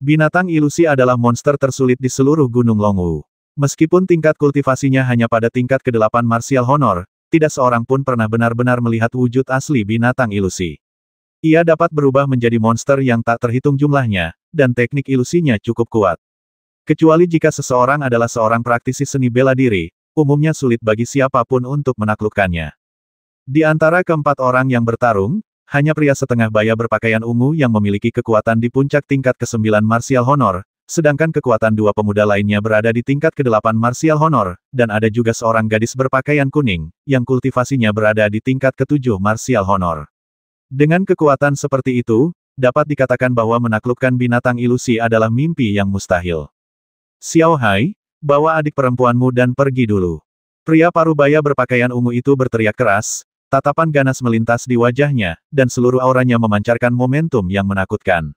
Binatang ilusi adalah monster tersulit di seluruh Gunung Longwu. Meskipun tingkat kultivasinya hanya pada tingkat ke-8 martial honor, tidak seorang pun pernah benar-benar melihat wujud asli binatang ilusi. Ia dapat berubah menjadi monster yang tak terhitung jumlahnya, dan teknik ilusinya cukup kuat. Kecuali jika seseorang adalah seorang praktisi seni bela diri, umumnya sulit bagi siapapun untuk menaklukkannya. Di antara keempat orang yang bertarung, hanya pria setengah baya berpakaian ungu yang memiliki kekuatan di puncak tingkat ke-9 martial honor, sedangkan kekuatan dua pemuda lainnya berada di tingkat ke-8 martial honor, dan ada juga seorang gadis berpakaian kuning, yang kultivasinya berada di tingkat ke-7 martial honor. Dengan kekuatan seperti itu, dapat dikatakan bahwa menaklukkan binatang ilusi adalah mimpi yang mustahil. Xiao Hai, bawa adik perempuanmu dan pergi dulu. Pria parubaya berpakaian ungu itu berteriak keras, tatapan ganas melintas di wajahnya, dan seluruh auranya memancarkan momentum yang menakutkan.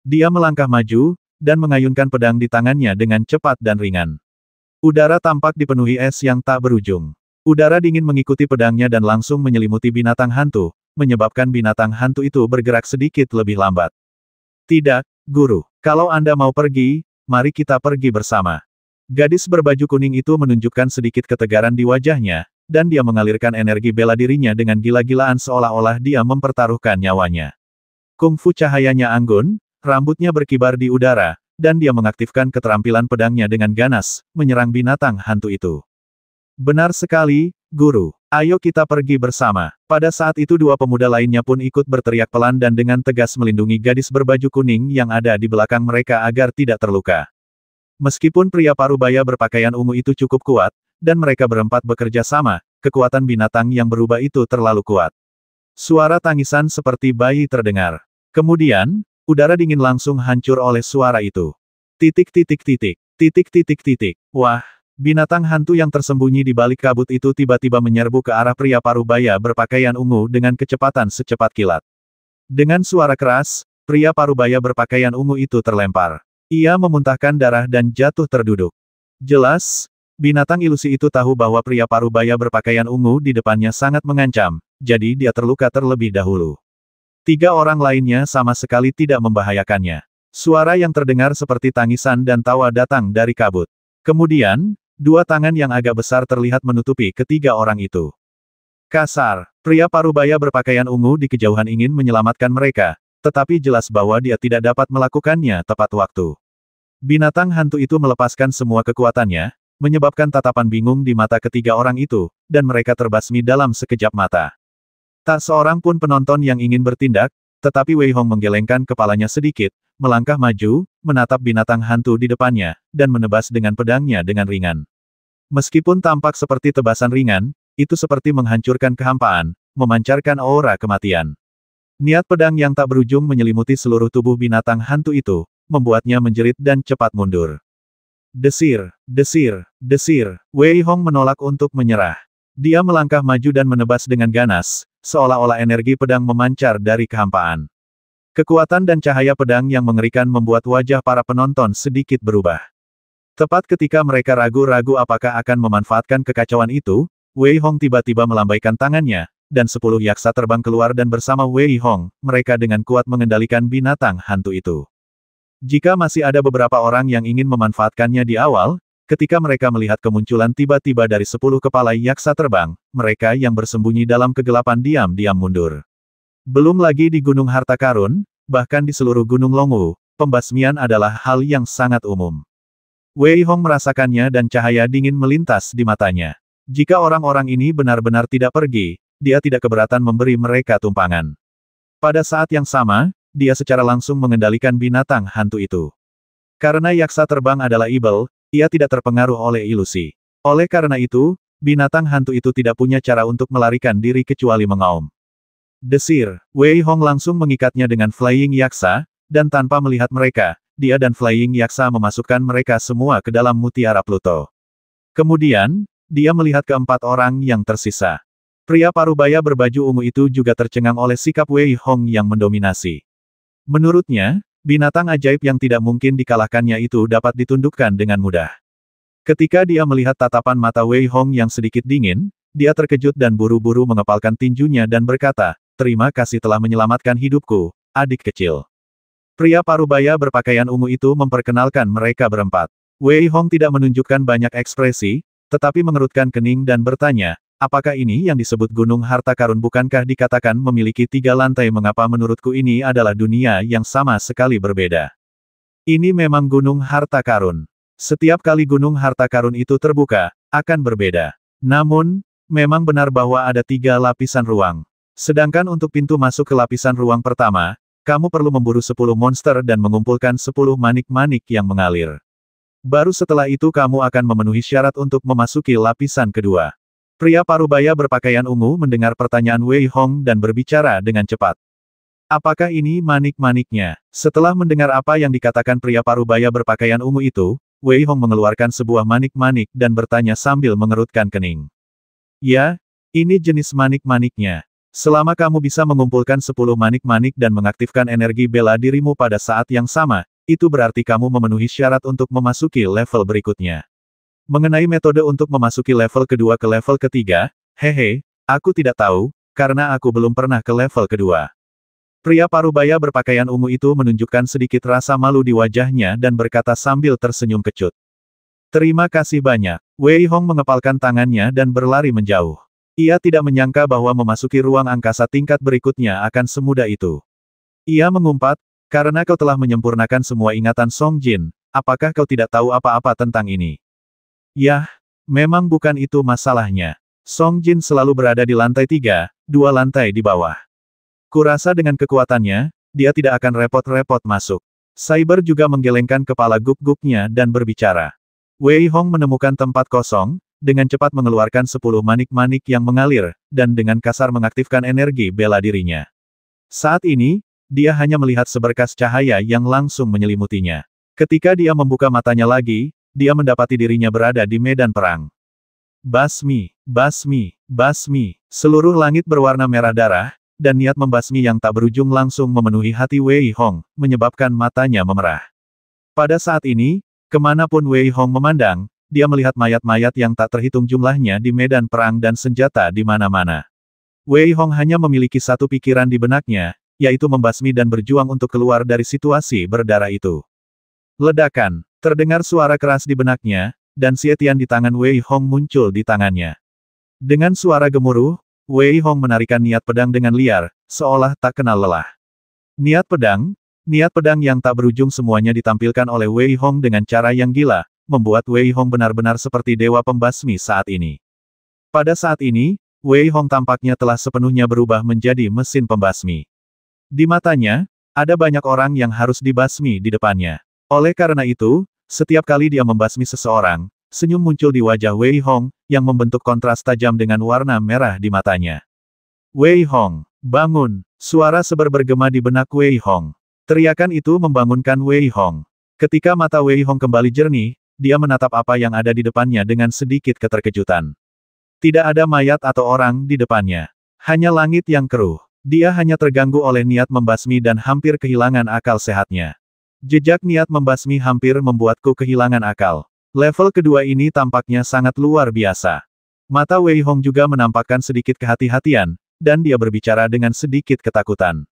Dia melangkah maju, dan mengayunkan pedang di tangannya dengan cepat dan ringan. Udara tampak dipenuhi es yang tak berujung. Udara dingin mengikuti pedangnya dan langsung menyelimuti binatang hantu, menyebabkan binatang hantu itu bergerak sedikit lebih lambat. Tidak, Guru. Kalau Anda mau pergi, mari kita pergi bersama. Gadis berbaju kuning itu menunjukkan sedikit ketegaran di wajahnya, dan dia mengalirkan energi bela dirinya dengan gila-gilaan seolah-olah dia mempertaruhkan nyawanya. Kungfu cahayanya anggun, rambutnya berkibar di udara, dan dia mengaktifkan keterampilan pedangnya dengan ganas, menyerang binatang hantu itu. Benar sekali, Guru. Ayo kita pergi bersama. Pada saat itu dua pemuda lainnya pun ikut berteriak pelan dan dengan tegas melindungi gadis berbaju kuning yang ada di belakang mereka agar tidak terluka. Meskipun pria parubaya berpakaian ungu itu cukup kuat, dan mereka berempat bekerja sama, kekuatan binatang yang berubah itu terlalu kuat. Suara tangisan seperti bayi terdengar. Kemudian, udara dingin langsung hancur oleh suara itu. Titik titik titik. Titik titik titik. Wah, binatang hantu yang tersembunyi di balik kabut itu tiba-tiba menyerbu ke arah pria parubaya berpakaian ungu dengan kecepatan secepat kilat. Dengan suara keras, pria parubaya berpakaian ungu itu terlempar. Ia memuntahkan darah dan jatuh terduduk. Jelas, binatang ilusi itu tahu bahwa pria parubaya berpakaian ungu di depannya sangat mengancam, jadi dia terluka terlebih dahulu. Tiga orang lainnya sama sekali tidak membahayakannya. Suara yang terdengar seperti tangisan dan tawa datang dari kabut. Kemudian, dua tangan yang agak besar terlihat menutupi ketiga orang itu. Kasar, pria parubaya berpakaian ungu di kejauhan ingin menyelamatkan mereka, tetapi jelas bahwa dia tidak dapat melakukannya tepat waktu. Binatang hantu itu melepaskan semua kekuatannya, menyebabkan tatapan bingung di mata ketiga orang itu, dan mereka terbasmi dalam sekejap mata. Tak seorang pun penonton yang ingin bertindak, tetapi Wei Hong menggelengkan kepalanya sedikit, melangkah maju, menatap binatang hantu di depannya, dan menebas dengan pedangnya dengan ringan. Meskipun tampak seperti tebasan ringan, itu seperti menghancurkan kehampaan, memancarkan aura kematian. Niat pedang yang tak berujung menyelimuti seluruh tubuh binatang hantu itu, membuatnya menjerit dan cepat mundur. Desir, desir, desir, Wei Hong menolak untuk menyerah. Dia melangkah maju dan menebas dengan ganas, seolah-olah energi pedang memancar dari kehampaan. Kekuatan dan cahaya pedang yang mengerikan membuat wajah para penonton sedikit berubah. Tepat ketika mereka ragu-ragu apakah akan memanfaatkan kekacauan itu, Wei Hong tiba-tiba melambaikan tangannya, dan 10 yaksa terbang keluar dan bersama Wei Hong, mereka dengan kuat mengendalikan binatang hantu itu. Jika masih ada beberapa orang yang ingin memanfaatkannya di awal, ketika mereka melihat kemunculan tiba-tiba dari 10 kepala yaksa terbang, mereka yang bersembunyi dalam kegelapan diam-diam mundur. Belum lagi di Gunung Harta Karun, bahkan di seluruh Gunung Longwu, pembasmian adalah hal yang sangat umum. Wei Hong merasakannya dan cahaya dingin melintas di matanya. Jika orang-orang ini benar-benar tidak pergi, dia tidak keberatan memberi mereka tumpangan. Pada saat yang sama, dia secara langsung mengendalikan binatang hantu itu. Karena yaksa terbang adalah ibel, ia tidak terpengaruh oleh ilusi. Oleh karena itu, binatang hantu itu tidak punya cara untuk melarikan diri kecuali mengaum. Desir, Wei Hong langsung mengikatnya dengan Flying Yaksa, dan tanpa melihat mereka, dia dan Flying Yaksa memasukkan mereka semua ke dalam mutiara Pluto. Kemudian, dia melihat keempat orang yang tersisa. Pria parubaya berbaju ungu itu juga tercengang oleh sikap Wei Hong yang mendominasi. Menurutnya, binatang ajaib yang tidak mungkin dikalahkannya itu dapat ditundukkan dengan mudah. Ketika dia melihat tatapan mata Wei Hong yang sedikit dingin, dia terkejut dan buru-buru mengepalkan tinjunya dan berkata, "Terima kasih telah menyelamatkan hidupku, adik kecil." Pria parubaya berpakaian ungu itu memperkenalkan mereka berempat. Wei Hong tidak menunjukkan banyak ekspresi, tetapi mengerutkan kening dan bertanya, apakah ini yang disebut gunung harta karun? Bukankah dikatakan memiliki 3 lantai? Mengapa menurutku ini adalah dunia yang sama sekali berbeda? Ini memang gunung harta karun. Setiap kali gunung harta karun itu terbuka, akan berbeda. Namun, memang benar bahwa ada 3 lapisan ruang. Sedangkan untuk pintu masuk ke lapisan ruang pertama, kamu perlu memburu 10 monster dan mengumpulkan 10 manik-manik yang mengalir. Baru setelah itu kamu akan memenuhi syarat untuk memasuki lapisan kedua. Pria parubaya berpakaian ungu mendengar pertanyaan Wei Hong dan berbicara dengan cepat. Apakah ini manik-maniknya? Setelah mendengar apa yang dikatakan pria parubaya berpakaian ungu itu, Wei Hong mengeluarkan sebuah manik-manik dan bertanya sambil mengerutkan kening. Ya, ini jenis manik-maniknya. Selama kamu bisa mengumpulkan 10 manik-manik dan mengaktifkan energi bela dirimu pada saat yang sama, itu berarti kamu memenuhi syarat untuk memasuki level berikutnya. Mengenai metode untuk memasuki level kedua ke level ketiga, hehe, aku tidak tahu, karena aku belum pernah ke level kedua. Pria parubaya berpakaian ungu itu menunjukkan sedikit rasa malu di wajahnya dan berkata sambil tersenyum kecut. Terima kasih banyak. Wei Hong mengepalkan tangannya dan berlari menjauh. Ia tidak menyangka bahwa memasuki ruang angkasa tingkat berikutnya akan semudah itu. Ia mengumpat, karena kau telah menyempurnakan semua ingatan Song Jin, apakah kau tidak tahu apa-apa tentang ini? Yah, memang bukan itu masalahnya. Song Jin selalu berada di lantai 3, 2 lantai di bawah. Kurasa dengan kekuatannya, dia tidak akan repot-repot masuk. Cyber juga menggelengkan kepala guk-guknya dan berbicara. Wei Hong menemukan tempat kosong, dengan cepat mengeluarkan 10 manik-manik yang mengalir, dan dengan kasar mengaktifkan energi bela dirinya. Saat ini, dia hanya melihat seberkas cahaya yang langsung menyelimutinya. Ketika dia membuka matanya lagi, dia mendapati dirinya berada di medan perang. Basmi, basmi, basmi. Seluruh langit berwarna merah darah, dan niat membasmi yang tak berujung langsung memenuhi hati Wei Hong, menyebabkan matanya memerah. Pada saat ini, kemanapun Wei Hong memandang, dia melihat mayat-mayat yang tak terhitung jumlahnya di medan perang dan senjata di mana-mana. Wei Hong hanya memiliki satu pikiran di benaknya, yaitu membasmi dan berjuang untuk keluar dari situasi berdarah itu. Ledakan. Terdengar suara keras di benaknya, dan Xietian di tangan Wei Hong muncul di tangannya. Dengan suara gemuruh, Wei Hong menarikan niat pedang dengan liar, seolah tak kenal lelah. Niat pedang yang tak berujung semuanya ditampilkan oleh Wei Hong dengan cara yang gila, membuat Wei Hong benar-benar seperti dewa pembasmi saat ini. Pada saat ini, Wei Hong tampaknya telah sepenuhnya berubah menjadi mesin pembasmi. Di matanya, ada banyak orang yang harus dibasmi di depannya. Oleh karena itu, setiap kali dia membasmi seseorang, senyum muncul di wajah Wei Hong, yang membentuk kontras tajam dengan warna merah di matanya. Wei Hong, bangun! Suara seber bergema di benak Wei Hong. Teriakan itu membangunkan Wei Hong. Ketika mata Wei Hong kembali jernih, dia menatap apa yang ada di depannya dengan sedikit keterkejutan. Tidak ada mayat atau orang di depannya. Hanya langit yang keruh. Dia hanya terganggu oleh niat membasmi dan hampir kehilangan akal sehatnya. Jejak niat membasmi hampir membuatku kehilangan akal. Level kedua ini tampaknya sangat luar biasa. Mata Wei Hong juga menampakkan sedikit kehati-hatian, dan dia berbicara dengan sedikit ketakutan.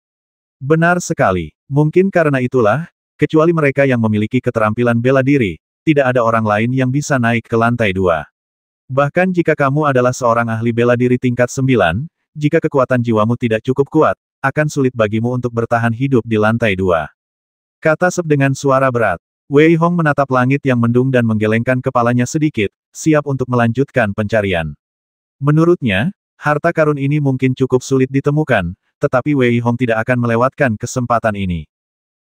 Benar sekali. Mungkin karena itulah, kecuali mereka yang memiliki keterampilan bela diri, tidak ada orang lain yang bisa naik ke lantai 2. Bahkan jika kamu adalah seorang ahli bela diri tingkat 9, jika kekuatan jiwamu tidak cukup kuat, akan sulit bagimu untuk bertahan hidup di lantai 2. Kata Sep dengan suara berat. Wei Hong menatap langit yang mendung dan menggelengkan kepalanya sedikit, siap untuk melanjutkan pencarian. Menurutnya, harta karun ini mungkin cukup sulit ditemukan, tetapi Wei Hong tidak akan melewatkan kesempatan ini.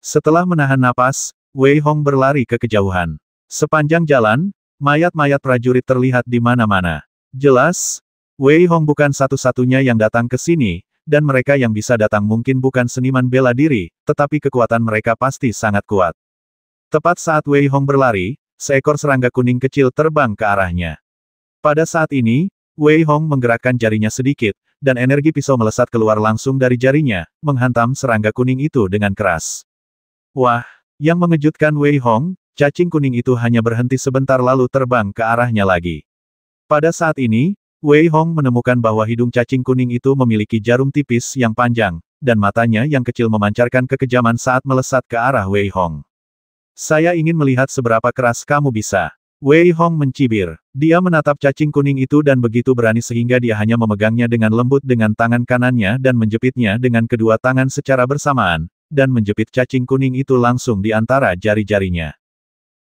Setelah menahan napas, Wei Hong berlari ke kejauhan. Sepanjang jalan, mayat-mayat prajurit terlihat di mana-mana. Jelas, Wei Hong bukan satu-satunya yang datang ke sini, dan mereka yang bisa datang mungkin bukan seniman bela diri, tetapi kekuatan mereka pasti sangat kuat. Tepat saat Wei Hong berlari, seekor serangga kuning kecil terbang ke arahnya. Pada saat ini, Wei Hong menggerakkan jarinya sedikit, dan energi pisau melesat keluar langsung dari jarinya, menghantam serangga kuning itu dengan keras. Wah, yang mengejutkan Wei Hong, cacing kuning itu hanya berhenti sebentar lalu terbang ke arahnya lagi. Pada saat ini, Wei Hong menemukan bahwa hidung cacing kuning itu memiliki jarum tipis yang panjang, dan matanya yang kecil memancarkan kekejaman saat melesat ke arah Wei Hong. Saya ingin melihat seberapa keras kamu bisa. Wei Hong mencibir. Dia menatap cacing kuning itu dan begitu berani sehingga dia hanya memegangnya dengan lembut dengan tangan kanannya dan menjepitnya dengan kedua tangan secara bersamaan, dan menjepit cacing kuning itu langsung di antara jari-jarinya.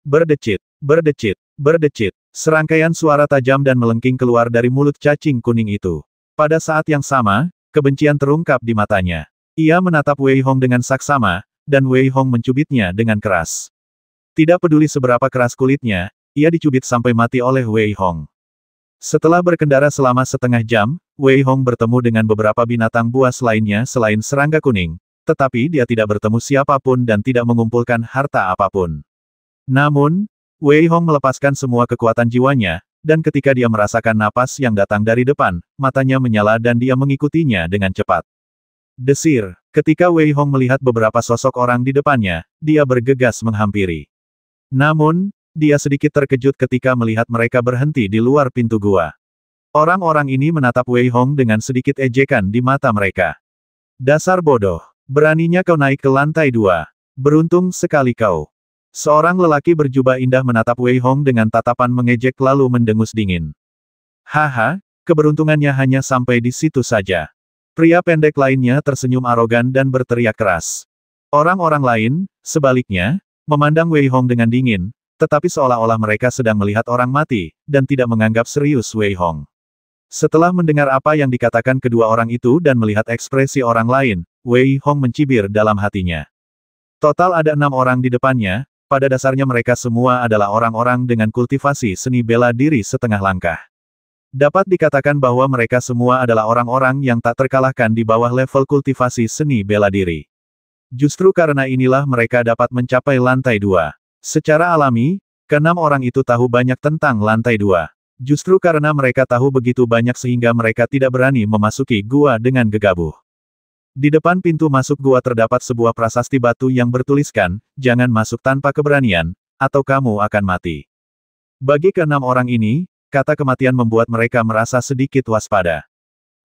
Berdecit, berdecit, berdecit. Serangkaian suara tajam dan melengking keluar dari mulut cacing kuning itu. Pada saat yang sama, kebencian terungkap di matanya. Ia menatap Wei Hong dengan saksama, dan Wei Hong mencubitnya dengan keras. Tidak peduli seberapa keras kulitnya, ia dicubit sampai mati oleh Wei Hong. Setelah berkendara selama setengah jam, Wei Hong bertemu dengan beberapa binatang buas lainnya selain serangga kuning, tetapi dia tidak bertemu siapapun dan tidak mengumpulkan harta apapun. Namun, Wei Hong melepaskan semua kekuatan jiwanya, dan ketika dia merasakan napas yang datang dari depan, matanya menyala dan dia mengikutinya dengan cepat. Desir. Ketika Wei Hong melihat beberapa sosok orang di depannya, dia bergegas menghampiri. Namun, dia sedikit terkejut ketika melihat mereka berhenti di luar pintu gua. Orang-orang ini menatap Wei Hong dengan sedikit ejekan di mata mereka. Dasar bodoh. Beraninya kau naik ke lantai 2. Beruntung sekali kau. Seorang lelaki berjubah indah menatap Wei Hong dengan tatapan mengejek lalu mendengus dingin. Haha, keberuntungannya hanya sampai di situ saja. Pria pendek lainnya tersenyum arogan dan berteriak keras. Orang-orang lain, sebaliknya, memandang Wei Hong dengan dingin, tetapi seolah-olah mereka sedang melihat orang mati, dan tidak menganggap serius Wei Hong. Setelah mendengar apa yang dikatakan kedua orang itu dan melihat ekspresi orang lain, Wei Hong mencibir dalam hatinya. Total ada 6 orang di depannya, pada dasarnya mereka semua adalah orang-orang dengan kultivasi seni bela diri setengah langkah. Dapat dikatakan bahwa mereka semua adalah orang-orang yang tak terkalahkan di bawah level kultivasi seni bela diri. Justru karena inilah mereka dapat mencapai lantai 2. Secara alami, ke-6 orang itu tahu banyak tentang lantai 2. Justru karena mereka tahu begitu banyak sehingga mereka tidak berani memasuki gua dengan gegabah. Di depan pintu masuk gua terdapat sebuah prasasti batu yang bertuliskan, jangan masuk tanpa keberanian, atau kamu akan mati. Bagi ke-6 orang ini, kata kematian membuat mereka merasa sedikit waspada.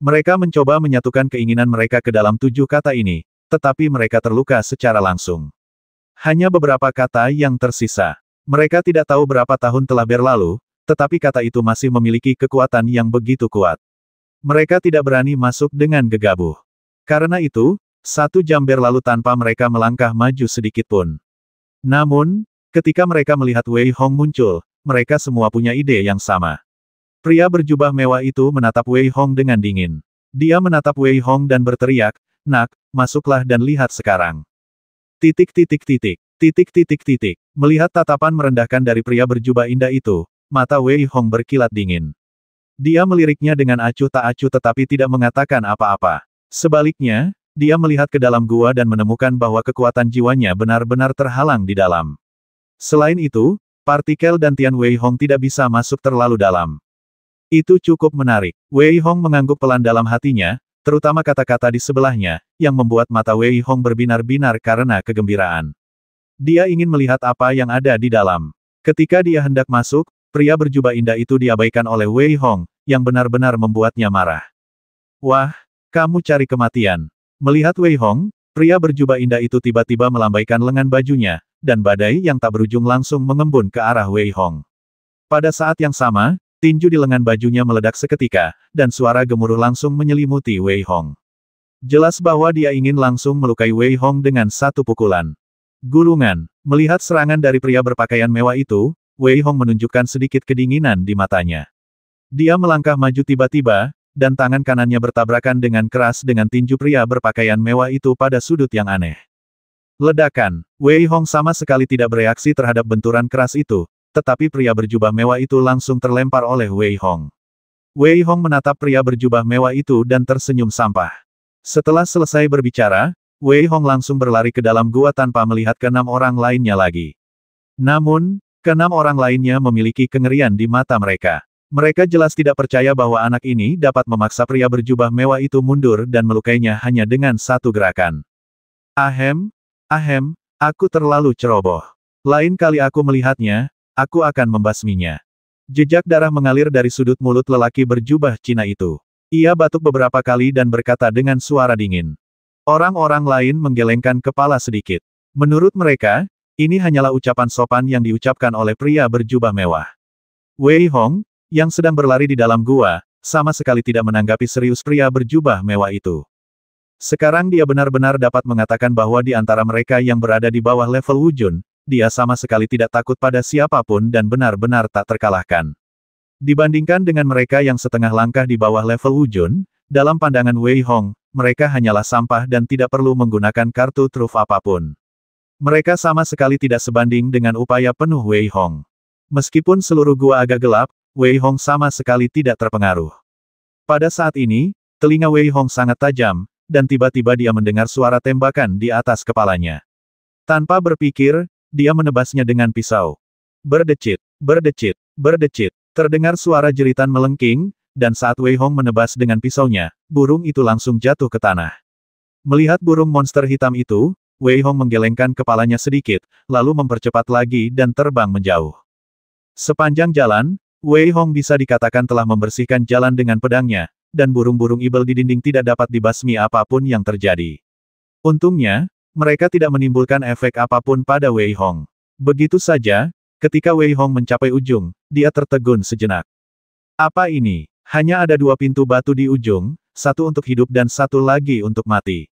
Mereka mencoba menyatukan keinginan mereka ke dalam 7 kata ini, tetapi mereka terluka secara langsung. Hanya beberapa kata yang tersisa. Mereka tidak tahu berapa tahun telah berlalu, tetapi kata itu masih memiliki kekuatan yang begitu kuat. Mereka tidak berani masuk dengan gegabah. Karena itu, 1 jam berlalu tanpa mereka melangkah maju sedikit pun. Namun, ketika mereka melihat Wei Hong muncul, mereka semua punya ide yang sama. Pria berjubah mewah itu menatap Wei Hong dengan dingin. Dia menatap Wei Hong dan berteriak, "Nak, masuklah dan lihat sekarang." Titik titik titik, titik titik titik. Melihat tatapan merendahkan dari pria berjubah indah itu, mata Wei Hong berkilat dingin. Dia meliriknya dengan acuh tak acuh tetapi tidak mengatakan apa-apa. Sebaliknya, dia melihat ke dalam gua dan menemukan bahwa kekuatan jiwanya benar-benar terhalang di dalam. Selain itu, partikel dan Tian Wei Hong tidak bisa masuk terlalu dalam. Itu cukup menarik. Wei Hong mengangguk pelan dalam hatinya, terutama kata-kata di sebelahnya, yang membuat mata Wei Hong berbinar-binar karena kegembiraan. Dia ingin melihat apa yang ada di dalam. Ketika dia hendak masuk, pria berjubah indah itu diabaikan oleh Wei Hong, yang benar-benar membuatnya marah. Wah, kamu cari kematian. Melihat Wei Hong, pria berjubah indah itu tiba-tiba melambaikan lengan bajunya, dan badai yang tak berujung langsung mengembun ke arah Wei Hong. Pada saat yang sama, tinju di lengan bajunya meledak seketika, dan suara gemuruh langsung menyelimuti Wei Hong. Jelas bahwa dia ingin langsung melukai Wei Hong dengan 1 pukulan. Gulungan. Melihat serangan dari pria berpakaian mewah itu, Wei Hong menunjukkan sedikit kedinginan di matanya. Dia melangkah maju tiba-tiba, dan tangan kanannya bertabrakan dengan keras dengan tinju pria berpakaian mewah itu pada sudut yang aneh. Ledakan. Wei Hong sama sekali tidak bereaksi terhadap benturan keras itu, tetapi pria berjubah mewah itu langsung terlempar oleh Wei Hong. Wei Hong menatap pria berjubah mewah itu dan tersenyum sampah. Setelah selesai berbicara, Wei Hong langsung berlari ke dalam gua tanpa melihat ke-6 orang lainnya lagi. Namun, ke-6 orang lainnya memiliki kengerian di mata mereka. Mereka jelas tidak percaya bahwa anak ini dapat memaksa pria berjubah mewah itu mundur dan melukainya hanya dengan 1 gerakan. Ahem, aku terlalu ceroboh. Lain kali aku melihatnya, aku akan membasminya. Jejak darah mengalir dari sudut mulut lelaki berjubah Cina itu. Ia batuk beberapa kali dan berkata dengan suara dingin. Orang-orang lain menggelengkan kepala sedikit. Menurut mereka, ini hanyalah ucapan sopan yang diucapkan oleh pria berjubah mewah. Wei Hong, yang sedang berlari di dalam gua, sama sekali tidak menanggapi serius pria berjubah mewah itu. Sekarang dia benar-benar dapat mengatakan bahwa di antara mereka yang berada di bawah level Wu Jun, dia sama sekali tidak takut pada siapapun dan benar-benar tak terkalahkan. Dibandingkan dengan mereka yang setengah langkah di bawah level Wu Jun, dalam pandangan Wei Hong, mereka hanyalah sampah dan tidak perlu menggunakan kartu truf apapun. Mereka sama sekali tidak sebanding dengan upaya penuh Wei Hong. Meskipun seluruh gua agak gelap, Wei Hong sama sekali tidak terpengaruh. Pada saat ini, telinga Wei Hong sangat tajam, dan tiba-tiba dia mendengar suara tembakan di atas kepalanya. Tanpa berpikir, dia menebasnya dengan pisau. Berdecit, berdecit, berdecit. Terdengar suara jeritan melengking, dan saat Wei Hong menebas dengan pisaunya, burung itu langsung jatuh ke tanah. Melihat burung monster hitam itu, Wei Hong menggelengkan kepalanya sedikit, lalu mempercepat lagi dan terbang menjauh. Sepanjang jalan, Wei Hong bisa dikatakan telah membersihkan jalan dengan pedangnya, dan burung-burung ibel di dinding tidak dapat dibasmi apapun yang terjadi. Untungnya, mereka tidak menimbulkan efek apapun pada Wei Hong. Begitu saja, ketika Wei Hong mencapai ujung, dia tertegun sejenak. Apa ini? Hanya ada 2 pintu batu di ujung, satu untuk hidup dan satu lagi untuk mati.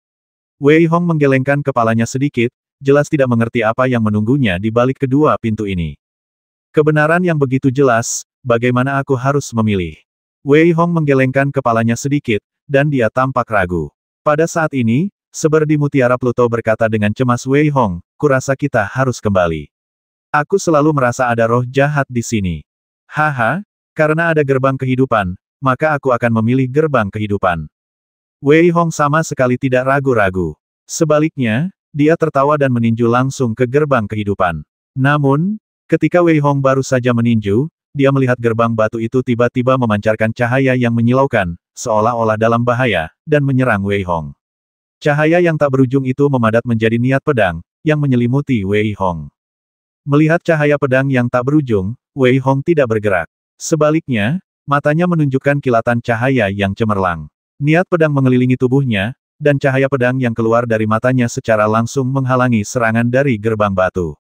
Wei Hong menggelengkan kepalanya sedikit, jelas tidak mengerti apa yang menunggunya di balik kedua pintu ini. Kebenaran yang begitu jelas, bagaimana aku harus memilih? Wei Hong menggelengkan kepalanya sedikit, dan dia tampak ragu. Pada saat ini, seperti Mutiara Pluto berkata dengan cemas Wei Hong, kurasa kita harus kembali. Aku selalu merasa ada roh jahat di sini. Haha, karena ada gerbang kehidupan, maka aku akan memilih gerbang kehidupan. Wei Hong sama sekali tidak ragu-ragu. Sebaliknya, dia tertawa dan meninju langsung ke gerbang kehidupan. Namun, ketika Wei Hong baru saja meninju, dia melihat gerbang batu itu tiba-tiba memancarkan cahaya yang menyilaukan, seolah-olah dalam bahaya, dan menyerang Wei Hong. Cahaya yang tak berujung itu memadat menjadi niat pedang, yang menyelimuti Wei Hong. Melihat cahaya pedang yang tak berujung, Wei Hong tidak bergerak. Sebaliknya, matanya menunjukkan kilatan cahaya yang cemerlang. Niat pedang mengelilingi tubuhnya, dan cahaya pedang yang keluar dari matanya secara langsung menghalangi serangan dari gerbang batu.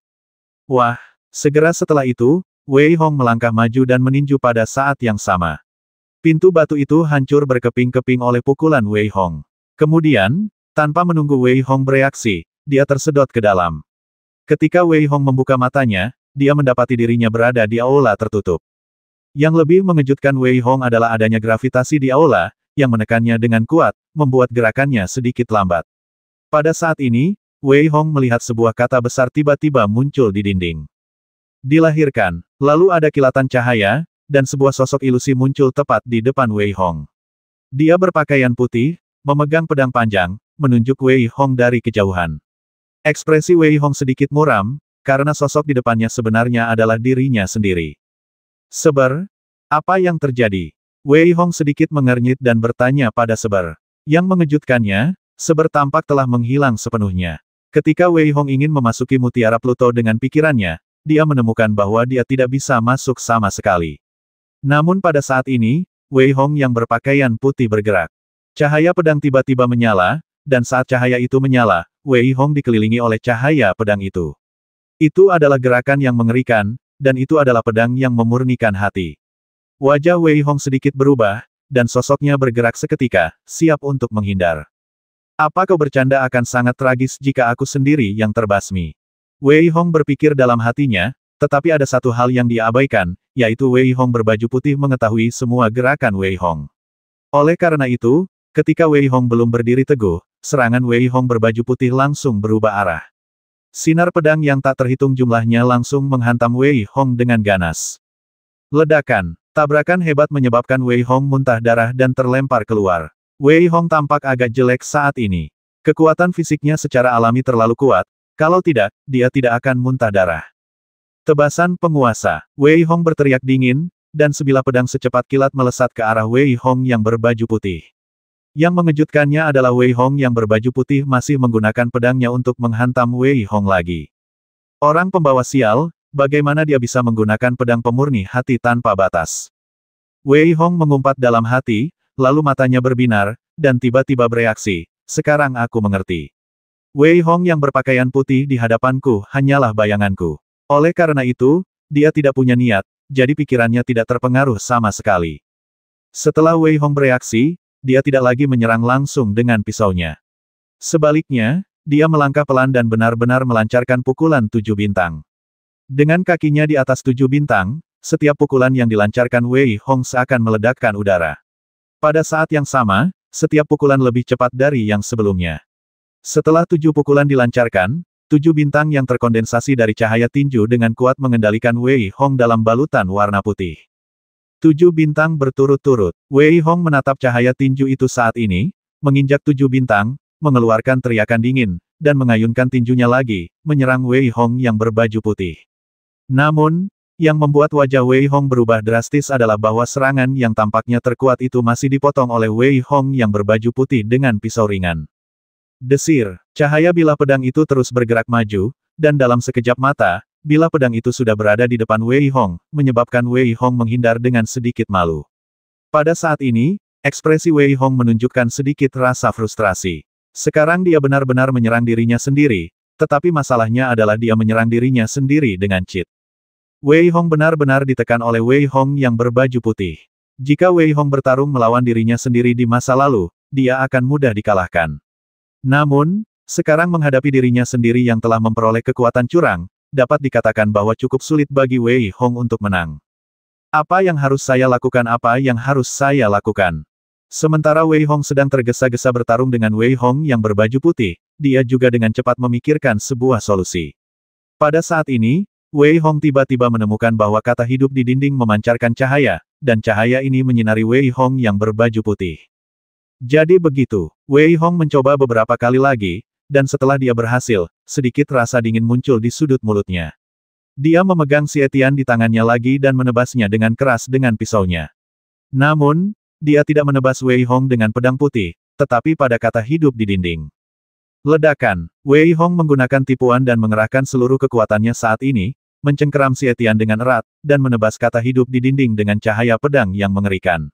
Wah, segera setelah itu, Wei Hong melangkah maju dan meninju pada saat yang sama. Pintu batu itu hancur berkeping-keping oleh pukulan Wei Hong. Kemudian, tanpa menunggu Wei Hong bereaksi, dia tersedot ke dalam. Ketika Wei Hong membuka matanya, dia mendapati dirinya berada di aula tertutup. Yang lebih mengejutkan Wei Hong adalah adanya gravitasi di aula, yang menekannya dengan kuat, membuat gerakannya sedikit lambat. Pada saat ini, Wei Hong melihat sebuah kata besar tiba-tiba muncul di dinding. Dilahirkan, lalu ada kilatan cahaya, dan sebuah sosok ilusi muncul tepat di depan Wei Hong. Dia berpakaian putih, memegang pedang panjang, menunjuk Wei Hong dari kejauhan. Ekspresi Wei Hong sedikit muram, karena sosok di depannya sebenarnya adalah dirinya sendiri. Seber, apa yang terjadi? Wei Hong sedikit mengernyit dan bertanya pada Seber. Yang mengejutkannya, Seber tampak telah menghilang sepenuhnya. Ketika Wei Hong ingin memasuki Mutiara Pluto dengan pikirannya, dia menemukan bahwa dia tidak bisa masuk sama sekali. Namun pada saat ini, Wei Hong yang berpakaian putih bergerak. Cahaya pedang tiba-tiba menyala, dan saat cahaya itu menyala, Wei Hong dikelilingi oleh cahaya pedang itu. Itu adalah gerakan yang mengerikan, dan itu adalah pedang yang memurnikan hati. Wajah Wei Hong sedikit berubah, dan sosoknya bergerak seketika, siap untuk menghindar. Apa kau bercanda akan sangat tragis jika aku sendiri yang terbasmi? Wei Hong berpikir dalam hatinya, tetapi ada satu hal yang dia abaikan, yaitu Wei Hong berbaju putih mengetahui semua gerakan Wei Hong. Oleh karena itu, ketika Wei Hong belum berdiri teguh, serangan Wei Hong berbaju putih langsung berubah arah. Sinar pedang yang tak terhitung jumlahnya langsung menghantam Wei Hong dengan ganas. Ledakan, tabrakan hebat menyebabkan Wei Hong muntah darah dan terlempar keluar. Wei Hong tampak agak jelek saat ini. Kekuatan fisiknya secara alami terlalu kuat, kalau tidak, dia tidak akan muntah darah. Tebasan penguasa, Wei Hong berteriak dingin, dan sebilah pedang secepat kilat melesat ke arah Wei Hong yang berbaju putih. Yang mengejutkannya adalah Wei Hong yang berbaju putih masih menggunakan pedangnya untuk menghantam Wei Hong lagi. Orang pembawa sial, bagaimana dia bisa menggunakan pedang pemurni hati tanpa batas? Wei Hong mengumpat dalam hati, lalu matanya berbinar, dan tiba-tiba bereaksi, sekarang aku mengerti. Wei Hong yang berpakaian putih di hadapanku hanyalah bayanganku. Oleh karena itu, dia tidak punya niat, jadi pikirannya tidak terpengaruh sama sekali. Setelah Wei Hong bereaksi, dia tidak lagi menyerang langsung dengan pisaunya. Sebaliknya, dia melangkah pelan dan benar-benar melancarkan pukulan 7 bintang. Dengan kakinya di atas 7 bintang, setiap pukulan yang dilancarkan Wei Hong seakan meledakkan udara. Pada saat yang sama, setiap pukulan lebih cepat dari yang sebelumnya. Setelah 7 pukulan dilancarkan, 7 bintang yang terkondensasi dari cahaya tinju dengan kuat mengendalikan Wei Hong dalam balutan warna putih. 7 bintang berturut-turut. Wei Hong menatap cahaya tinju itu saat ini, menginjak 7 bintang, mengeluarkan teriakan dingin, dan mengayunkan tinjunya lagi, menyerang Wei Hong yang berbaju putih. Namun, yang membuat wajah Wei Hong berubah drastis adalah bahwa serangan yang tampaknya terkuat itu masih dipotong oleh Wei Hong yang berbaju putih dengan pisau ringan. Desir, cahaya bilah pedang itu terus bergerak maju, dan dalam sekejap mata, bilah pedang itu sudah berada di depan Wei Hong, menyebabkan Wei Hong menghindar dengan sedikit malu. Pada saat ini, ekspresi Wei Hong menunjukkan sedikit rasa frustrasi. Sekarang dia benar-benar menyerang dirinya sendiri, tetapi masalahnya adalah dia menyerang dirinya sendiri dengan cheat. Wei Hong benar-benar ditekan oleh Wei Hong yang berbaju putih. Jika Wei Hong bertarung melawan dirinya sendiri di masa lalu, dia akan mudah dikalahkan. Namun, sekarang menghadapi dirinya sendiri yang telah memperoleh kekuatan curang, dapat dikatakan bahwa cukup sulit bagi Wei Hong untuk menang. Apa yang harus saya lakukan? Apa yang harus saya lakukan? Sementara Wei Hong sedang tergesa-gesa bertarung dengan Wei Hong yang berbaju putih, dia juga dengan cepat memikirkan sebuah solusi. Pada saat ini, Wei Hong tiba-tiba menemukan bahwa kata hidup di dinding memancarkan cahaya, dan cahaya ini menyinari Wei Hong yang berbaju putih. Jadi begitu, Wei Hong mencoba beberapa kali lagi, dan setelah dia berhasil, sedikit rasa dingin muncul di sudut mulutnya. Dia memegang Xie Tian di tangannya lagi dan menebasnya dengan keras dengan pisaunya. Namun, dia tidak menebas Wei Hong dengan pedang putih, tetapi pada kata hidup di dinding. Ledakan, Wei Hong menggunakan tipuan dan mengerahkan seluruh kekuatannya saat ini, mencengkeram Xie Tian dengan erat, dan menebas kata hidup di dinding dengan cahaya pedang yang mengerikan.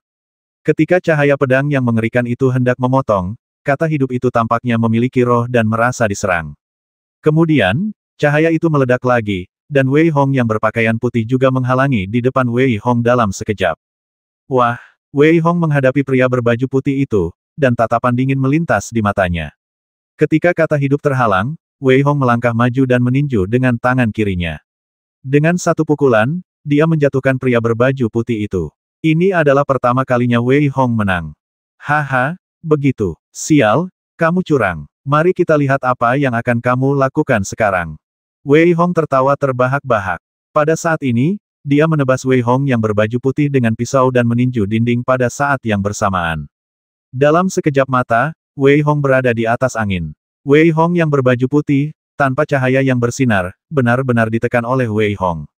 Ketika cahaya pedang yang mengerikan itu hendak memotong, kata hidup itu tampaknya memiliki roh dan merasa diserang. Kemudian, cahaya itu meledak lagi, dan Wei Hong yang berpakaian putih juga menghalangi di depan Wei Hong dalam sekejap. Wah, Wei Hong menghadapi pria berbaju putih itu, dan tatapan dingin melintas di matanya. Ketika kata hidup terhalang, Wei Hong melangkah maju dan meninju dengan tangan kirinya. Dengan satu pukulan, dia menjatuhkan pria berbaju putih itu. Ini adalah pertama kalinya Wei Hong menang. Haha, begitu. Sial, kamu curang. Mari kita lihat apa yang akan kamu lakukan sekarang. Wei Hong tertawa terbahak-bahak. Pada saat ini, dia menebas Wei Hong yang berbaju putih dengan pisau dan meninju dinding pada saat yang bersamaan. Dalam sekejap mata, Wei Hong berada di atas angin. Wei Hong yang berbaju putih, tanpa cahaya yang bersinar, benar-benar ditekan oleh Wei Hong.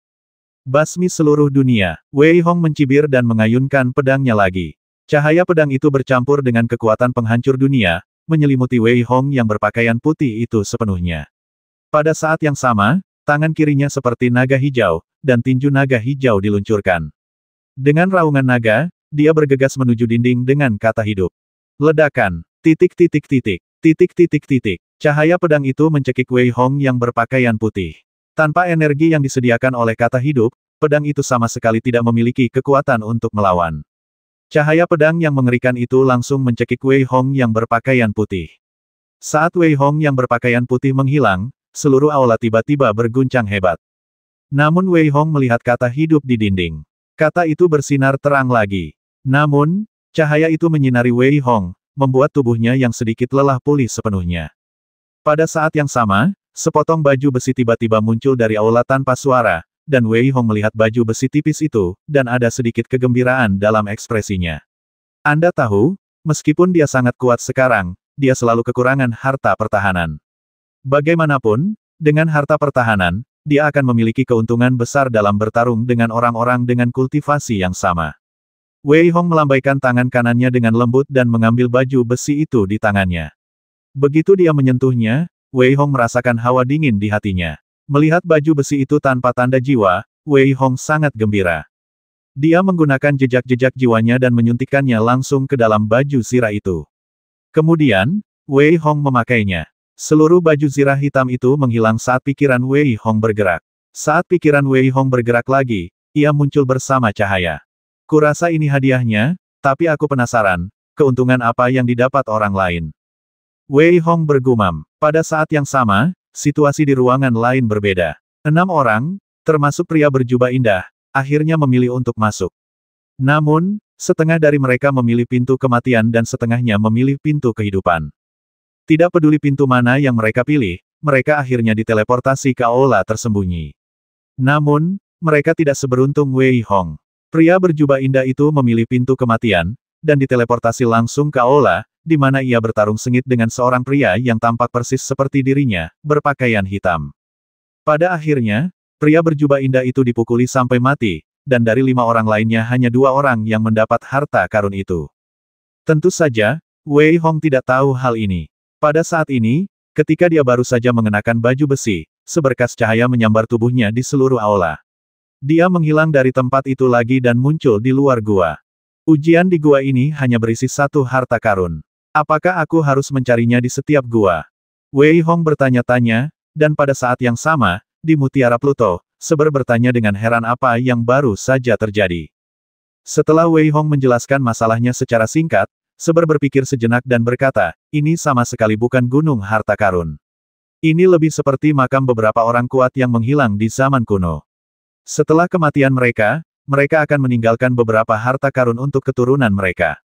Basmi seluruh dunia, Wei Hong mencibir dan mengayunkan pedangnya lagi. Cahaya pedang itu bercampur dengan kekuatan penghancur dunia, menyelimuti Wei Hong yang berpakaian putih itu sepenuhnya. Pada saat yang sama, tangan kirinya seperti naga hijau, dan tinju naga hijau diluncurkan. Dengan raungan naga, dia bergegas menuju dinding dengan kata hidup. Ledakan, titik titik titik, titik titik titik. Cahaya pedang itu mencekik Wei Hong yang berpakaian putih. Tanpa energi yang disediakan oleh kata hidup, pedang itu sama sekali tidak memiliki kekuatan untuk melawan. Cahaya pedang yang mengerikan itu langsung mencekik Wei Hong yang berpakaian putih. Saat Wei Hong yang berpakaian putih menghilang, seluruh aula tiba-tiba berguncang hebat. Namun Wei Hong melihat kata hidup di dinding. Kata itu bersinar terang lagi. Namun, cahaya itu menyinari Wei Hong, membuat tubuhnya yang sedikit lelah pulih sepenuhnya. Pada saat yang sama, sepotong baju besi tiba-tiba muncul dari aula tanpa suara, dan Wei Hong melihat baju besi tipis itu, dan ada sedikit kegembiraan dalam ekspresinya. Anda tahu, meskipun dia sangat kuat sekarang, dia selalu kekurangan harta pertahanan. Bagaimanapun, dengan harta pertahanan, dia akan memiliki keuntungan besar dalam bertarung dengan orang-orang dengan kultivasi yang sama. Wei Hong melambaikan tangan kanannya dengan lembut dan mengambil baju besi itu di tangannya. Begitu dia menyentuhnya, Wei Hong merasakan hawa dingin di hatinya. Melihat baju besi itu tanpa tanda jiwa, Wei Hong sangat gembira. Dia menggunakan jejak-jejak jiwanya dan menyuntikkannya langsung ke dalam baju sirah itu. Kemudian, Wei Hong memakainya. Seluruh baju zirah hitam itu menghilang saat pikiran Wei Hong bergerak. Saat pikiran Wei Hong bergerak lagi, ia muncul bersama cahaya. Kurasa ini hadiahnya, tapi aku penasaran, keuntungan apa yang didapat orang lain. Wei Hong bergumam. Pada saat yang sama, situasi di ruangan lain berbeda. 6 orang, termasuk pria berjubah indah, akhirnya memilih untuk masuk. Namun, setengah dari mereka memilih pintu kematian dan setengahnya memilih pintu kehidupan. Tidak peduli pintu mana yang mereka pilih, mereka akhirnya diteleportasi ke aula tersembunyi. Namun, mereka tidak seberuntung Wei Hong. Pria berjubah indah itu memilih pintu kematian, dan diteleportasi langsung ke aula, di mana ia bertarung sengit dengan seorang pria yang tampak persis seperti dirinya, berpakaian hitam. Pada akhirnya, pria berjubah indah itu dipukuli sampai mati, dan dari 5 orang lainnya hanya 2 orang yang mendapat harta karun itu. Tentu saja, Wei Hong tidak tahu hal ini. Pada saat ini, ketika dia baru saja mengenakan baju besi, seberkas cahaya menyambar tubuhnya di seluruh aula. Dia menghilang dari tempat itu lagi dan muncul di luar gua. Ujian di gua ini hanya berisi 1 harta karun. Apakah aku harus mencarinya di setiap gua? Wei Hong bertanya-tanya, dan pada saat yang sama, di Mutiara Pluto, Seber bertanya dengan heran apa yang baru saja terjadi. Setelah Wei Hong menjelaskan masalahnya secara singkat, Seber berpikir sejenak dan berkata, ini sama sekali bukan gunung harta karun. Ini lebih seperti makam beberapa orang kuat yang menghilang di zaman kuno. Setelah kematian mereka, mereka akan meninggalkan beberapa harta karun untuk keturunan mereka.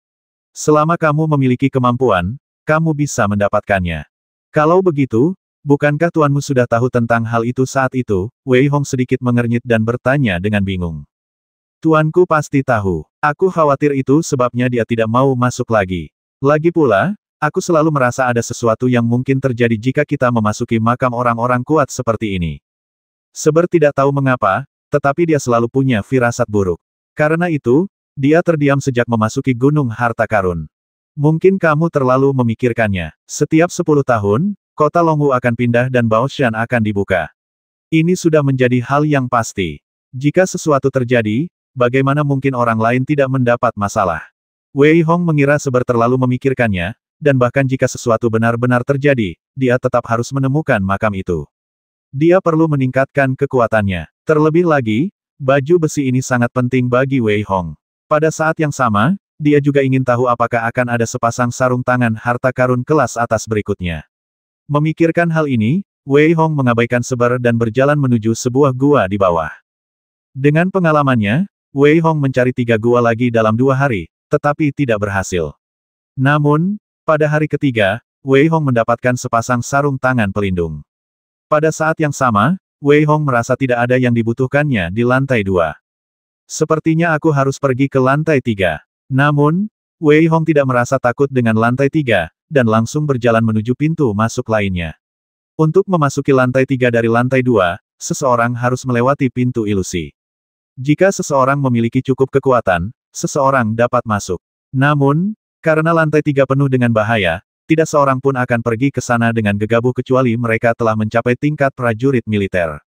Selama kamu memiliki kemampuan, kamu bisa mendapatkannya. Kalau begitu, bukankah tuanmu sudah tahu tentang hal itu saat itu? Wei Hong sedikit mengernyit dan bertanya dengan bingung. Tuanku pasti tahu. Aku khawatir itu sebabnya dia tidak mau masuk lagi. Lagi pula, aku selalu merasa ada sesuatu yang mungkin terjadi jika kita memasuki makam orang-orang kuat seperti ini. Seber tidak tahu mengapa, tetapi dia selalu punya firasat buruk. Karena itu, dia terdiam sejak memasuki gunung harta karun. Mungkin kamu terlalu memikirkannya. Setiap 10 tahun, kota Longwu akan pindah dan Baoshan akan dibuka. Ini sudah menjadi hal yang pasti. Jika sesuatu terjadi, bagaimana mungkin orang lain tidak mendapat masalah? Wei Hong mengira Seber terlalu memikirkannya, dan bahkan jika sesuatu benar-benar terjadi, dia tetap harus menemukan makam itu. Dia perlu meningkatkan kekuatannya. Terlebih lagi, baju besi ini sangat penting bagi Wei Hong. Pada saat yang sama, dia juga ingin tahu apakah akan ada sepasang sarung tangan harta karun kelas atas berikutnya. Memikirkan hal ini, Wei Hong mengabaikan Seber dan berjalan menuju sebuah gua di bawah. Dengan pengalamannya, Wei Hong mencari 3 gua lagi dalam 2 hari, tetapi tidak berhasil. Namun, pada hari ketiga, Wei Hong mendapatkan sepasang sarung tangan pelindung. Pada saat yang sama, Wei Hong merasa tidak ada yang dibutuhkannya di lantai 2. Sepertinya aku harus pergi ke lantai 3. Namun, Wei Hong tidak merasa takut dengan lantai 3, dan langsung berjalan menuju pintu masuk lainnya. Untuk memasuki lantai 3 dari lantai 2, seseorang harus melewati pintu ilusi. Jika seseorang memiliki cukup kekuatan, seseorang dapat masuk. Namun, karena lantai 3 penuh dengan bahaya, tidak seorang pun akan pergi ke sana dengan gegabah kecuali mereka telah mencapai tingkat prajurit militer.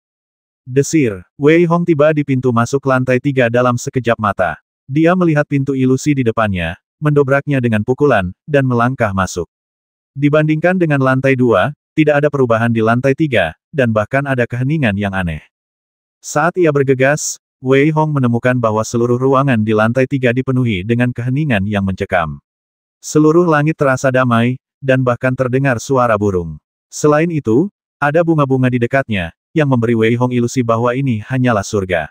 Desir, Wei Hong tiba di pintu masuk lantai 3 dalam sekejap mata. Dia melihat pintu ilusi di depannya, mendobraknya dengan pukulan, dan melangkah masuk. Dibandingkan dengan lantai 2, tidak ada perubahan di lantai 3, dan bahkan ada keheningan yang aneh. Saat ia bergegas, Wei Hong menemukan bahwa seluruh ruangan di lantai 3 dipenuhi dengan keheningan yang mencekam. Seluruh langit terasa damai, dan bahkan terdengar suara burung. Selain itu, ada bunga-bunga di dekatnya, yang memberi Wei Hong ilusi bahwa ini hanyalah surga.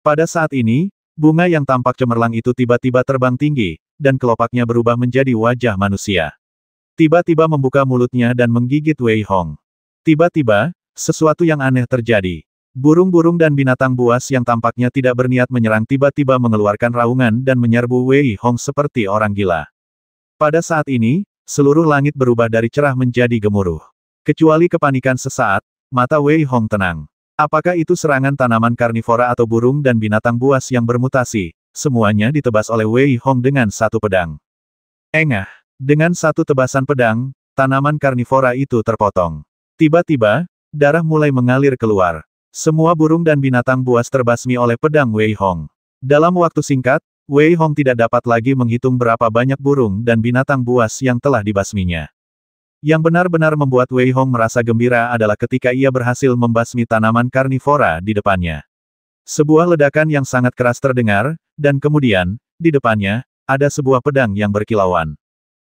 Pada saat ini, bunga yang tampak cemerlang itu tiba-tiba terbang tinggi, dan kelopaknya berubah menjadi wajah manusia. Tiba-tiba membuka mulutnya dan menggigit Wei Hong. Tiba-tiba, sesuatu yang aneh terjadi. Burung-burung dan binatang buas yang tampaknya tidak berniat menyerang tiba-tiba mengeluarkan raungan dan menyerbu Wei Hong seperti orang gila. Pada saat ini, seluruh langit berubah dari cerah menjadi gemuruh. Kecuali kepanikan sesaat, mata Wei Hong tenang. Apakah itu serangan tanaman karnivora atau burung dan binatang buas yang bermutasi? Semuanya ditebas oleh Wei Hong dengan satu pedang. Engah. Dengan satu tebasan pedang, tanaman karnivora itu terpotong. Tiba-tiba, darah mulai mengalir keluar. Semua burung dan binatang buas terbasmi oleh pedang Wei Hong. Dalam waktu singkat, Wei Hong tidak dapat lagi menghitung berapa banyak burung dan binatang buas yang telah dibasminya. Yang benar-benar membuat Wei Hong merasa gembira adalah ketika ia berhasil membasmi tanaman karnivora di depannya. Sebuah ledakan yang sangat keras terdengar, dan kemudian, di depannya, ada sebuah pedang yang berkilauan.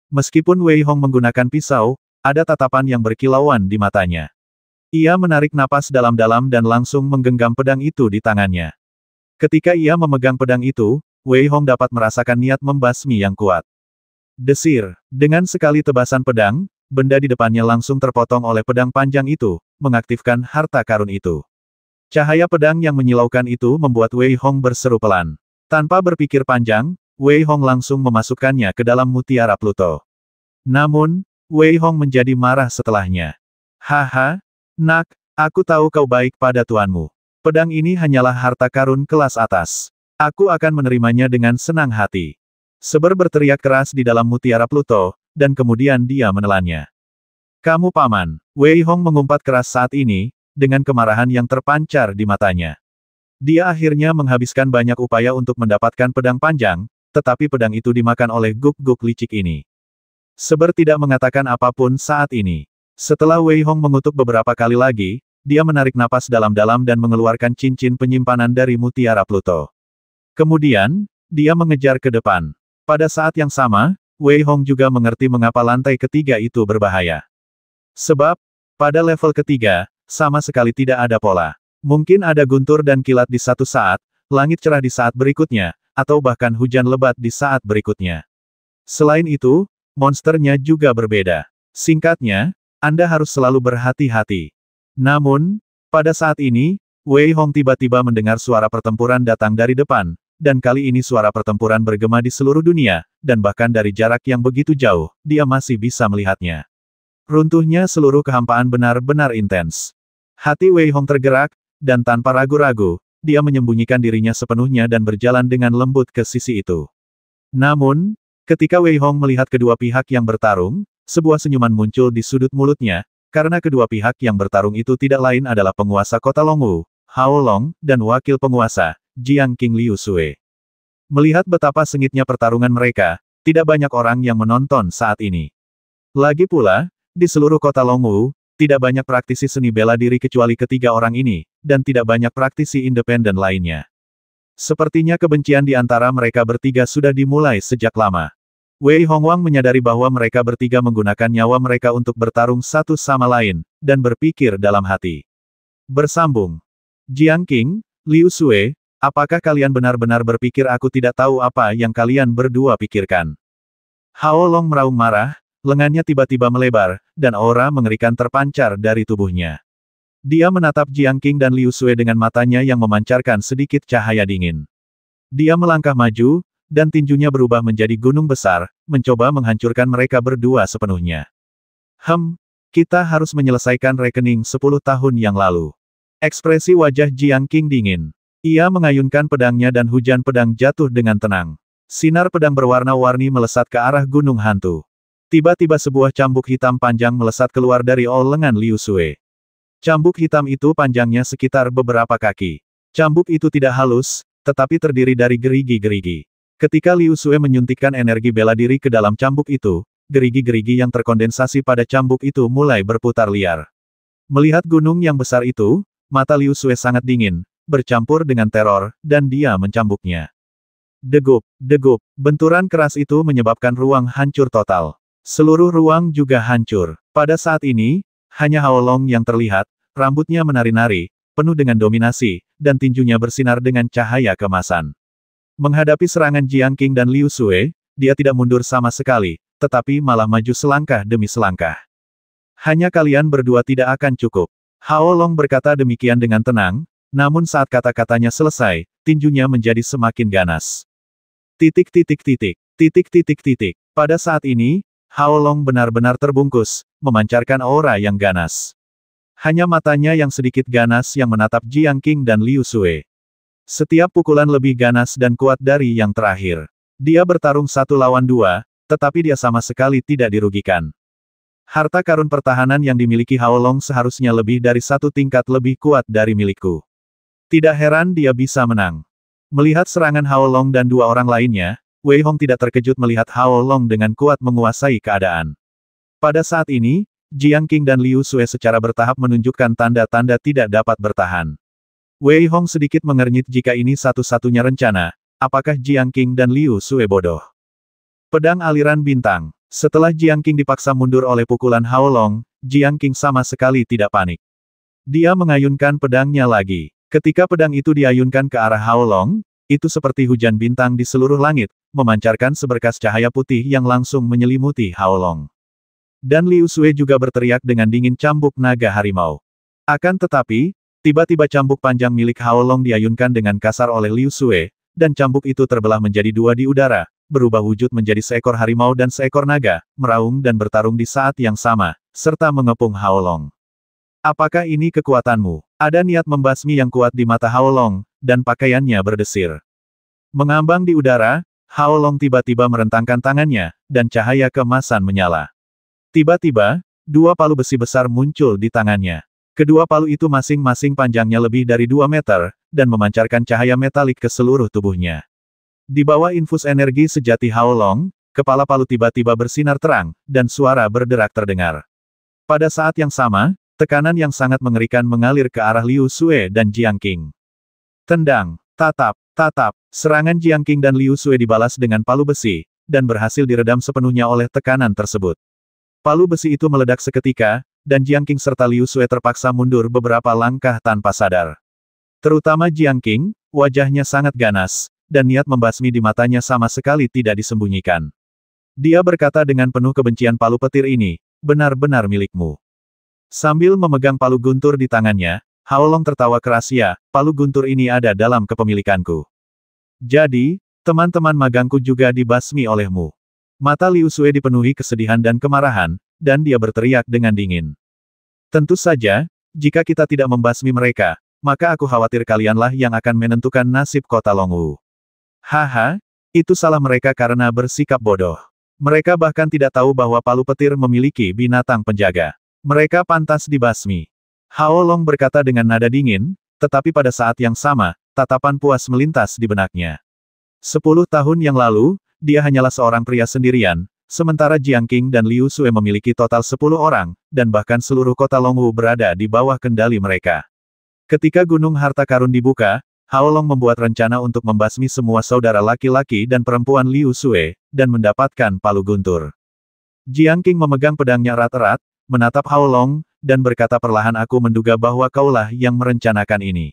Meskipun Wei Hong menggunakan pisau, ada tatapan yang berkilauan di matanya. Ia menarik napas dalam-dalam dan langsung menggenggam pedang itu di tangannya. Ketika ia memegang pedang itu, Wei Hong dapat merasakan niat membasmi yang kuat. Desir, dengan sekali tebasan pedang, benda di depannya langsung terpotong oleh pedang panjang itu, mengaktifkan harta karun itu. Cahaya pedang yang menyilaukan itu membuat Wei Hong berseru pelan. Tanpa berpikir panjang, Wei Hong langsung memasukkannya ke dalam mutiara Pluto. Namun, Wei Hong menjadi marah setelahnya. Haha, nak, aku tahu kau baik pada tuanmu. Pedang ini hanyalah harta karun kelas atas. Aku akan menerimanya dengan senang hati. Seber berteriak keras di dalam mutiara Pluto, dan kemudian dia menelannya. Kamu paman, Wei Hong mengumpat keras saat ini, dengan kemarahan yang terpancar di matanya. Dia akhirnya menghabiskan banyak upaya untuk mendapatkan pedang panjang, tetapi pedang itu dimakan oleh guk-guk licik ini. Seber tidak mengatakan apapun saat ini. Setelah Wei Hong mengutuk beberapa kali lagi, dia menarik napas dalam-dalam dan mengeluarkan cincin penyimpanan dari mutiara Pluto. Kemudian, dia mengejar ke depan. Pada saat yang sama, Wei Hong juga mengerti mengapa lantai ketiga itu berbahaya. Sebab, pada level ketiga, sama sekali tidak ada pola. Mungkin ada guntur dan kilat di satu saat, langit cerah di saat berikutnya, atau bahkan hujan lebat di saat berikutnya. Selain itu, monsternya juga berbeda. Singkatnya, Anda harus selalu berhati-hati. Namun, pada saat ini, Wei Hong tiba-tiba mendengar suara pertempuran datang dari depan, dan kali ini suara pertempuran bergema di seluruh dunia, dan bahkan dari jarak yang begitu jauh, dia masih bisa melihatnya. Runtuhnya seluruh kehampaan benar-benar intens. Hati Wei Hong tergerak, dan tanpa ragu-ragu, dia menyembunyikan dirinya sepenuhnya dan berjalan dengan lembut ke sisi itu. Namun, ketika Wei Hong melihat kedua pihak yang bertarung, sebuah senyuman muncul di sudut mulutnya, karena kedua pihak yang bertarung itu tidak lain adalah penguasa kota Longwu, Hao Long, dan wakil penguasa, Jiang Qing Liu Sui. Melihat betapa sengitnya pertarungan mereka, tidak banyak orang yang menonton saat ini. Lagi pula, di seluruh kota Longwu, tidak banyak praktisi seni bela diri kecuali ketiga orang ini, dan tidak banyak praktisi independen lainnya. Sepertinya kebencian di antara mereka bertiga sudah dimulai sejak lama. Wei Hongwang menyadari bahwa mereka bertiga menggunakan nyawa mereka untuk bertarung satu sama lain, dan berpikir dalam hati. Bersambung. Jiang Qing, Liu Sui, apakah kalian benar-benar berpikir aku tidak tahu apa yang kalian berdua pikirkan? Hao Long meraung marah, lengannya tiba-tiba melebar, dan aura mengerikan terpancar dari tubuhnya. Dia menatap Jiang Qing dan Liu Sui dengan matanya yang memancarkan sedikit cahaya dingin. Dia melangkah maju, dan tinjunya berubah menjadi gunung besar, mencoba menghancurkan mereka berdua sepenuhnya. Kita harus menyelesaikan rekening 10 tahun yang lalu. Ekspresi wajah Jiang Qing dingin. Ia mengayunkan pedangnya dan hujan pedang jatuh dengan tenang. Sinar pedang berwarna-warni melesat ke arah gunung hantu. Tiba-tiba sebuah cambuk hitam panjang melesat keluar dari lengan Liu Sui. Cambuk hitam itu panjangnya sekitar beberapa kaki. Cambuk itu tidak halus, tetapi terdiri dari gerigi-gerigi. Ketika Liu Sui menyuntikkan energi bela diri ke dalam cambuk itu, gerigi-gerigi yang terkondensasi pada cambuk itu mulai berputar liar. Melihat gunung yang besar itu, mata Liu Sui sangat dingin, bercampur dengan teror, dan dia mencambuknya. Degup, degup, benturan keras itu menyebabkan ruang hancur total. Seluruh ruang juga hancur. Pada saat ini, hanya Hao Long yang terlihat, rambutnya menari-nari, penuh dengan dominasi, dan tinjunya bersinar dengan cahaya kemasan. Menghadapi serangan Jiang Qing dan Liu Sui, dia tidak mundur sama sekali, tetapi malah maju selangkah demi selangkah. Hanya kalian berdua tidak akan cukup. Hao Long berkata demikian dengan tenang, namun saat kata-katanya selesai, tinjunya menjadi semakin ganas. Pada saat ini, Hao Long benar-benar terbungkus, memancarkan aura yang ganas. Hanya matanya yang sedikit ganas yang menatap Jiang Qing dan Liu Sui. Setiap pukulan lebih ganas dan kuat dari yang terakhir. Dia bertarung 1 lawan 2, tetapi dia sama sekali tidak dirugikan. Harta karun pertahanan yang dimiliki Hao Long seharusnya lebih dari 1 tingkat lebih kuat dari milikku. Tidak heran dia bisa menang. Melihat serangan Hao Long dan 2 orang lainnya, Wei Hong tidak terkejut melihat Hao Long dengan kuat menguasai keadaan. Pada saat ini, Jiang Qing dan Liu Sue secara bertahap menunjukkan tanda-tanda tidak dapat bertahan. Wei Hong sedikit mengernyit jika ini satu-satunya rencana, apakah Jiang Qing dan Liu Sue bodoh? Pedang aliran bintang. Setelah Jiang Qing dipaksa mundur oleh pukulan Hao Long, Jiang Qing sama sekali tidak panik. Dia mengayunkan pedangnya lagi. Ketika pedang itu diayunkan ke arah Hao Long, itu seperti hujan bintang di seluruh langit, memancarkan seberkas cahaya putih yang langsung menyelimuti Hao Long. Dan Liu Sue juga berteriak dengan dingin cambuk naga harimau. Akan tetapi, tiba-tiba cambuk panjang milik Hao Long diayunkan dengan kasar oleh Liu Sue, dan cambuk itu terbelah menjadi dua di udara, berubah wujud menjadi seekor harimau dan seekor naga, meraung dan bertarung di saat yang sama, serta mengepung Hao Long. Apakah ini kekuatanmu? Ada niat membasmi yang kuat di mata Hao Long, dan pakaiannya berdesir. Mengambang di udara, Hao Long tiba-tiba merentangkan tangannya, dan cahaya keemasan menyala. Tiba-tiba, dua palu besi besar muncul di tangannya. Kedua palu itu masing-masing panjangnya lebih dari 2 meter, dan memancarkan cahaya metalik ke seluruh tubuhnya. Di bawah infus energi sejati Hao Long, kepala palu tiba-tiba bersinar terang, dan suara berderak terdengar. Pada saat yang sama, tekanan yang sangat mengerikan mengalir ke arah Liu Sue dan Jiang Qing. Tendang, tatap, tatap, serangan Jiang Qing dan Liu Sue dibalas dengan palu besi, dan berhasil diredam sepenuhnya oleh tekanan tersebut. Palu besi itu meledak seketika, dan Jiang Qing serta Liu Sue terpaksa mundur beberapa langkah tanpa sadar. Terutama Jiang Qing, wajahnya sangat ganas, dan niat membasmi di matanya sama sekali tidak disembunyikan. Dia berkata dengan penuh kebencian, palu petir ini, benar-benar milikmu. Sambil memegang palu guntur di tangannya, Hao Long tertawa keras, ya, palu guntur ini ada dalam kepemilikanku. Jadi, teman-teman magangku juga dibasmi olehmu. Mata Liu Sue dipenuhi kesedihan dan kemarahan, dan dia berteriak dengan dingin. Tentu saja, jika kita tidak membasmi mereka, maka aku khawatir kalianlah yang akan menentukan nasib kota Longwu. Haha, itu salah mereka karena bersikap bodoh. Mereka bahkan tidak tahu bahwa palu petir memiliki binatang penjaga. Mereka pantas dibasmi. Hao Long berkata dengan nada dingin, tetapi pada saat yang sama, tatapan puas melintas di benaknya. 10 tahun yang lalu, dia hanyalah seorang pria sendirian, sementara Jiang Qing dan Liu Sue memiliki total 10 orang, dan bahkan seluruh kota Longwu berada di bawah kendali mereka. Ketika Gunung Harta Karun dibuka, Hao Long membuat rencana untuk membasmi semua saudara laki-laki dan perempuan Liu Sue, dan mendapatkan palu guntur. Jiang Qing memegang pedangnya erat-erat, menatap Hao Long, dan berkata perlahan, aku menduga bahwa kaulah yang merencanakan ini.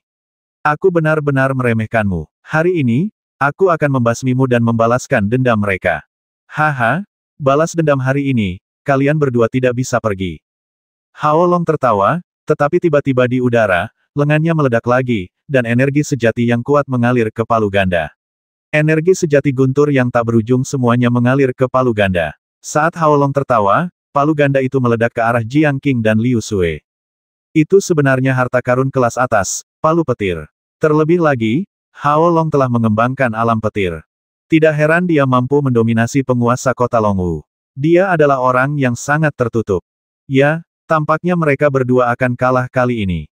Aku benar-benar meremehkanmu. Hari ini, aku akan membasmimu dan membalaskan dendam mereka. Haha, balas dendam hari ini, kalian berdua tidak bisa pergi. Hao Long tertawa, tetapi tiba-tiba di udara, lengannya meledak lagi, dan energi sejati yang kuat mengalir ke palu ganda. Energi sejati guntur yang tak berujung semuanya mengalir ke palu ganda. Saat Hao Long tertawa, palu ganda itu meledak ke arah Jiang Qing dan Liu Sue. Itu sebenarnya harta karun kelas atas, palu petir. Terlebih lagi, Hao Long telah mengembangkan alam petir. Tidak heran dia mampu mendominasi penguasa kota Longwu. Dia adalah orang yang sangat tertutup. Ya, tampaknya mereka berdua akan kalah kali ini.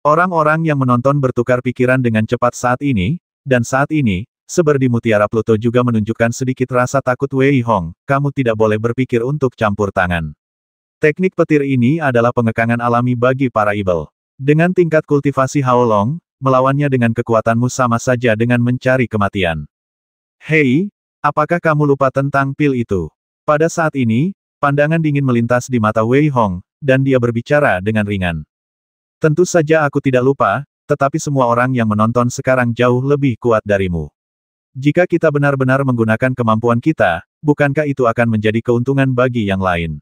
Orang-orang yang menonton bertukar pikiran dengan cepat saat ini, dan saat ini, seperti mutiara Pluto juga menunjukkan sedikit rasa takut. Wei Hong, kamu tidak boleh berpikir untuk campur tangan. Teknik petir ini adalah pengekangan alami bagi para ibel. Dengan tingkat kultivasi Hao Long, melawannya dengan kekuatanmu sama saja dengan mencari kematian. Hei, apakah kamu lupa tentang pil itu? Pada saat ini, pandangan dingin melintas di mata Wei Hong, dan dia berbicara dengan ringan. Tentu saja aku tidak lupa, tetapi semua orang yang menonton sekarang jauh lebih kuat darimu. Jika kita benar-benar menggunakan kemampuan kita, bukankah itu akan menjadi keuntungan bagi yang lain?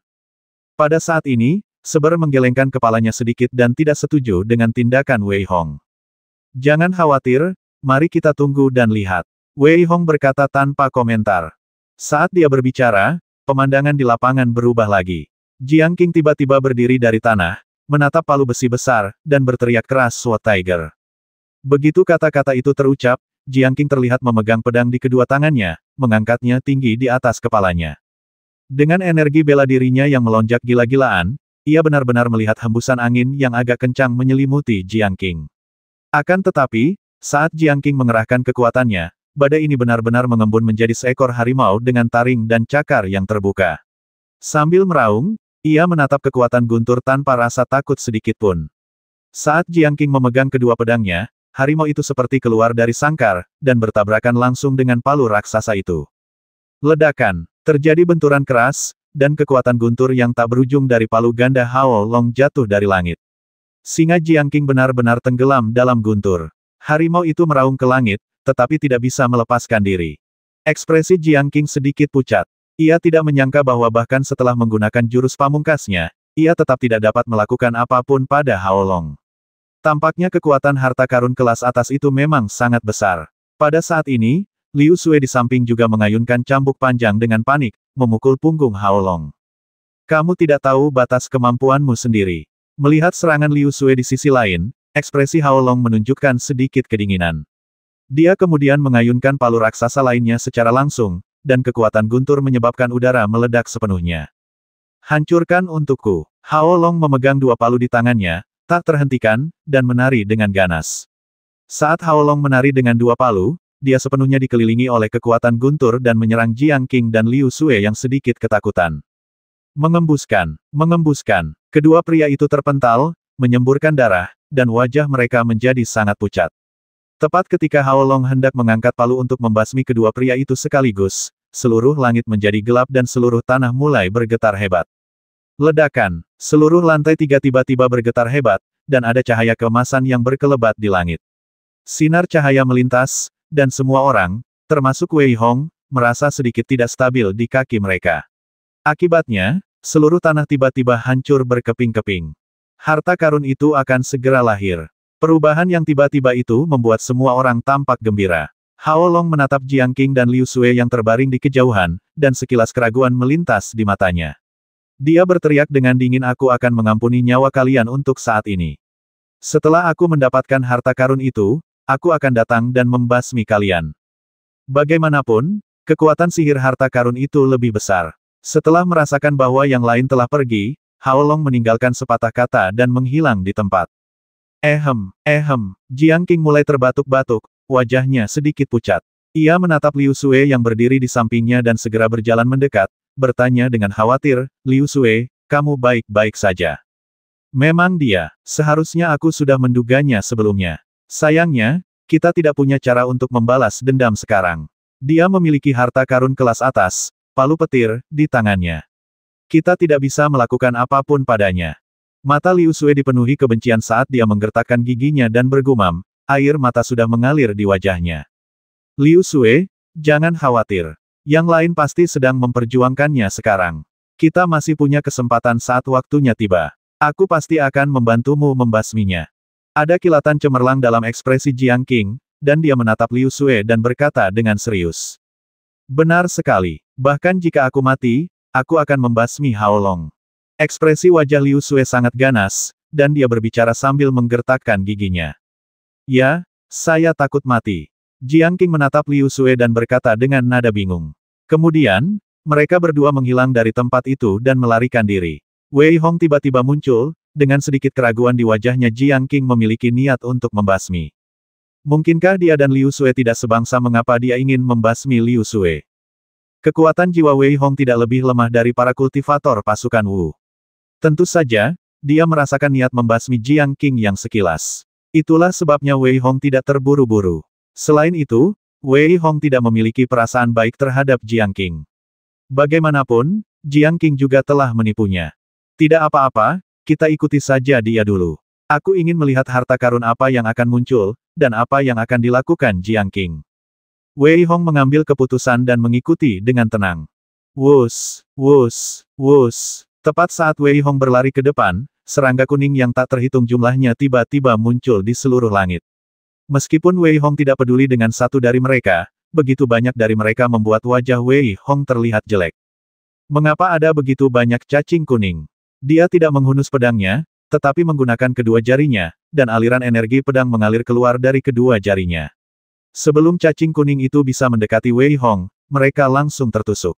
Pada saat ini, Seber menggelengkan kepalanya sedikit dan tidak setuju dengan tindakan Wei Hong. Jangan khawatir, mari kita tunggu dan lihat. Wei Hong berkata tanpa komentar. Saat dia berbicara, pemandangan di lapangan berubah lagi. Jiang Qing tiba-tiba berdiri dari tanah, menatap palu besi besar, dan berteriak keras, Sword Tiger. Begitu kata-kata itu terucap, Jiang Qing terlihat memegang pedang di kedua tangannya, mengangkatnya tinggi di atas kepalanya. Dengan energi bela dirinya yang melonjak gila-gilaan, ia benar-benar melihat hembusan angin yang agak kencang menyelimuti Jiang Qing. Akan tetapi, saat Jiang Qing mengerahkan kekuatannya, badai ini benar-benar mengembun menjadi seekor harimau dengan taring dan cakar yang terbuka. Sambil meraung, Ia menatap kekuatan guntur tanpa rasa takut sedikit pun. Saat Jiang Qing memegang kedua pedangnya, harimau itu seperti keluar dari sangkar, dan bertabrakan langsung dengan palu raksasa itu. Ledakan. Terjadi benturan keras, dan kekuatan guntur yang tak berujung dari palu ganda Hao Long jatuh dari langit. Singa Jiang Qing benar-benar tenggelam dalam guntur. Harimau itu meraung ke langit, tetapi tidak bisa melepaskan diri. Ekspresi Jiang Qing sedikit pucat. Ia tidak menyangka bahwa bahkan setelah menggunakan jurus pamungkasnya, ia tetap tidak dapat melakukan apapun pada Hao Long. Tampaknya kekuatan harta karun kelas atas itu memang sangat besar. Pada saat ini, Liu Sui di samping juga mengayunkan cambuk panjang dengan panik, memukul punggung Hao Long. Kamu tidak tahu batas kemampuanmu sendiri. Melihat serangan Liu Sui di sisi lain, ekspresi Hao Long menunjukkan sedikit kedinginan. Dia kemudian mengayunkan palu raksasa lainnya secara langsung, dan kekuatan guntur menyebabkan udara meledak sepenuhnya. Hancurkan untukku. Hao Long memegang dua palu di tangannya, tak terhentikan, dan menari dengan ganas. Saat Hao Long menari dengan dua palu, dia sepenuhnya dikelilingi oleh kekuatan guntur dan menyerang Jiang Qing dan Liu Sui yang sedikit ketakutan. Mengembuskan, mengembuskan. Kedua pria itu terpental, menyemburkan darah, dan wajah mereka menjadi sangat pucat. Tepat ketika Hao Long hendak mengangkat palu untuk membasmi kedua pria itu sekaligus, seluruh langit menjadi gelap dan seluruh tanah mulai bergetar hebat. Ledakan. Seluruh lantai tiga tiba-tiba bergetar hebat, dan ada cahaya keemasan yang berkelebat di langit. Sinar cahaya melintas, dan semua orang, termasuk Wei Hong, merasa sedikit tidak stabil di kaki mereka. Akibatnya, seluruh tanah tiba-tiba hancur berkeping-keping. Harta karun itu akan segera lahir. Perubahan yang tiba-tiba itu membuat semua orang tampak gembira. Hao Long menatap Jiang Qing dan Liu Sui yang terbaring di kejauhan, dan sekilas keraguan melintas di matanya. Dia berteriak dengan dingin, aku akan mengampuni nyawa kalian untuk saat ini. Setelah aku mendapatkan harta karun itu, aku akan datang dan membasmi kalian. Bagaimanapun, kekuatan sihir harta karun itu lebih besar. Setelah merasakan bahwa yang lain telah pergi, Hao Long meninggalkan sepatah kata dan menghilang di tempat. Jiang Qing mulai terbatuk-batuk, wajahnya sedikit pucat. Ia menatap Liu Sui yang berdiri di sampingnya dan segera berjalan mendekat, bertanya dengan khawatir, Liu Sui, kamu baik-baik saja? Memang dia, seharusnya aku sudah menduganya sebelumnya. Sayangnya, kita tidak punya cara untuk membalas dendam sekarang. Dia memiliki harta karun kelas atas, palu petir, di tangannya. Kita tidak bisa melakukan apapun padanya. Mata Liu Sui dipenuhi kebencian saat dia menggertakkan giginya dan bergumam, air mata sudah mengalir di wajahnya. Liu Sui, jangan khawatir. Yang lain pasti sedang memperjuangkannya sekarang. Kita masih punya kesempatan saat waktunya tiba. Aku pasti akan membantumu membasminya. Ada kilatan cemerlang dalam ekspresi Jiang Qing, dan dia menatap Liu Sui dan berkata dengan serius. Benar sekali. Bahkan jika aku mati, aku akan membasmi Hao Long. Ekspresi wajah Liu Sui sangat ganas, dan dia berbicara sambil menggertakkan giginya. Ya, saya takut mati. Jiang Qing menatap Liu Sui dan berkata dengan nada bingung. Kemudian, mereka berdua menghilang dari tempat itu dan melarikan diri. Wei Hong tiba-tiba muncul, dengan sedikit keraguan di wajahnya. Jiang Qing memiliki niat untuk membasmi. Mungkinkah dia dan Liu Sui tidak sebangsa? Mengapa dia ingin membasmi Liu Sui? Kekuatan jiwa Wei Hong tidak lebih lemah dari para kultivator pasukan Wu. Tentu saja, dia merasakan niat membasmi Jiang Qing yang sekilas. Itulah sebabnya Wei Hong tidak terburu-buru. Selain itu, Wei Hong tidak memiliki perasaan baik terhadap Jiang Qing. Bagaimanapun, Jiang Qing juga telah menipunya. Tidak apa-apa, kita ikuti saja dia dulu. Aku ingin melihat harta karun apa yang akan muncul, dan apa yang akan dilakukan Jiang Qing. Wei Hong mengambil keputusan dan mengikuti dengan tenang. Wus, wus, wus. Tepat saat Wei Hong berlari ke depan, serangga kuning yang tak terhitung jumlahnya tiba-tiba muncul di seluruh langit. Meskipun Wei Hong tidak peduli dengan satu dari mereka, begitu banyak dari mereka membuat wajah Wei Hong terlihat jelek. Mengapa ada begitu banyak cacing kuning? Dia tidak menghunus pedangnya, tetapi menggunakan kedua jarinya, dan aliran energi pedang mengalir keluar dari kedua jarinya. Sebelum cacing kuning itu bisa mendekati Wei Hong, mereka langsung tertusuk.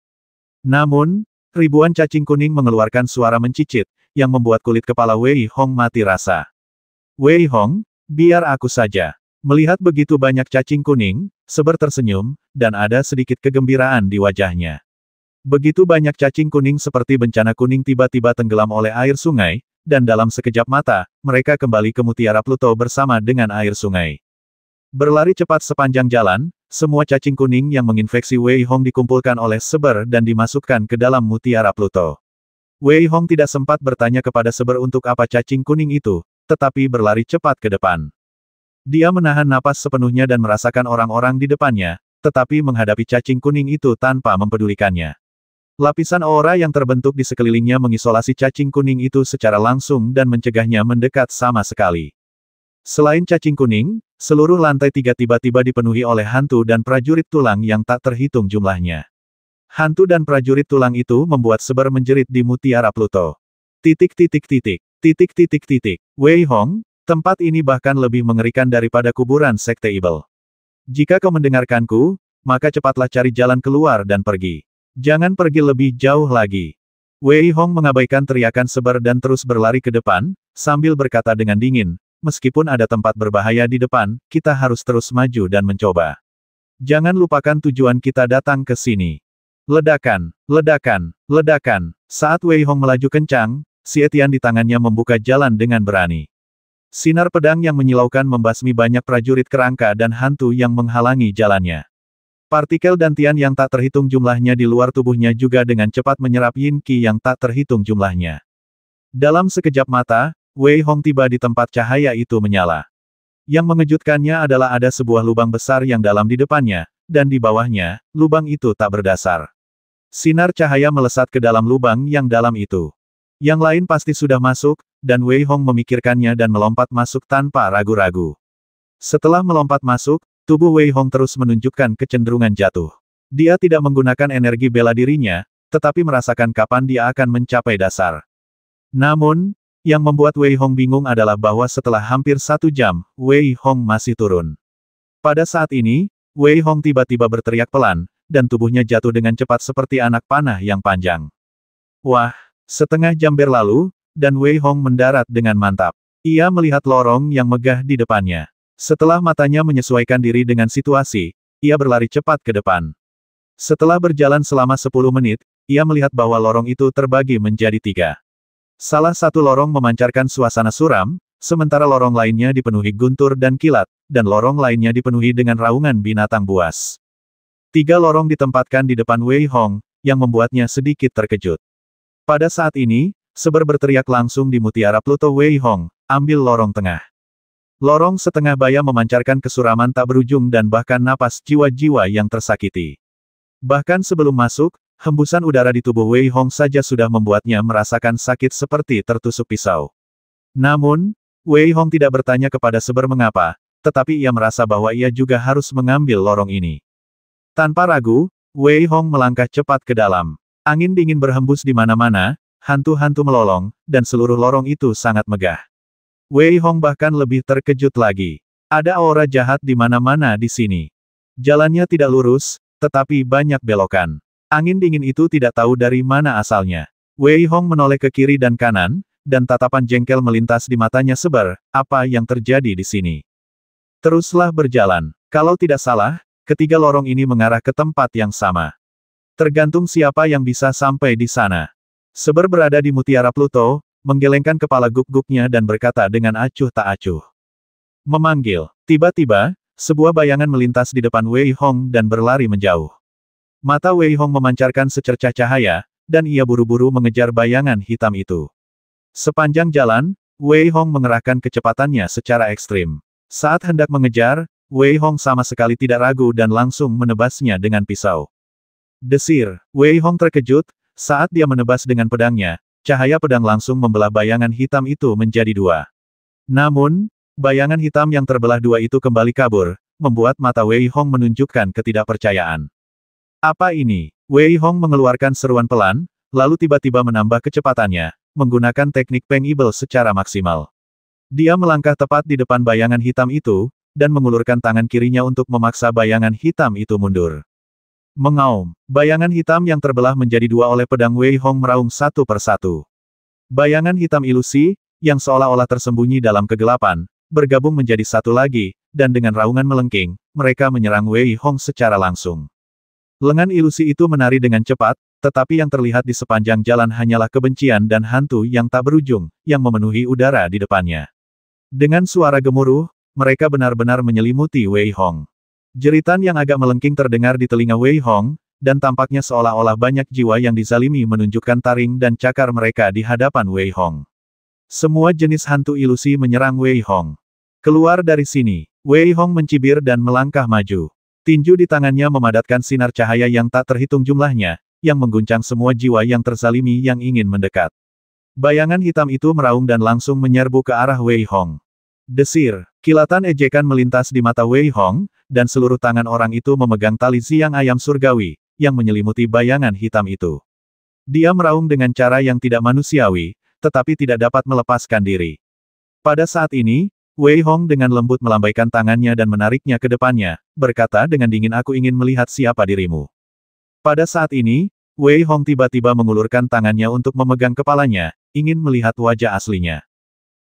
Namun, ribuan cacing kuning mengeluarkan suara mencicit, yang membuat kulit kepala Wei Hong mati rasa. Wei Hong, biar aku saja. Melihat begitu banyak cacing kuning, Seber tersenyum, dan ada sedikit kegembiraan di wajahnya. Begitu banyak cacing kuning seperti bencana kuning tiba-tiba tenggelam oleh air sungai, dan dalam sekejap mata, mereka kembali ke Mutiara Pluto bersama dengan air sungai. Berlari cepat sepanjang jalan, semua cacing kuning yang menginfeksi Wei Hong dikumpulkan oleh Seber dan dimasukkan ke dalam Mutiara Pluto. Wei Hong tidak sempat bertanya kepada Seber untuk apa cacing kuning itu, tetapi berlari cepat ke depan. Dia menahan napas sepenuhnya dan merasakan orang-orang di depannya, tetapi menghadapi cacing kuning itu tanpa mempedulikannya. Lapisan aura yang terbentuk di sekelilingnya mengisolasi cacing kuning itu secara langsung dan mencegahnya mendekat sama sekali. Selain cacing kuning, seluruh lantai 3 tiba-tiba dipenuhi oleh hantu dan prajurit tulang yang tak terhitung jumlahnya. Hantu dan prajurit tulang itu membuat Seber menjerit di Mutiara Pluto. Wei Hong, tempat ini bahkan lebih mengerikan daripada kuburan Sekte Ibel. Jika kau mendengarkanku, maka cepatlah cari jalan keluar dan pergi. Jangan pergi lebih jauh lagi. Wei Hong mengabaikan teriakan Seber dan terus berlari ke depan, sambil berkata dengan dingin, meskipun ada tempat berbahaya di depan, kita harus terus maju dan mencoba. Jangan lupakan tujuan kita datang ke sini. Ledakan, ledakan, ledakan. Saat Wei Hong melaju kencang, Xie Tian di tangannya membuka jalan dengan berani. Sinar pedang yang menyilaukan membasmi banyak prajurit kerangka dan hantu yang menghalangi jalannya. Partikel dantian yang tak terhitung jumlahnya di luar tubuhnya juga dengan cepat menyerap Yin Qi yang tak terhitung jumlahnya. Dalam sekejap mata, Wei Hong tiba di tempat cahaya itu menyala. Yang mengejutkannya adalah ada sebuah lubang besar yang dalam di depannya, dan di bawahnya, lubang itu tak berdasar. Sinar cahaya melesat ke dalam lubang yang dalam itu. Yang lain pasti sudah masuk, dan Wei Hong memikirkannya dan melompat masuk tanpa ragu-ragu. Setelah melompat masuk, tubuh Wei Hong terus menunjukkan kecenderungan jatuh. Dia tidak menggunakan energi bela dirinya, tetapi merasakan kapan dia akan mencapai dasar. Namun, yang membuat Wei Hong bingung adalah bahwa setelah hampir 1 jam, Wei Hong masih turun. Pada saat ini, Wei Hong tiba-tiba berteriak pelan, dan tubuhnya jatuh dengan cepat seperti anak panah yang panjang. Wah, setengah jam berlalu, dan Wei Hong mendarat dengan mantap. Ia melihat lorong yang megah di depannya. Setelah matanya menyesuaikan diri dengan situasi, ia berlari cepat ke depan. Setelah berjalan selama 10 menit, ia melihat bahwa lorong itu terbagi menjadi 3. Salah satu lorong memancarkan suasana suram, sementara lorong lainnya dipenuhi guntur dan kilat, dan lorong lainnya dipenuhi dengan raungan binatang buas. 3 lorong ditempatkan di depan Wei Hong, yang membuatnya sedikit terkejut. Pada saat ini, Seber berteriak langsung di Mutiara Pluto Wei Hong, ambil lorong tengah. Lorong setengah baya memancarkan kesuraman tak berujung dan bahkan napas jiwa-jiwa yang tersakiti. Bahkan sebelum masuk, hembusan udara di tubuh Wei Hong saja sudah membuatnya merasakan sakit seperti tertusuk pisau. Namun, Wei Hong tidak bertanya kepada Seber mengapa, tetapi ia merasa bahwa ia juga harus mengambil lorong ini. Tanpa ragu, Wei Hong melangkah cepat ke dalam. Angin dingin berhembus di mana-mana, hantu-hantu melolong, dan seluruh lorong itu sangat megah. Wei Hong bahkan lebih terkejut lagi. Ada aura jahat di mana-mana di sini. Jalannya tidak lurus, tetapi banyak belokan. Angin dingin itu tidak tahu dari mana asalnya. Wei Hong menoleh ke kiri dan kanan, dan tatapan jengkel melintas di matanya Seber, apa yang terjadi di sini? Teruslah berjalan. Kalau tidak salah, ketiga lorong ini mengarah ke tempat yang sama. Tergantung siapa yang bisa sampai di sana. Seber berada di Mutiara Pluto, menggelengkan kepala guk-guknya dan berkata dengan acuh tak acuh. Memanggil. Tiba-tiba, sebuah bayangan melintas di depan Wei Hong dan berlari menjauh. Mata Wei Hong memancarkan secercah cahaya, dan ia buru-buru mengejar bayangan hitam itu. Sepanjang jalan, Wei Hong mengerahkan kecepatannya secara ekstrim. Saat hendak mengejar, Wei Hong sama sekali tidak ragu dan langsung menebasnya dengan pisau. Desir. Wei Hong terkejut, saat dia menebas dengan pedangnya, cahaya pedang langsung membelah bayangan hitam itu menjadi 2. Namun, bayangan hitam yang terbelah 2 itu kembali kabur, membuat mata Wei Hong menunjukkan ketidakpercayaan. Apa ini? Wei Hong mengeluarkan seruan pelan, lalu tiba-tiba menambah kecepatannya, menggunakan teknik Peng Ibel secara maksimal. Dia melangkah tepat di depan bayangan hitam itu, dan mengulurkan tangan kirinya untuk memaksa bayangan hitam itu mundur. Mengaum, bayangan hitam yang terbelah menjadi 2 oleh pedang Wei Hong meraung satu persatu. Bayangan hitam ilusi, yang seolah-olah tersembunyi dalam kegelapan, bergabung menjadi satu lagi, dan dengan raungan melengking, mereka menyerang Wei Hong secara langsung. Lengan ilusi itu menari dengan cepat, tetapi yang terlihat di sepanjang jalan hanyalah kebencian dan hantu yang tak berujung, yang memenuhi udara di depannya. Dengan suara gemuruh, mereka benar-benar menyelimuti Wei Hong. Jeritan yang agak melengking terdengar di telinga Wei Hong, dan tampaknya seolah-olah banyak jiwa yang dizalimi menunjukkan taring dan cakar mereka di hadapan Wei Hong. Semua jenis hantu ilusi menyerang Wei Hong. Keluar dari sini. Wei Hong mencibir dan melangkah maju. Tinju di tangannya memadatkan sinar cahaya yang tak terhitung jumlahnya, yang mengguncang semua jiwa yang terzalimi yang ingin mendekat. Bayangan hitam itu meraung dan langsung menyerbu ke arah Wei Hong. Desir, kilatan ejekan melintas di mata Wei Hong, dan seluruh tangan orang itu memegang tali siang ayam surgawi, yang menyelimuti bayangan hitam itu. Dia meraung dengan cara yang tidak manusiawi, tetapi tidak dapat melepaskan diri. Pada saat ini, Wei Hong dengan lembut melambaikan tangannya dan menariknya ke depannya, berkata dengan dingin, aku ingin melihat siapa dirimu. Pada saat ini, Wei Hong tiba-tiba mengulurkan tangannya untuk memegang kepalanya, ingin melihat wajah aslinya.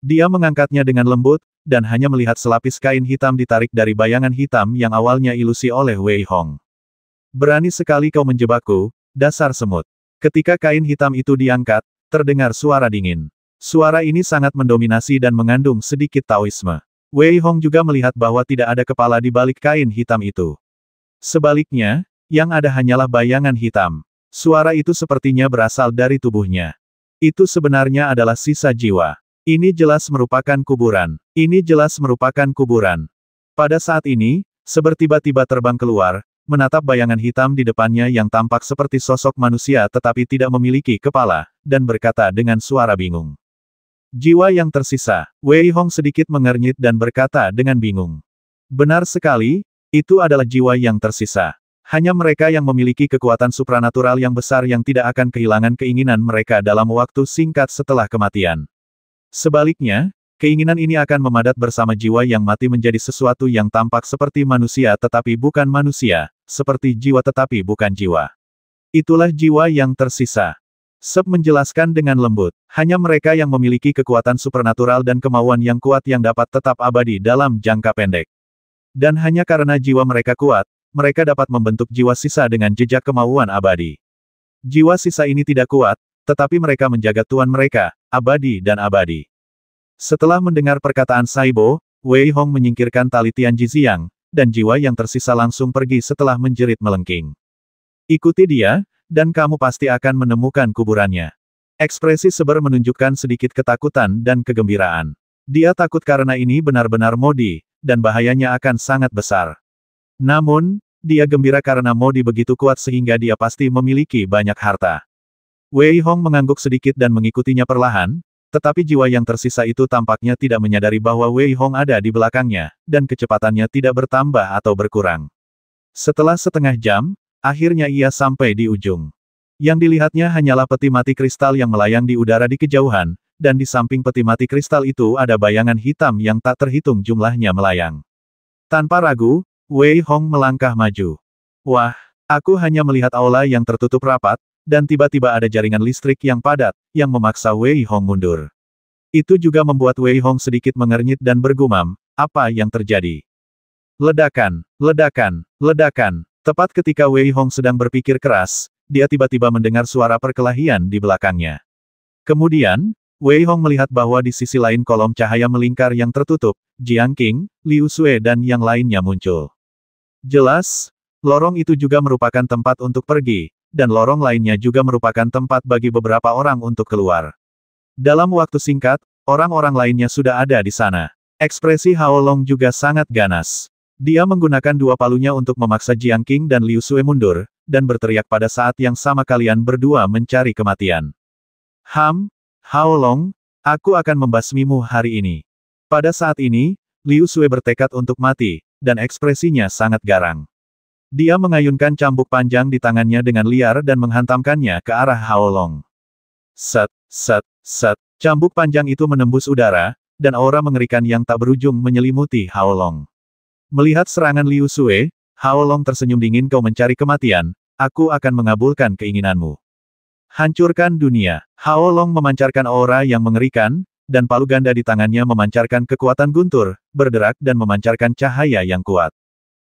Dia mengangkatnya dengan lembut, dan hanya melihat selapis kain hitam ditarik dari bayangan hitam yang awalnya ilusi oleh Wei Hong. Berani sekali kau menjebakku, dasar semut. Ketika kain hitam itu diangkat, terdengar suara dingin. Suara ini sangat mendominasi dan mengandung sedikit Taoisme. Wei Hong juga melihat bahwa tidak ada kepala di balik kain hitam itu. Sebaliknya, yang ada hanyalah bayangan hitam. Suara itu sepertinya berasal dari tubuhnya. Itu sebenarnya adalah sisa jiwa. Ini jelas merupakan kuburan. Ini jelas merupakan kuburan. Pada saat ini, Seber tiba-tiba terbang keluar, menatap bayangan hitam di depannya yang tampak seperti sosok manusia tetapi tidak memiliki kepala, dan berkata dengan suara bingung. Jiwa yang tersisa. Wei Hong sedikit mengernyit dan berkata dengan bingung. Benar sekali, itu adalah jiwa yang tersisa. Hanya mereka yang memiliki kekuatan supranatural yang besar yang tidak akan kehilangan keinginan mereka dalam waktu singkat setelah kematian. Sebaliknya, keinginan ini akan memadat bersama jiwa yang mati menjadi sesuatu yang tampak seperti manusia tetapi bukan manusia, seperti jiwa tetapi bukan jiwa. Itulah jiwa yang tersisa. Sep menjelaskan dengan lembut, hanya mereka yang memiliki kekuatan supernatural dan kemauan yang kuat yang dapat tetap abadi dalam jangka pendek. Dan hanya karena jiwa mereka kuat, mereka dapat membentuk jiwa sisa dengan jejak kemauan abadi. Jiwa sisa ini tidak kuat, tetapi mereka menjaga tuan mereka, abadi dan abadi. Setelah mendengar perkataan Saibo, Wei Hong menyingkirkan tali Tian Jiziang, dan jiwa yang tersisa langsung pergi setelah menjerit melengking. Ikuti dia, dan kamu pasti akan menemukan kuburannya. Ekspresi Seber menunjukkan sedikit ketakutan dan kegembiraan. Dia takut karena ini benar-benar Modi, dan bahayanya akan sangat besar. Namun, dia gembira karena Modi begitu kuat sehingga dia pasti memiliki banyak harta. Wei Hong mengangguk sedikit dan mengikutinya perlahan, tetapi jiwa yang tersisa itu tampaknya tidak menyadari bahwa Wei Hong ada di belakangnya, dan kecepatannya tidak bertambah atau berkurang. Setelah setengah jam, akhirnya ia sampai di ujung. Yang dilihatnya hanyalah peti mati kristal yang melayang di udara di kejauhan, dan di samping peti mati kristal itu ada bayangan hitam yang tak terhitung jumlahnya melayang. Tanpa ragu, Wei Hong melangkah maju. Wah, aku hanya melihat aula yang tertutup rapat, dan tiba-tiba ada jaringan listrik yang padat, yang memaksa Wei Hong mundur. Itu juga membuat Wei Hong sedikit mengernyit dan bergumam, apa yang terjadi? Ledakan, ledakan, ledakan. Tepat ketika Wei Hong sedang berpikir keras, dia tiba-tiba mendengar suara perkelahian di belakangnya. Kemudian, Wei Hong melihat bahwa di sisi lain kolom cahaya melingkar yang tertutup, Jiang Qing, Liu Sui dan yang lainnya muncul. Jelas, lorong itu juga merupakan tempat untuk pergi, dan lorong lainnya juga merupakan tempat bagi beberapa orang untuk keluar. Dalam waktu singkat, orang-orang lainnya sudah ada di sana. Ekspresi Hao Long juga sangat ganas. Dia menggunakan dua palunya untuk memaksa Jiang Qing dan Liu Sui mundur, dan berteriak pada saat yang sama kalian berdua mencari kematian. Hao Long, aku akan membasmimu hari ini. Pada saat ini, Liu Sui bertekad untuk mati, dan ekspresinya sangat garang. Dia mengayunkan cambuk panjang di tangannya dengan liar dan menghantamkannya ke arah Hao Long. Set, set, set, cambuk panjang itu menembus udara, dan aura mengerikan yang tak berujung menyelimuti Hao Long. Melihat serangan Liu Sui, Hao Long tersenyum dingin, kau mencari kematian, aku akan mengabulkan keinginanmu. Hancurkan dunia. Hao Long memancarkan aura yang mengerikan, dan palu ganda di tangannya memancarkan kekuatan guntur, berderak dan memancarkan cahaya yang kuat.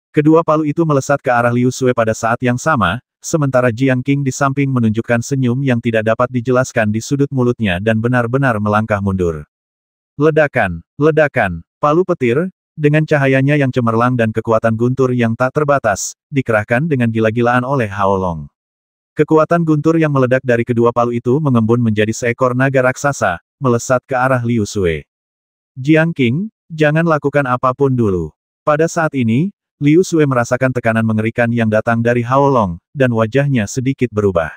Kedua palu itu melesat ke arah Liu Sui pada saat yang sama, sementara Jiang Qing di samping menunjukkan senyum yang tidak dapat dijelaskan di sudut mulutnya dan benar-benar melangkah mundur. Ledakan, ledakan, palu petir, dengan cahayanya yang cemerlang dan kekuatan guntur yang tak terbatas, dikerahkan dengan gila-gilaan oleh Hao Long. Kekuatan guntur yang meledak dari kedua palu itu mengembun menjadi seekor naga raksasa, melesat ke arah Liu Xue. Jiang Qing, jangan lakukan apapun dulu. Pada saat ini, Liu Xue merasakan tekanan mengerikan yang datang dari Hao Long, dan wajahnya sedikit berubah.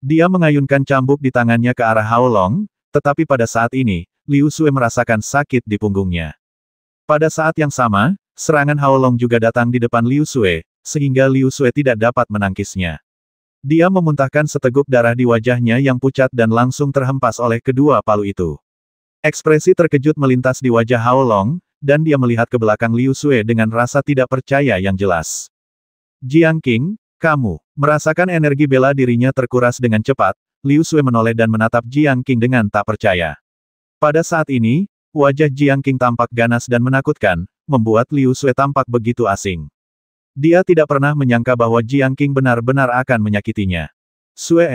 Dia mengayunkan cambuk di tangannya ke arah Hao Long, tetapi pada saat ini, Liu Xue merasakan sakit di punggungnya. Pada saat yang sama, serangan Hao Long juga datang di depan Liu Xue, sehingga Liu Xue tidak dapat menangkisnya. Dia memuntahkan seteguk darah di wajahnya yang pucat dan langsung terhempas oleh kedua palu itu. Ekspresi terkejut melintas di wajah Hao Long, dan dia melihat ke belakang Liu Xue dengan rasa tidak percaya yang jelas. Jiang Qing, kamu, merasakan energi bela dirinya terkuras dengan cepat, Liu Xue menoleh dan menatap Jiang Qing dengan tak percaya. Pada saat ini, wajah Jiang Qing tampak ganas dan menakutkan, membuat Liu Xue tampak begitu asing. Dia tidak pernah menyangka bahwa Jiang Qing benar-benar akan menyakitinya. Xue,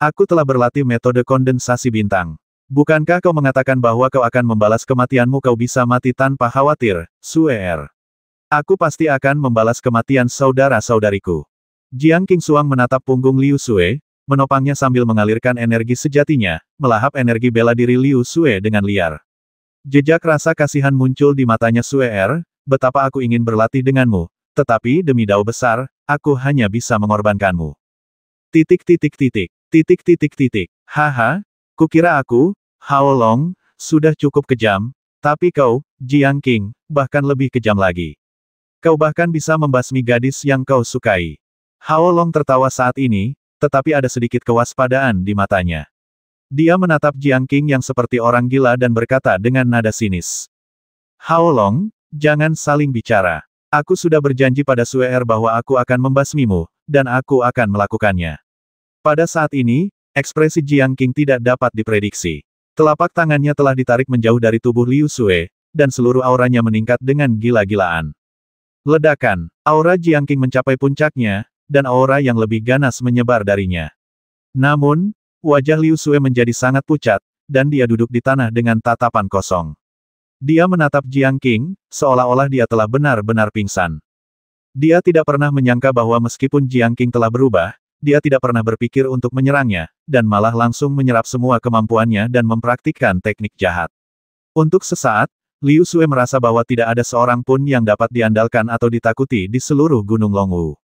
aku telah berlatih metode kondensasi bintang. Bukankah kau mengatakan bahwa kau akan membalas kematianmu? Kau bisa mati tanpa khawatir, Xue. Aku pasti akan membalas kematian saudara-saudariku. Jiang Qing Suang menatap punggung Liu Xue, menopangnya sambil mengalirkan energi sejatinya, melahap energi bela diri Liu Xue dengan liar. Jejak rasa kasihan muncul di matanya Xue, betapa aku ingin berlatih denganmu, tetapi demi dao besar, aku hanya bisa mengorbankanmu. Haha, kukira aku, Hao Long, sudah cukup kejam, tapi kau, Jiang Qing, bahkan lebih kejam lagi. Kau bahkan bisa membasmi gadis yang kau sukai. Hao Long tertawa saat ini, tetapi ada sedikit kewaspadaan di matanya. Dia menatap Jiang Qing yang seperti orang gila dan berkata dengan nada sinis. Hao Long, jangan saling bicara. Aku sudah berjanji pada Xue bahwa aku akan membasmimu, dan aku akan melakukannya. Pada saat ini, ekspresi Jiang Qing tidak dapat diprediksi. Telapak tangannya telah ditarik menjauh dari tubuh Liu Xue, dan seluruh auranya meningkat dengan gila-gilaan. Ledakan, aura Jiang Qing mencapai puncaknya, dan aura yang lebih ganas menyebar darinya. Namun, wajah Liu Xue menjadi sangat pucat, dan dia duduk di tanah dengan tatapan kosong. Dia menatap Jiang Qing, seolah-olah dia telah benar-benar pingsan. Dia tidak pernah menyangka bahwa meskipun Jiang Qing telah berubah, dia tidak pernah berpikir untuk menyerangnya, dan malah langsung menyerap semua kemampuannya dan mempraktikkan teknik jahat. Untuk sesaat, Liu Xue merasa bahwa tidak ada seorang pun yang dapat diandalkan atau ditakuti di seluruh Gunung Longwu.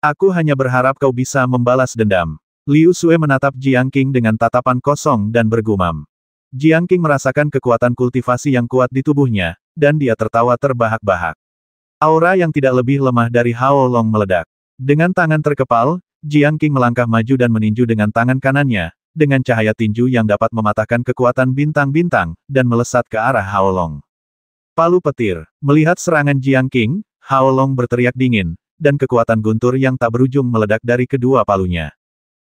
Aku hanya berharap kau bisa membalas dendam. Liu Xue menatap Jiang Qing dengan tatapan kosong dan bergumam. Jiang Qing merasakan kekuatan kultivasi yang kuat di tubuhnya, dan dia tertawa terbahak-bahak. Aura yang tidak lebih lemah dari Hao Long meledak. Dengan tangan terkepal, Jiang Qing melangkah maju dan meninju dengan tangan kanannya, dengan cahaya tinju yang dapat mematahkan kekuatan bintang-bintang, dan melesat ke arah Hao Long. Palu petir. Melihat serangan Jiang Qing, Hao Long berteriak dingin, dan kekuatan guntur yang tak berujung meledak dari kedua palunya.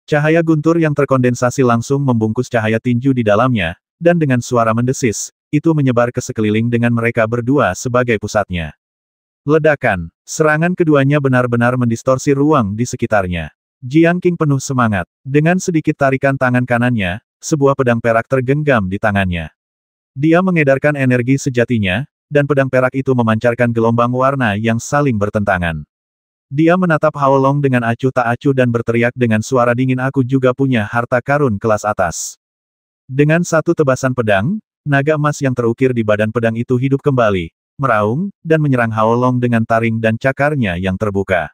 Cahaya guntur yang terkondensasi langsung membungkus cahaya tinju di dalamnya, dan dengan suara mendesis, itu menyebar ke sekeliling dengan mereka berdua sebagai pusatnya. Ledakan, serangan keduanya benar-benar mendistorsi ruang di sekitarnya. Jiang Qing penuh semangat. Dengan sedikit tarikan tangan kanannya, sebuah pedang perak tergenggam di tangannya. Dia mengedarkan energi sejatinya, dan pedang perak itu memancarkan gelombang warna yang saling bertentangan. Dia menatap Hao Long dengan acuh tak acuh dan berteriak dengan suara dingin, aku juga punya harta karun kelas atas. Dengan satu tebasan pedang, naga emas yang terukir di badan pedang itu hidup kembali, meraung, dan menyerang Hao Long dengan taring dan cakarnya yang terbuka.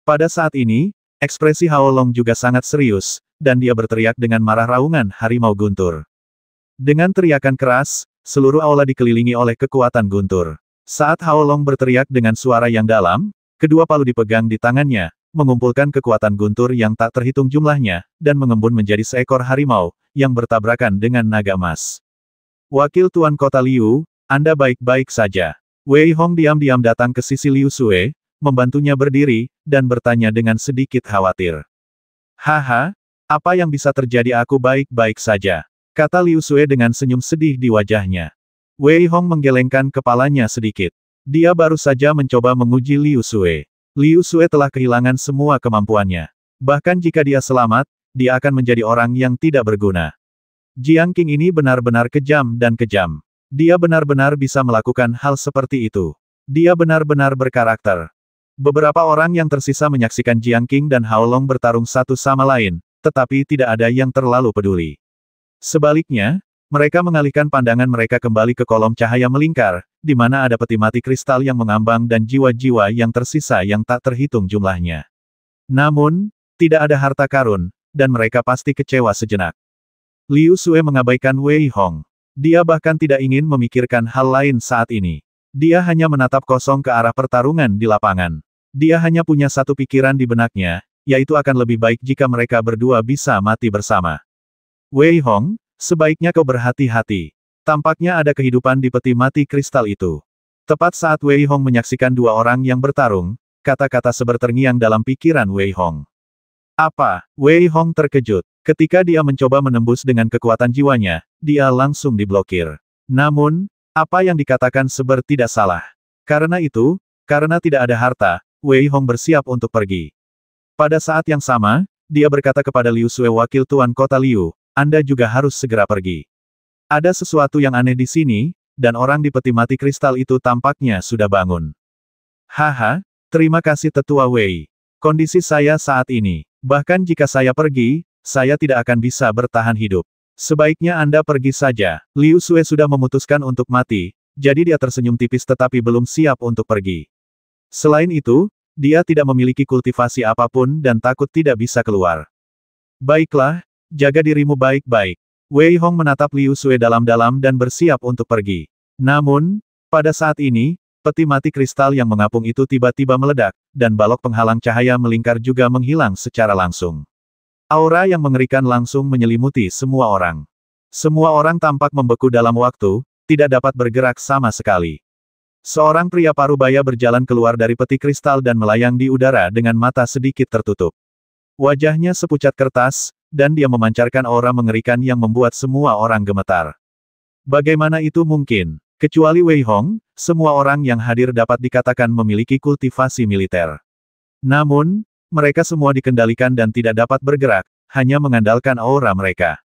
Pada saat ini, ekspresi Hao Long juga sangat serius, dan dia berteriak dengan marah raungan harimau guntur. Dengan teriakan keras, seluruh aula dikelilingi oleh kekuatan guntur. Saat Hao Long berteriak dengan suara yang dalam, kedua palu dipegang di tangannya, mengumpulkan kekuatan guntur yang tak terhitung jumlahnya, dan mengembun menjadi seekor harimau, yang bertabrakan dengan naga emas. Wakil Tuan Kota Liu, Anda baik-baik saja. Wei Hong diam-diam datang ke sisi Liu Xue, membantunya berdiri, dan bertanya dengan sedikit khawatir. Haha, apa yang bisa terjadi? Aku baik-baik saja, kata Liu Xue dengan senyum sedih di wajahnya. Wei Hong menggelengkan kepalanya sedikit. Dia baru saja mencoba menguji Liu Xue. Liu Xue telah kehilangan semua kemampuannya. Bahkan jika dia selamat, dia akan menjadi orang yang tidak berguna. Jiang Qing ini benar-benar kejam dan kejam. Dia benar-benar bisa melakukan hal seperti itu. Dia benar-benar berkarakter. Beberapa orang yang tersisa menyaksikan Jiang Qing dan Hao Long bertarung satu sama lain, tetapi tidak ada yang terlalu peduli. Sebaliknya, mereka mengalihkan pandangan mereka kembali ke kolom cahaya melingkar, di mana ada peti mati kristal yang mengambang dan jiwa-jiwa yang tersisa yang tak terhitung jumlahnya. Namun, tidak ada harta karun, dan mereka pasti kecewa sejenak. Liu Xue mengabaikan Wei Hong. Dia bahkan tidak ingin memikirkan hal lain saat ini. Dia hanya menatap kosong ke arah pertarungan di lapangan. Dia hanya punya satu pikiran di benaknya, yaitu akan lebih baik jika mereka berdua bisa mati bersama. Wei Hong, sebaiknya kau berhati-hati. Tampaknya ada kehidupan di peti mati kristal itu. Tepat saat Wei Hong menyaksikan dua orang yang bertarung, kata-kata seber terngiang dalam pikiran Wei Hong. Apa? Wei Hong terkejut. Ketika dia mencoba menembus dengan kekuatan jiwanya, dia langsung diblokir. Namun, apa yang dikatakan seber tidak salah. Karena itu, karena tidak ada harta, Wei Hong bersiap untuk pergi. Pada saat yang sama, dia berkata kepada Liu Xue wakil tuan kota Liu, Anda juga harus segera pergi. Ada sesuatu yang aneh di sini, dan orang di peti mati kristal itu tampaknya sudah bangun. Haha, terima kasih tetua Wei. Kondisi saya saat ini, bahkan jika saya pergi, saya tidak akan bisa bertahan hidup. Sebaiknya Anda pergi saja. Liu Xue sudah memutuskan untuk mati, jadi dia tersenyum tipis tetapi belum siap untuk pergi. Selain itu, dia tidak memiliki kultivasi apapun dan takut tidak bisa keluar. Baiklah, jaga dirimu baik-baik. Wei Hong menatap Liu Xue dalam-dalam dan bersiap untuk pergi. Namun, pada saat ini, peti mati kristal yang mengapung itu tiba-tiba meledak, dan balok penghalang cahaya melingkar juga menghilang secara langsung. Aura yang mengerikan langsung menyelimuti semua orang. Semua orang tampak membeku dalam waktu, tidak dapat bergerak sama sekali. Seorang pria parubaya berjalan keluar dari peti kristal dan melayang di udara dengan mata sedikit tertutup. Wajahnya sepucat kertas, dan dia memancarkan aura mengerikan yang membuat semua orang gemetar. Bagaimana itu mungkin? Kecuali Wei Hong, semua orang yang hadir dapat dikatakan memiliki kultivasi militer. Namun, mereka semua dikendalikan dan tidak dapat bergerak, hanya mengandalkan aura mereka.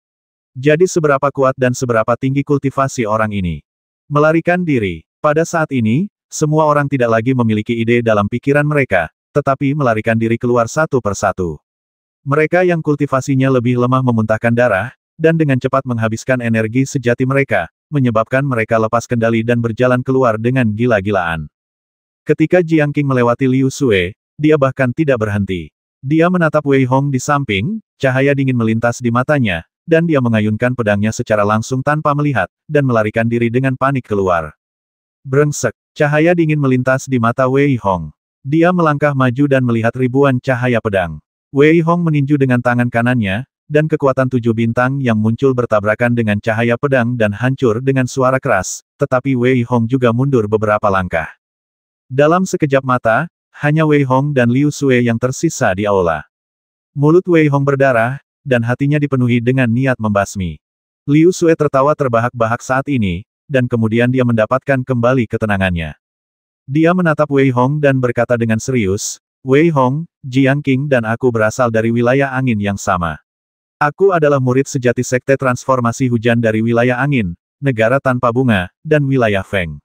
Jadi seberapa kuat dan seberapa tinggi kultivasi orang ini? Melarikan diri. Pada saat ini, semua orang tidak lagi memiliki ide dalam pikiran mereka, tetapi melarikan diri keluar satu persatu. Mereka yang kultivasinya lebih lemah memuntahkan darah, dan dengan cepat menghabiskan energi sejati mereka, menyebabkan mereka lepas kendali dan berjalan keluar dengan gila-gilaan. Ketika Jiang Qing melewati Liu Xue, dia bahkan tidak berhenti. Dia menatap Wei Hong di samping, cahaya dingin melintas di matanya, dan dia mengayunkan pedangnya secara langsung tanpa melihat, dan melarikan diri dengan panik keluar. Brengsek, cahaya dingin melintas di mata Wei Hong. Dia melangkah maju dan melihat ribuan cahaya pedang. Wei Hong meninju dengan tangan kanannya, dan kekuatan 7 bintang yang muncul bertabrakan dengan cahaya pedang dan hancur dengan suara keras, tetapi Wei Hong juga mundur beberapa langkah. Dalam sekejap mata, hanya Wei Hong dan Liu Xue yang tersisa di aula. Mulut Wei Hong berdarah, dan hatinya dipenuhi dengan niat membasmi. Liu Xue tertawa terbahak-bahak saat ini, dan kemudian dia mendapatkan kembali ketenangannya. Dia menatap Wei Hong dan berkata dengan serius, Wei Hong, Jiang Qing dan aku berasal dari wilayah angin yang sama. Aku adalah murid sejati Sekte Transformasi Hujan dari wilayah angin, negara tanpa bunga, dan wilayah Feng.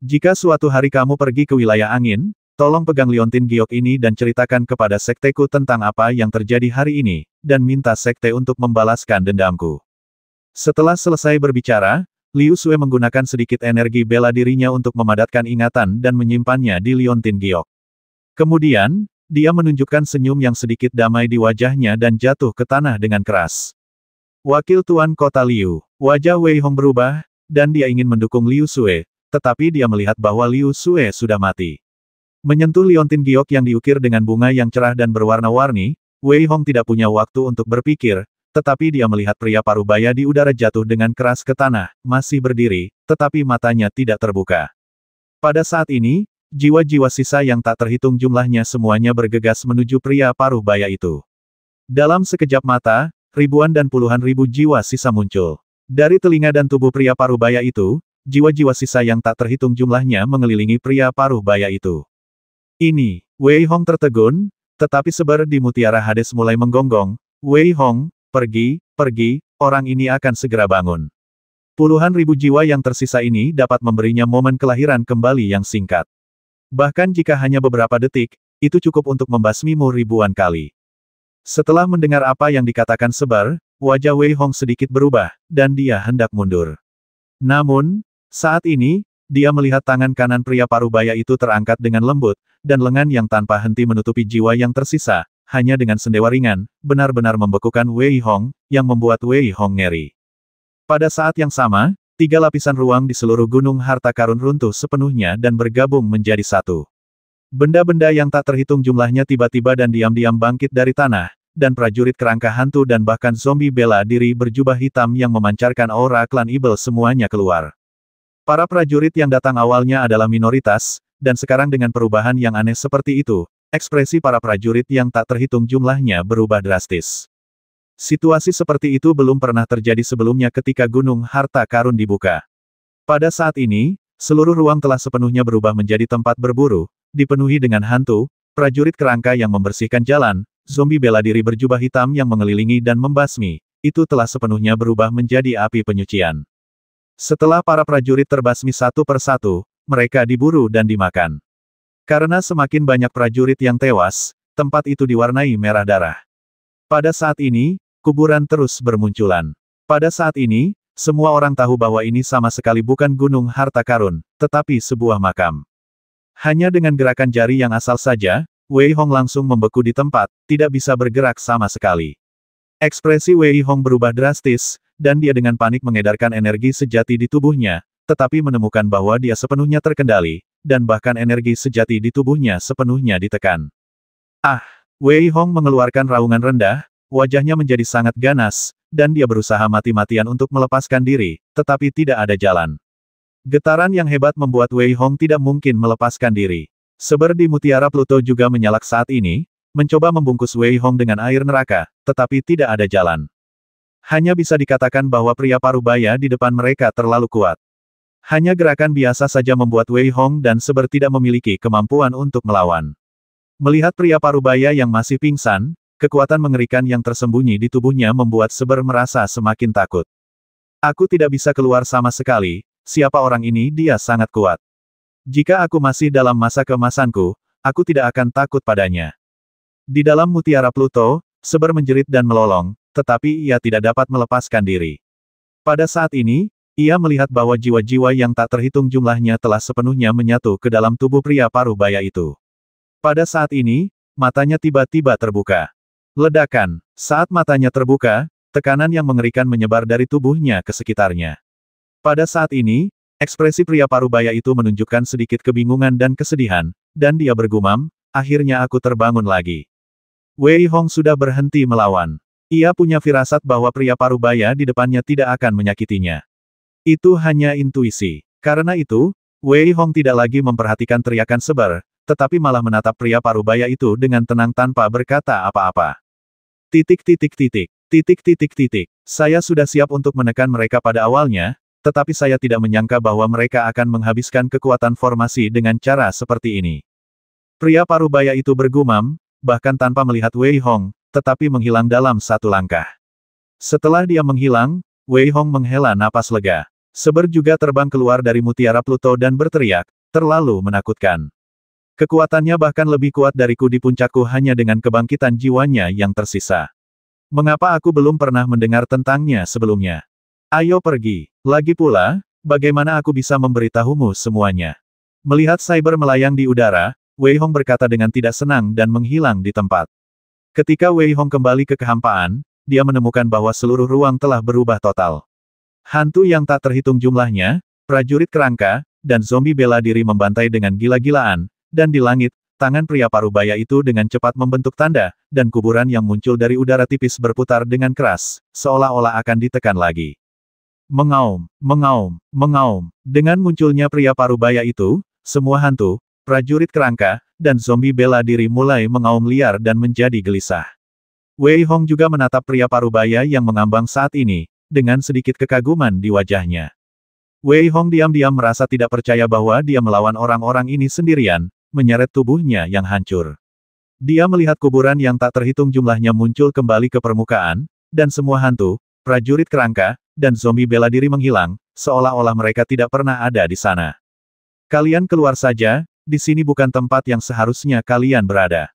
Jika suatu hari kamu pergi ke wilayah angin, tolong pegang liontin giok ini dan ceritakan kepada sekteku tentang apa yang terjadi hari ini, dan minta sekte untuk membalaskan dendamku. Setelah selesai berbicara, Liu Xue menggunakan sedikit energi bela dirinya untuk memadatkan ingatan dan menyimpannya di liontin giok. Kemudian, dia menunjukkan senyum yang sedikit damai di wajahnya dan jatuh ke tanah dengan keras. Wakil Tuan Kota Liu, wajah Wei Hong berubah, dan dia ingin mendukung Liu Xue, tetapi dia melihat bahwa Liu Xue sudah mati. Menyentuh liontin giok yang diukir dengan bunga yang cerah dan berwarna-warni, Wei Hong tidak punya waktu untuk berpikir, tetapi dia melihat pria parubaya di udara jatuh dengan keras ke tanah, masih berdiri, tetapi matanya tidak terbuka. Pada saat ini, jiwa-jiwa sisa yang tak terhitung jumlahnya semuanya bergegas menuju pria parubaya itu. Dalam sekejap mata, ribuan dan puluhan ribu jiwa sisa muncul. Dari telinga dan tubuh pria parubaya itu, jiwa-jiwa sisa yang tak terhitung jumlahnya mengelilingi pria parubaya itu. Ini, Wei Hong tertegun, Tetapi seber di Mutiara Hades mulai menggonggong. Wei Hong, pergi, orang ini akan segera bangun. Puluhan ribu jiwa yang tersisa ini dapat memberinya momen kelahiran kembali yang singkat. Bahkan jika hanya beberapa detik, itu cukup untuk membasmimu ribuan kali. Setelah mendengar apa yang dikatakan seber, wajah Wei Hong sedikit berubah, dan dia hendak mundur. Namun, saat ini, dia melihat tangan kanan pria parubaya itu terangkat dengan lembut, dan lengan yang tanpa henti menutupi jiwa yang tersisa, hanya dengan sendewa ringan, benar-benar membekukan Wei Hong, yang membuat Wei Hong ngeri. Pada saat yang sama, 3 lapisan ruang di seluruh gunung harta karun runtuh sepenuhnya dan bergabung menjadi satu. Benda-benda yang tak terhitung jumlahnya tiba-tiba dan diam-diam bangkit dari tanah, dan prajurit kerangka hantu dan bahkan zombie bela diri berjubah hitam yang memancarkan aura klan Evil semuanya keluar. Para prajurit yang datang awalnya adalah minoritas, dan sekarang dengan perubahan yang aneh seperti itu, ekspresi para prajurit yang tak terhitung jumlahnya berubah drastis. Situasi seperti itu belum pernah terjadi sebelumnya ketika gunung harta karun dibuka. Pada saat ini, seluruh ruang telah sepenuhnya berubah menjadi tempat berburu, dipenuhi dengan hantu, prajurit kerangka yang membersihkan jalan, zombie bela diri berjubah hitam yang mengelilingi dan membasmi, itu telah sepenuhnya berubah menjadi api penyucian. Setelah para prajurit terbasmi satu persatu, mereka diburu dan dimakan. Karena semakin banyak prajurit yang tewas, tempat itu diwarnai merah darah. Pada saat ini, kuburan terus bermunculan. Pada saat ini, semua orang tahu bahwa ini sama sekali bukan gunung harta karun, tetapi sebuah makam. Hanya dengan gerakan jari yang asal saja, Wei Hong langsung membeku di tempat, tidak bisa bergerak sama sekali. Ekspresi Wei Hong berubah drastis, dan dia dengan panik mengedarkan energi sejati di tubuhnya, tetapi menemukan bahwa dia sepenuhnya terkendali, dan bahkan energi sejati di tubuhnya sepenuhnya ditekan. Ah! Wei Hong mengeluarkan raungan rendah, wajahnya menjadi sangat ganas, dan dia berusaha mati-matian untuk melepaskan diri, tetapi tidak ada jalan. Getaran yang hebat membuat Wei Hong tidak mungkin melepaskan diri. Seber di Mutiara Pluto juga menyalak saat ini, mencoba membungkus Wei Hong dengan air neraka, tetapi tidak ada jalan. Hanya bisa dikatakan bahwa pria parubaya di depan mereka terlalu kuat. Hanya gerakan biasa saja membuat Wei Hong dan Seber tidak memiliki kemampuan untuk melawan. Melihat pria parubaya yang masih pingsan, kekuatan mengerikan yang tersembunyi di tubuhnya membuat Seber merasa semakin takut. Aku tidak bisa keluar sama sekali. Siapa orang ini? Dia sangat kuat. Jika aku masih dalam masa keemasanku, aku tidak akan takut padanya. Di dalam Mutiara Pluto, Seber menjerit dan melolong, tetapi ia tidak dapat melepaskan diri. Pada saat ini, ia melihat bahwa jiwa-jiwa yang tak terhitung jumlahnya telah sepenuhnya menyatu ke dalam tubuh pria parubaya itu. Pada saat ini, matanya tiba-tiba terbuka. Ledakan. Saat matanya terbuka, tekanan yang mengerikan menyebar dari tubuhnya ke sekitarnya. Pada saat ini, ekspresi pria parubaya itu menunjukkan sedikit kebingungan dan kesedihan, dan dia bergumam, akhirnya aku terbangun lagi. Wei Hong sudah berhenti melawan. Ia punya firasat bahwa pria parubaya di depannya tidak akan menyakitinya. Itu hanya intuisi. Karena itu, Wei Hong tidak lagi memperhatikan teriakan Seber, tetapi malah menatap pria parubaya itu dengan tenang tanpa berkata apa-apa. Saya sudah siap untuk menekan mereka pada awalnya, tetapi saya tidak menyangka bahwa mereka akan menghabiskan kekuatan formasi dengan cara seperti ini. Pria parubaya itu bergumam, bahkan tanpa melihat Wei Hong, tetapi menghilang dalam satu langkah. Setelah dia menghilang, Wei Hong menghela napas lega. Seber juga terbang keluar dari Mutiara Pluto dan berteriak, terlalu menakutkan. Kekuatannya bahkan lebih kuat dariku di puncakku hanya dengan kebangkitan jiwanya yang tersisa. Mengapa aku belum pernah mendengar tentangnya sebelumnya? Ayo pergi. Lagi pula, bagaimana aku bisa memberitahumu semuanya? Melihat Cyber melayang di udara, Wei Hong berkata dengan tidak senang dan menghilang di tempat. Ketika Wei Hong kembali ke kehampaan, dia menemukan bahwa seluruh ruang telah berubah total. Hantu yang tak terhitung jumlahnya, prajurit kerangka, dan zombie bela diri membantai dengan gila-gilaan, dan di langit, tangan pria parubaya itu dengan cepat membentuk tanda, dan kuburan yang muncul dari udara tipis berputar dengan keras, seolah-olah akan ditekan lagi. Mengaum, mengaum, mengaum. Dengan munculnya pria parubaya itu, semua hantu, prajurit kerangka, dan zombie bela diri mulai mengaum liar dan menjadi gelisah. Wei Hong juga menatap pria parubaya yang mengambang saat ini, dengan sedikit kekaguman di wajahnya. Wei Hong diam-diam merasa tidak percaya bahwa dia melawan orang-orang ini sendirian, menyeret tubuhnya yang hancur. Dia melihat kuburan yang tak terhitung jumlahnya muncul kembali ke permukaan, dan semua hantu, prajurit kerangka, dan zombie bela diri menghilang, seolah-olah mereka tidak pernah ada di sana. Kalian keluar saja, di sini bukan tempat yang seharusnya kalian berada.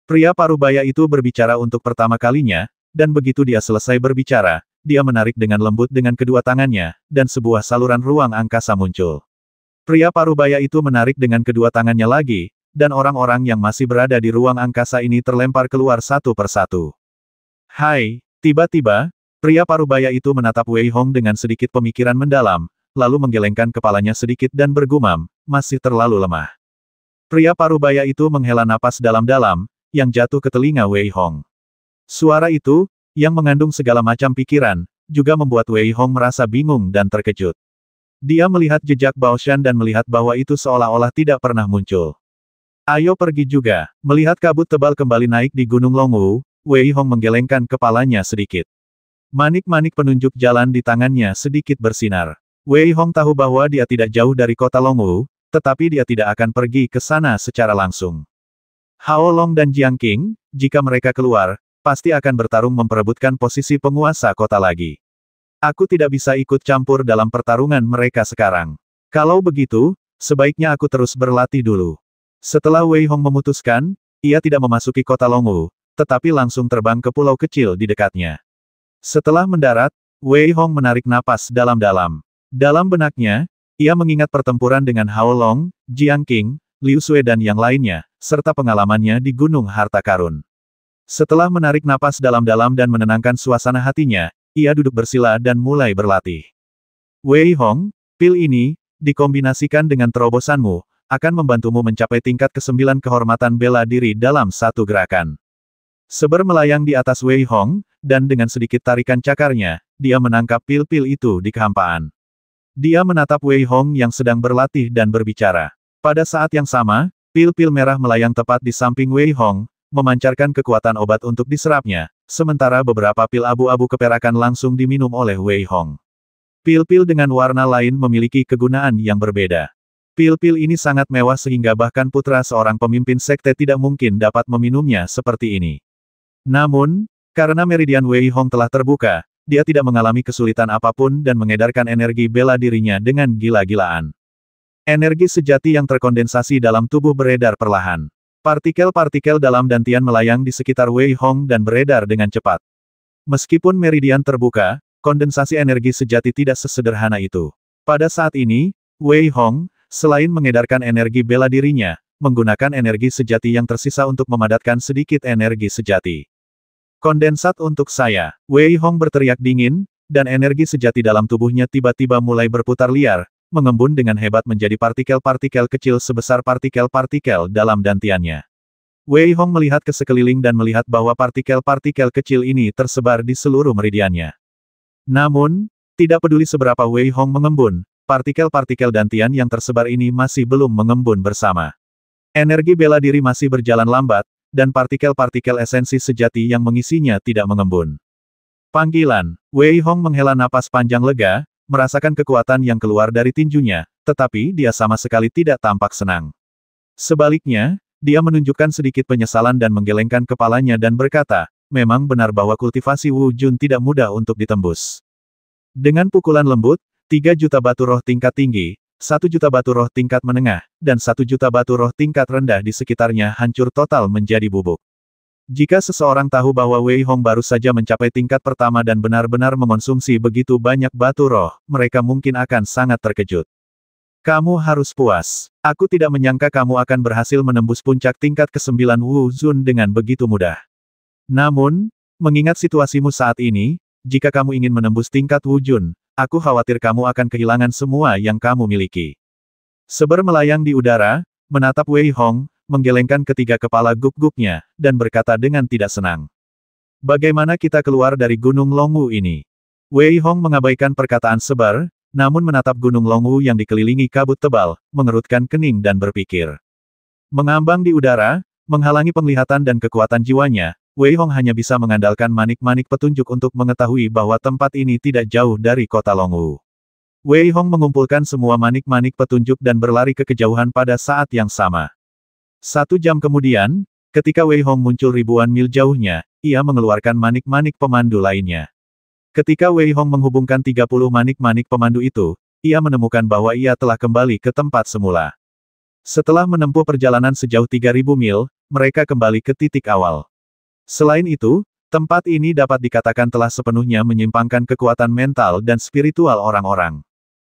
Pria parubaya itu berbicara untuk pertama kalinya, dan begitu dia selesai berbicara, dia menarik dengan lembut dengan kedua tangannya, dan sebuah saluran ruang angkasa muncul. Pria parubaya itu menarik dengan kedua tangannya lagi, dan orang-orang yang masih berada di ruang angkasa ini terlempar keluar satu persatu. Hai, tiba-tiba, pria parubaya itu menatap Wei Hong dengan sedikit pemikiran mendalam, lalu menggelengkan kepalanya sedikit dan bergumam, masih terlalu lemah. Pria parubaya itu menghela napas dalam-dalam, yang jatuh ke telinga Wei Hong. Suara itu, yang mengandung segala macam pikiran, juga membuat Wei Hong merasa bingung dan terkejut. Dia melihat jejak Baoshan dan melihat bahwa itu seolah-olah tidak pernah muncul. Ayo pergi juga. Melihat kabut tebal kembali naik di Gunung Longwu, Wei Hong menggelengkan kepalanya sedikit. Manik-manik penunjuk jalan di tangannya sedikit bersinar. Wei Hong tahu bahwa dia tidak jauh dari kota Longwu, tetapi dia tidak akan pergi ke sana secara langsung. Hao Long dan Jiang Qing, jika mereka keluar, pasti akan bertarung memperebutkan posisi penguasa kota lagi. Aku tidak bisa ikut campur dalam pertarungan mereka sekarang. Kalau begitu, sebaiknya aku terus berlatih dulu. Setelah Wei Hong memutuskan, ia tidak memasuki kota Longwu, tetapi langsung terbang ke pulau kecil di dekatnya. Setelah mendarat, Wei Hong menarik napas dalam-dalam. Dalam benaknya, ia mengingat pertempuran dengan Hao Long, Jiang Qing, Liu Sui dan yang lainnya, serta pengalamannya di Gunung Harta Karun. Setelah menarik napas dalam-dalam dan menenangkan suasana hatinya, ia duduk bersila dan mulai berlatih. Wei Hong, pil ini, dikombinasikan dengan terobosanmu, akan membantumu mencapai tingkat ke-9 kehormatan bela diri dalam satu gerakan. Seber melayang di atas Wei Hong, dan dengan sedikit tarikan cakarnya, dia menangkap pil-pil itu di kehampaan. Dia menatap Wei Hong yang sedang berlatih dan berbicara. Pada saat yang sama, pil-pil merah melayang tepat di samping Wei Hong, memancarkan kekuatan obat untuk diserapnya, sementara beberapa pil abu-abu keperakan langsung diminum oleh Wei Hong. Pil-pil dengan warna lain memiliki kegunaan yang berbeda. Pil-pil ini sangat mewah sehingga bahkan putra seorang pemimpin sekte tidak mungkin dapat meminumnya seperti ini. Namun, karena meridian Wei Hong telah terbuka, dia tidak mengalami kesulitan apapun dan mengedarkan energi bela dirinya dengan gila-gilaan. Energi sejati yang terkondensasi dalam tubuh beredar perlahan. Partikel-partikel dalam dantian melayang di sekitar Wei Hong dan beredar dengan cepat. Meskipun meridian terbuka, kondensasi energi sejati tidak sesederhana itu. Pada saat ini, Wei Hong, selain mengedarkan energi bela dirinya, menggunakan energi sejati yang tersisa untuk memadatkan sedikit energi sejati. Kondensat untuk saya, Wei Hong berteriak dingin, dan energi sejati dalam tubuhnya tiba-tiba mulai berputar liar, mengembun dengan hebat menjadi partikel-partikel kecil sebesar partikel-partikel dalam dantiannya. Wei Hong melihat ke sekeliling dan melihat bahwa partikel-partikel kecil ini tersebar di seluruh meridiannya. Namun, tidak peduli seberapa Wei Hong mengembun, partikel-partikel dantian yang tersebar ini masih belum mengembun bersama. Energi bela diri masih berjalan lambat, dan partikel-partikel esensi sejati yang mengisinya tidak mengembun. Panggilan, Wei Hong menghela napas panjang lega, merasakan kekuatan yang keluar dari tinjunya, tetapi dia sama sekali tidak tampak senang. Sebaliknya, dia menunjukkan sedikit penyesalan dan menggelengkan kepalanya dan berkata, memang benar bahwa kultivasi Wu Jun tidak mudah untuk ditembus. Dengan pukulan lembut, 3 juta batu roh tingkat tinggi, 1 juta batu roh tingkat menengah, dan 1 juta batu roh tingkat rendah di sekitarnya hancur total menjadi bubuk. Jika seseorang tahu bahwa Wei Hong baru saja mencapai tingkat pertama dan benar-benar mengonsumsi begitu banyak batu roh, mereka mungkin akan sangat terkejut. Kamu harus puas. Aku tidak menyangka kamu akan berhasil menembus puncak tingkat ke-9 Wu Jun dengan begitu mudah. Namun, mengingat situasimu saat ini, jika kamu ingin menembus tingkat Wu Jun, aku khawatir kamu akan kehilangan semua yang kamu miliki. Seber melayang di udara, menatap Wei Hong, menggelengkan ketiga kepala guk-guknya, dan berkata dengan tidak senang. Bagaimana kita keluar dari Gunung Longwu ini? Wei Hong mengabaikan perkataan Seber, namun menatap Gunung Longwu yang dikelilingi kabut tebal, mengerutkan kening dan berpikir. Mengambang di udara, menghalangi penglihatan dan kekuatan jiwanya, Wei Hong hanya bisa mengandalkan manik-manik petunjuk untuk mengetahui bahwa tempat ini tidak jauh dari kota Longwu. Wei Hong mengumpulkan semua manik-manik petunjuk dan berlari ke kejauhan pada saat yang sama. 1 jam kemudian, Ketika Wei Hong muncul ribuan mil jauhnya, ia mengeluarkan manik-manik pemandu lainnya. Ketika Wei Hong menghubungkan 30 manik-manik pemandu itu, ia menemukan bahwa ia telah kembali ke tempat semula. Setelah menempuh perjalanan sejauh 3000 mil, mereka kembali ke titik awal. Selain itu, tempat ini dapat dikatakan telah sepenuhnya menyimpangkan kekuatan mental dan spiritual orang-orang.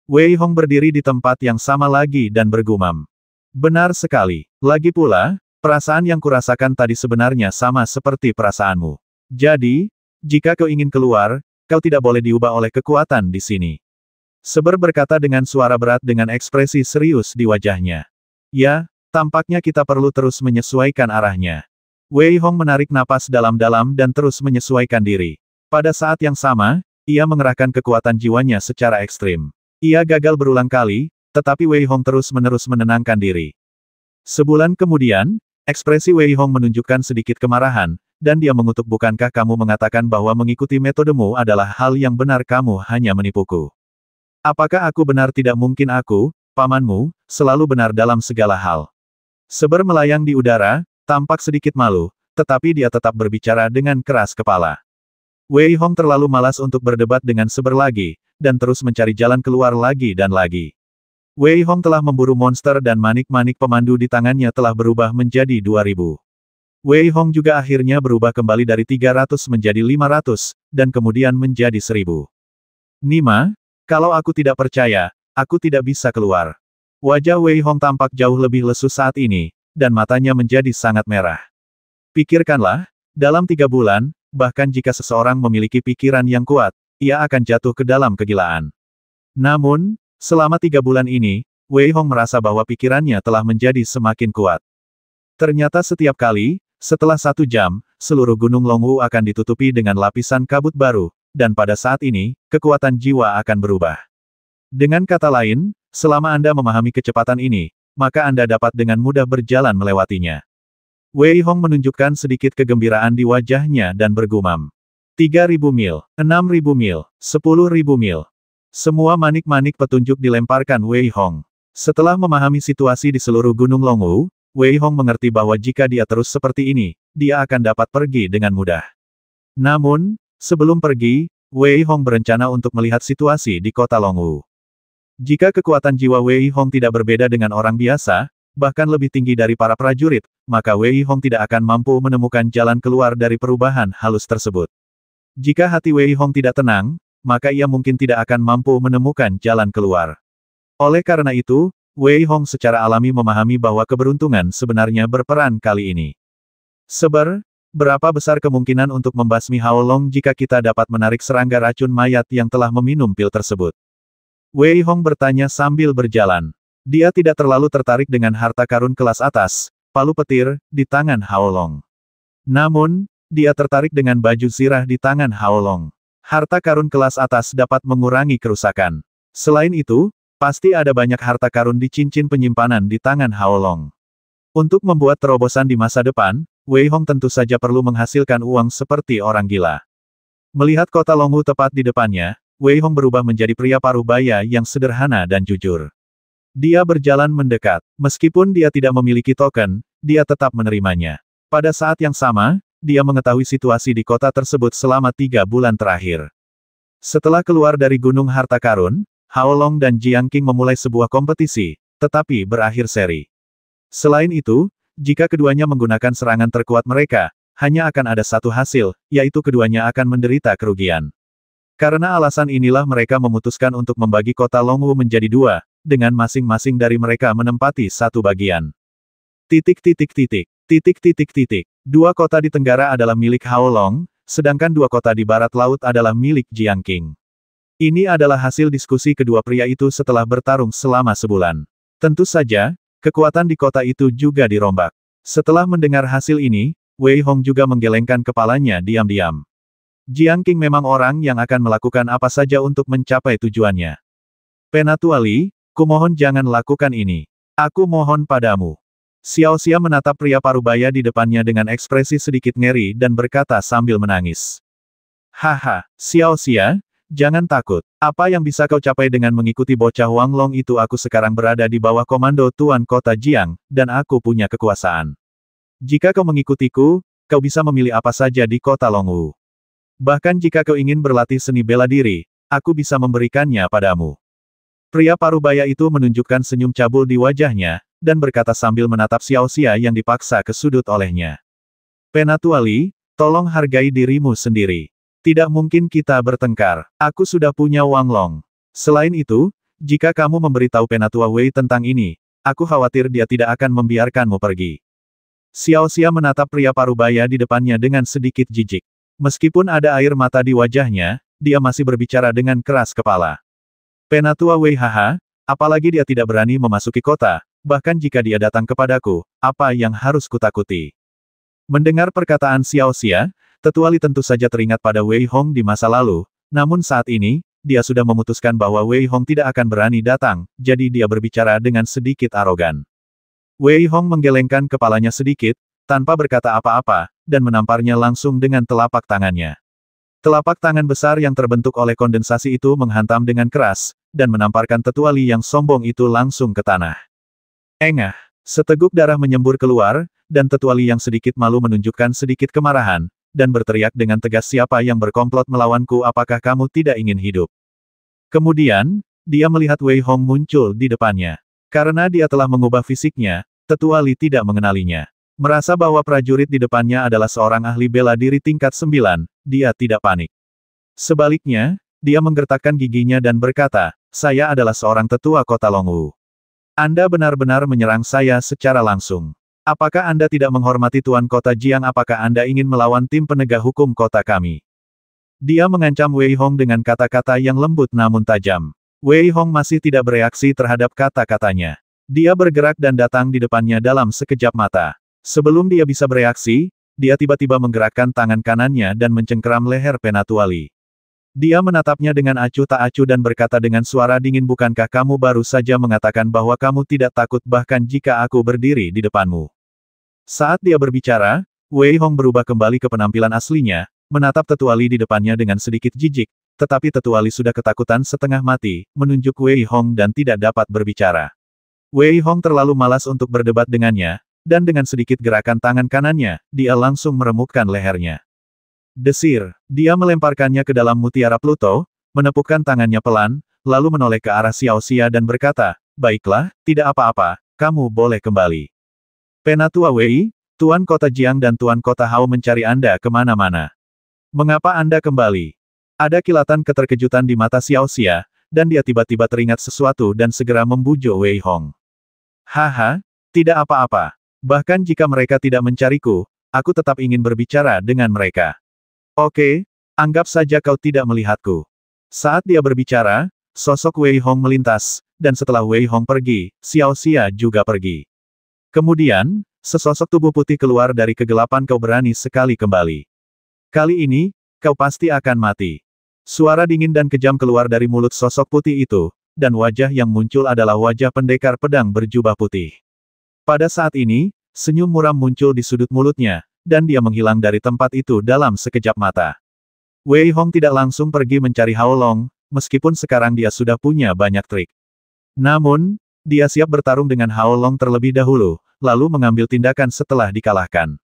Wei Hong berdiri di tempat yang sama lagi dan bergumam. Benar sekali. Lagi pula, perasaan yang kurasakan tadi sebenarnya sama seperti perasaanmu. Jadi, jika kau ingin keluar, kau tidak boleh diubah oleh kekuatan di sini. Seber berkata dengan suara berat dengan ekspresi serius di wajahnya. Ya, tampaknya kita perlu terus menyesuaikan arahnya. Wei Hong menarik napas dalam-dalam dan terus menyesuaikan diri. Pada saat yang sama, ia mengerahkan kekuatan jiwanya secara ekstrim. Ia gagal berulang kali, tetapi Wei Hong terus-menerus menenangkan diri. Sebulan kemudian, ekspresi Wei Hong menunjukkan sedikit kemarahan, dan dia mengutuk, bukankah kamu mengatakan bahwa mengikuti metodemu adalah hal yang benar, kamu hanya menipuku. Apakah aku benar? Tidak mungkin, aku, pamanmu, selalu benar dalam segala hal. Seber melayang di udara, tampak sedikit malu, tetapi dia tetap berbicara dengan keras kepala. Wei Hong terlalu malas untuk berdebat dengan Seber lagi, dan terus mencari jalan keluar lagi dan lagi. Wei Hong telah memburu monster dan manik-manik pemandu di tangannya telah berubah menjadi 2000. Wei Hong juga akhirnya berubah kembali dari 300 menjadi 500, dan kemudian menjadi 1000. Nima, kalau aku tidak percaya, aku tidak bisa keluar. Wajah Wei Hong tampak jauh lebih lesu saat ini, dan matanya menjadi sangat merah. Pikirkanlah, dalam 3 bulan, bahkan jika seseorang memiliki pikiran yang kuat, ia akan jatuh ke dalam kegilaan. Namun, selama 3 bulan ini, Wei Hong merasa bahwa pikirannya telah menjadi semakin kuat. Ternyata setiap kali, setelah 1 jam, seluruh Gunung Longwu akan ditutupi dengan lapisan kabut baru, dan pada saat ini, kekuatan jiwa akan berubah. Dengan kata lain, selama Anda memahami kecepatan ini, maka Anda dapat dengan mudah berjalan melewatinya. Wei Hong menunjukkan sedikit kegembiraan di wajahnya dan bergumam. 3.000 mil, 6.000 mil, 10.000 mil. Semua manik-manik petunjuk dilemparkan Wei Hong. Setelah memahami situasi di seluruh Gunung Longwu, Wei Hong mengerti bahwa jika dia terus seperti ini, dia akan dapat pergi dengan mudah. Namun, sebelum pergi, Wei Hong berencana untuk melihat situasi di kota Longwu. Jika kekuatan jiwa Wei Hong tidak berbeda dengan orang biasa, bahkan lebih tinggi dari para prajurit, maka Wei Hong tidak akan mampu menemukan jalan keluar dari perubahan halus tersebut. Jika hati Wei Hong tidak tenang, maka ia mungkin tidak akan mampu menemukan jalan keluar. Oleh karena itu, Wei Hong secara alami memahami bahwa keberuntungan sebenarnya berperan kali ini. Seber, berapa besar kemungkinan untuk membasmi Hao Long jika kita dapat menarik serangga racun mayat yang telah meminum pil tersebut? Wei Hong bertanya sambil berjalan. Dia tidak terlalu tertarik dengan harta karun kelas atas, palu petir, di tangan Hao Long. Namun, dia tertarik dengan baju zirah di tangan Hao Long. Harta karun kelas atas dapat mengurangi kerusakan. Selain itu, pasti ada banyak harta karun di cincin penyimpanan di tangan Hao Long. Untuk membuat terobosan di masa depan, Wei Hong tentu saja perlu menghasilkan uang seperti orang gila. Melihat kota Longwu tepat di depannya, Wei Hong berubah menjadi pria paruh baya yang sederhana dan jujur. Dia berjalan mendekat. Meskipun dia tidak memiliki token, dia tetap menerimanya. Pada saat yang sama, dia mengetahui situasi di kota tersebut selama 3 bulan terakhir. Setelah keluar dari Gunung Harta Karun, Hao Long dan Jiang Qing memulai sebuah kompetisi, tetapi berakhir seri. Selain itu, jika keduanya menggunakan serangan terkuat mereka, hanya akan ada satu hasil, yaitu keduanya akan menderita kerugian. Karena alasan inilah mereka memutuskan untuk membagi kota Longwu menjadi 2, dengan masing-masing dari mereka menempati satu bagian. Dua kota di tenggara adalah milik Hao Long, sedangkan 2 kota di barat laut adalah milik Jiang Qing. Ini adalah hasil diskusi kedua pria itu setelah bertarung selama sebulan. Tentu saja, kekuatan di kota itu juga dirombak. Setelah mendengar hasil ini, Wei Hong juga menggelengkan kepalanya diam-diam. Jiang Qing memang orang yang akan melakukan apa saja untuk mencapai tujuannya. Penatua Li, kumohon jangan lakukan ini. Aku mohon padamu. Xiao Xia menatap pria parubaya di depannya dengan ekspresi sedikit ngeri dan berkata sambil menangis. Haha, Xiao Xia, jangan takut. Apa yang bisa kau capai dengan mengikuti bocah Wang Long itu? Aku sekarang berada di bawah komando Tuan Kota Jiang, dan aku punya kekuasaan. Jika kau mengikutiku, kau bisa memilih apa saja di kota Longwu. Bahkan jika kau ingin berlatih seni bela diri, aku bisa memberikannya padamu. Pria parubaya itu menunjukkan senyum cabul di wajahnya, dan berkata sambil menatap Xiao Xia yang dipaksa ke sudut olehnya. Penatuali, tolong hargai dirimu sendiri. Tidak mungkin kita bertengkar. Aku sudah punya Wang Long. Selain itu, jika kamu memberitahu Penatua Wei tentang ini, aku khawatir dia tidak akan membiarkanmu pergi. Xiao Xia menatap pria parubaya di depannya dengan sedikit jijik. Meskipun ada air mata di wajahnya, dia masih berbicara dengan keras kepala. Penatua Wei haha, apalagi dia tidak berani memasuki kota, bahkan jika dia datang kepadaku, apa yang harus kutakuti? Mendengar perkataan Xiao Xia, Tetuali tentu saja teringat pada Wei Hong di masa lalu, namun saat ini, dia sudah memutuskan bahwa Wei Hong tidak akan berani datang, jadi dia berbicara dengan sedikit arogan. Wei Hong menggelengkan kepalanya sedikit, tanpa berkata apa-apa, dan menamparnya langsung dengan telapak tangannya. Telapak tangan besar yang terbentuk oleh kondensasi itu menghantam dengan keras, dan menamparkan Tetuali yang sombong itu langsung ke tanah. Engah! Seteguk darah menyembur keluar, dan Tetuali yang sedikit malu menunjukkan sedikit kemarahan, dan berteriak dengan tegas, siapa yang berkomplot melawanku, apakah kamu tidak ingin hidup? Kemudian, dia melihat Wei Hong muncul di depannya. Karena dia telah mengubah fisiknya, Tetuali tidak mengenalinya. Merasa bahwa prajurit di depannya adalah seorang ahli bela diri tingkat 9, dia tidak panik. Sebaliknya, dia menggertakkan giginya dan berkata, saya adalah seorang tetua kota Longwu. Anda benar-benar menyerang saya secara langsung. Apakah Anda tidak menghormati Tuan Kota Jiang? Apakah Anda ingin melawan tim penegak hukum kota kami? Dia mengancam Wei Hong dengan kata-kata yang lembut namun tajam. Wei Hong masih tidak bereaksi terhadap kata-katanya. Dia bergerak dan datang di depannya dalam sekejap mata. Sebelum dia bisa bereaksi, dia tiba-tiba menggerakkan tangan kanannya dan mencengkeram leher Penatuali. Dia menatapnya dengan acuh tak acuh dan berkata dengan suara dingin, bukankah kamu baru saja mengatakan bahwa kamu tidak takut bahkan jika aku berdiri di depanmu? Saat dia berbicara, Wei Hong berubah kembali ke penampilan aslinya, menatap Tetuali di depannya dengan sedikit jijik, tetapi Tetuali sudah ketakutan setengah mati, menunjuk Wei Hong dan tidak dapat berbicara. Wei Hong terlalu malas untuk berdebat dengannya, dan dengan sedikit gerakan tangan kanannya, dia langsung meremukkan lehernya. Desir, dia melemparkannya ke dalam mutiara Pluto, menepukkan tangannya pelan, lalu menoleh ke arah Xiao Xia dan berkata, baiklah, tidak apa-apa, kamu boleh kembali. Penatua Wei, Tuan Kota Jiang dan Tuan Kota Hao mencari Anda kemana-mana. Mengapa Anda kembali? Ada kilatan keterkejutan di mata Xiao Xia, dan dia tiba-tiba teringat sesuatu dan segera membujuk Wei Hong. Haha, tidak apa-apa. Bahkan jika mereka tidak mencariku, aku tetap ingin berbicara dengan mereka. Oke, anggap saja kau tidak melihatku. Saat dia berbicara, sosok Wei Hong melintas, dan setelah Wei Hong pergi, Xiao Xia juga pergi. Kemudian, sesosok tubuh putih keluar dari kegelapan. Kau berani sekali kembali. Kali ini, kau pasti akan mati. Suara dingin dan kejam keluar dari mulut sosok putih itu, dan wajah yang muncul adalah wajah pendekar pedang berjubah putih. Pada saat ini, senyum muram muncul di sudut mulutnya, dan dia menghilang dari tempat itu dalam sekejap mata. Wei Hong tidak langsung pergi mencari Hao Long, meskipun sekarang dia sudah punya banyak trik. Namun, dia siap bertarung dengan Hao Long terlebih dahulu, lalu mengambil tindakan setelah dikalahkan.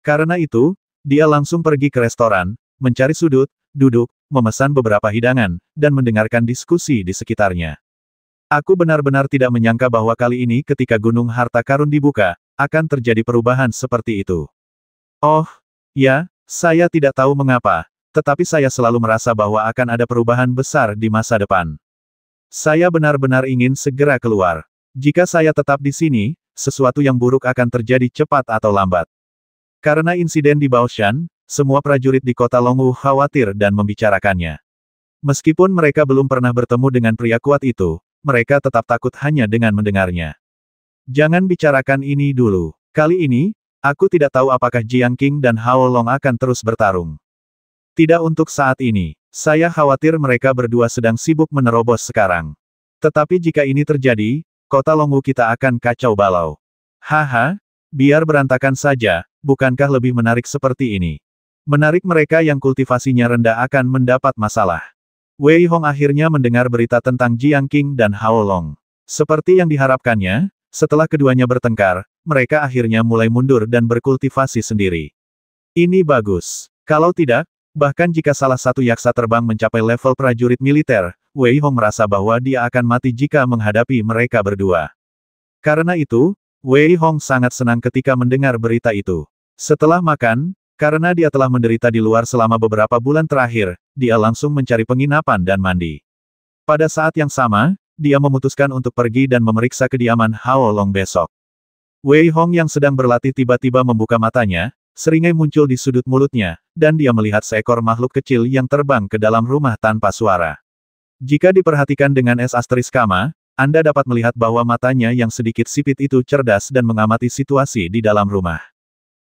Karena itu, dia langsung pergi ke restoran, mencari sudut, duduk, memesan beberapa hidangan, dan mendengarkan diskusi di sekitarnya. Aku benar-benar tidak menyangka bahwa kali ini ketika Gunung Harta Karun dibuka, akan terjadi perubahan seperti itu. Oh, ya, saya tidak tahu mengapa, tetapi saya selalu merasa bahwa akan ada perubahan besar di masa depan. Saya benar-benar ingin segera keluar. Jika saya tetap di sini, sesuatu yang buruk akan terjadi cepat atau lambat. Karena insiden di Baoshan, semua prajurit di kota Longwu khawatir dan membicarakannya. Meskipun mereka belum pernah bertemu dengan pria kuat itu, mereka tetap takut hanya dengan mendengarnya. Jangan bicarakan ini dulu. Kali ini, aku tidak tahu apakah Jiang Qing dan Hao Long akan terus bertarung. Tidak untuk saat ini. Saya khawatir mereka berdua sedang sibuk menerobos sekarang. Tetapi jika ini terjadi, kota Longwu kita akan kacau balau. Haha, biar berantakan saja, bukankah lebih menarik seperti ini? Menarik mereka yang kultivasinya rendah akan mendapat masalah. Wei Hong akhirnya mendengar berita tentang Jiang Qing dan Hao Long. Seperti yang diharapkannya, setelah keduanya bertengkar, mereka akhirnya mulai mundur dan berkultivasi sendiri. Ini bagus. Kalau tidak, bahkan jika salah satu yaksa terbang mencapai level prajurit militer, Wei Hong merasa bahwa dia akan mati jika menghadapi mereka berdua. Karena itu, Wei Hong sangat senang ketika mendengar berita itu. Setelah makan, karena dia telah menderita di luar selama beberapa bulan terakhir, dia langsung mencari penginapan dan mandi. Pada saat yang sama, dia memutuskan untuk pergi dan memeriksa kediaman Hao Long besok. Wei Hong yang sedang berlatih tiba-tiba membuka matanya, seringai muncul di sudut mulutnya, dan dia melihat seekor makhluk kecil yang terbang ke dalam rumah tanpa suara. Jika diperhatikan dengan S*Kama, Anda dapat melihat bahwa matanya yang sedikit sipit itu cerdas dan mengamati situasi di dalam rumah.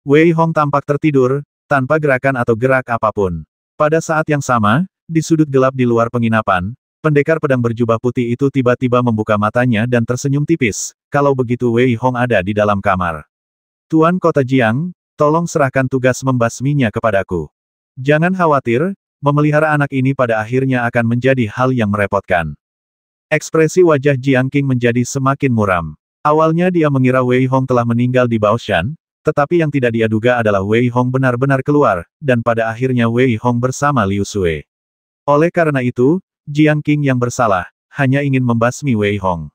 Wei Hong tampak tertidur, tanpa gerakan atau gerak apapun. Pada saat yang sama, di sudut gelap di luar penginapan, pendekar pedang berjubah putih itu tiba-tiba membuka matanya dan tersenyum tipis, kalau begitu Wei Hong ada di dalam kamar. Tuan Kota Jiang, tolong serahkan tugas membasminya kepadaku. Jangan khawatir, memelihara anak ini pada akhirnya akan menjadi hal yang merepotkan. Ekspresi wajah Jiang Qing menjadi semakin muram. Awalnya dia mengira Wei Hong telah meninggal di Baoshan, tetapi yang tidak dia duga adalah Wei Hong benar-benar keluar, dan pada akhirnya Wei Hong bersama Liu Sui. Oleh karena itu, Jiang Qing yang bersalah, hanya ingin membasmi Wei Hong.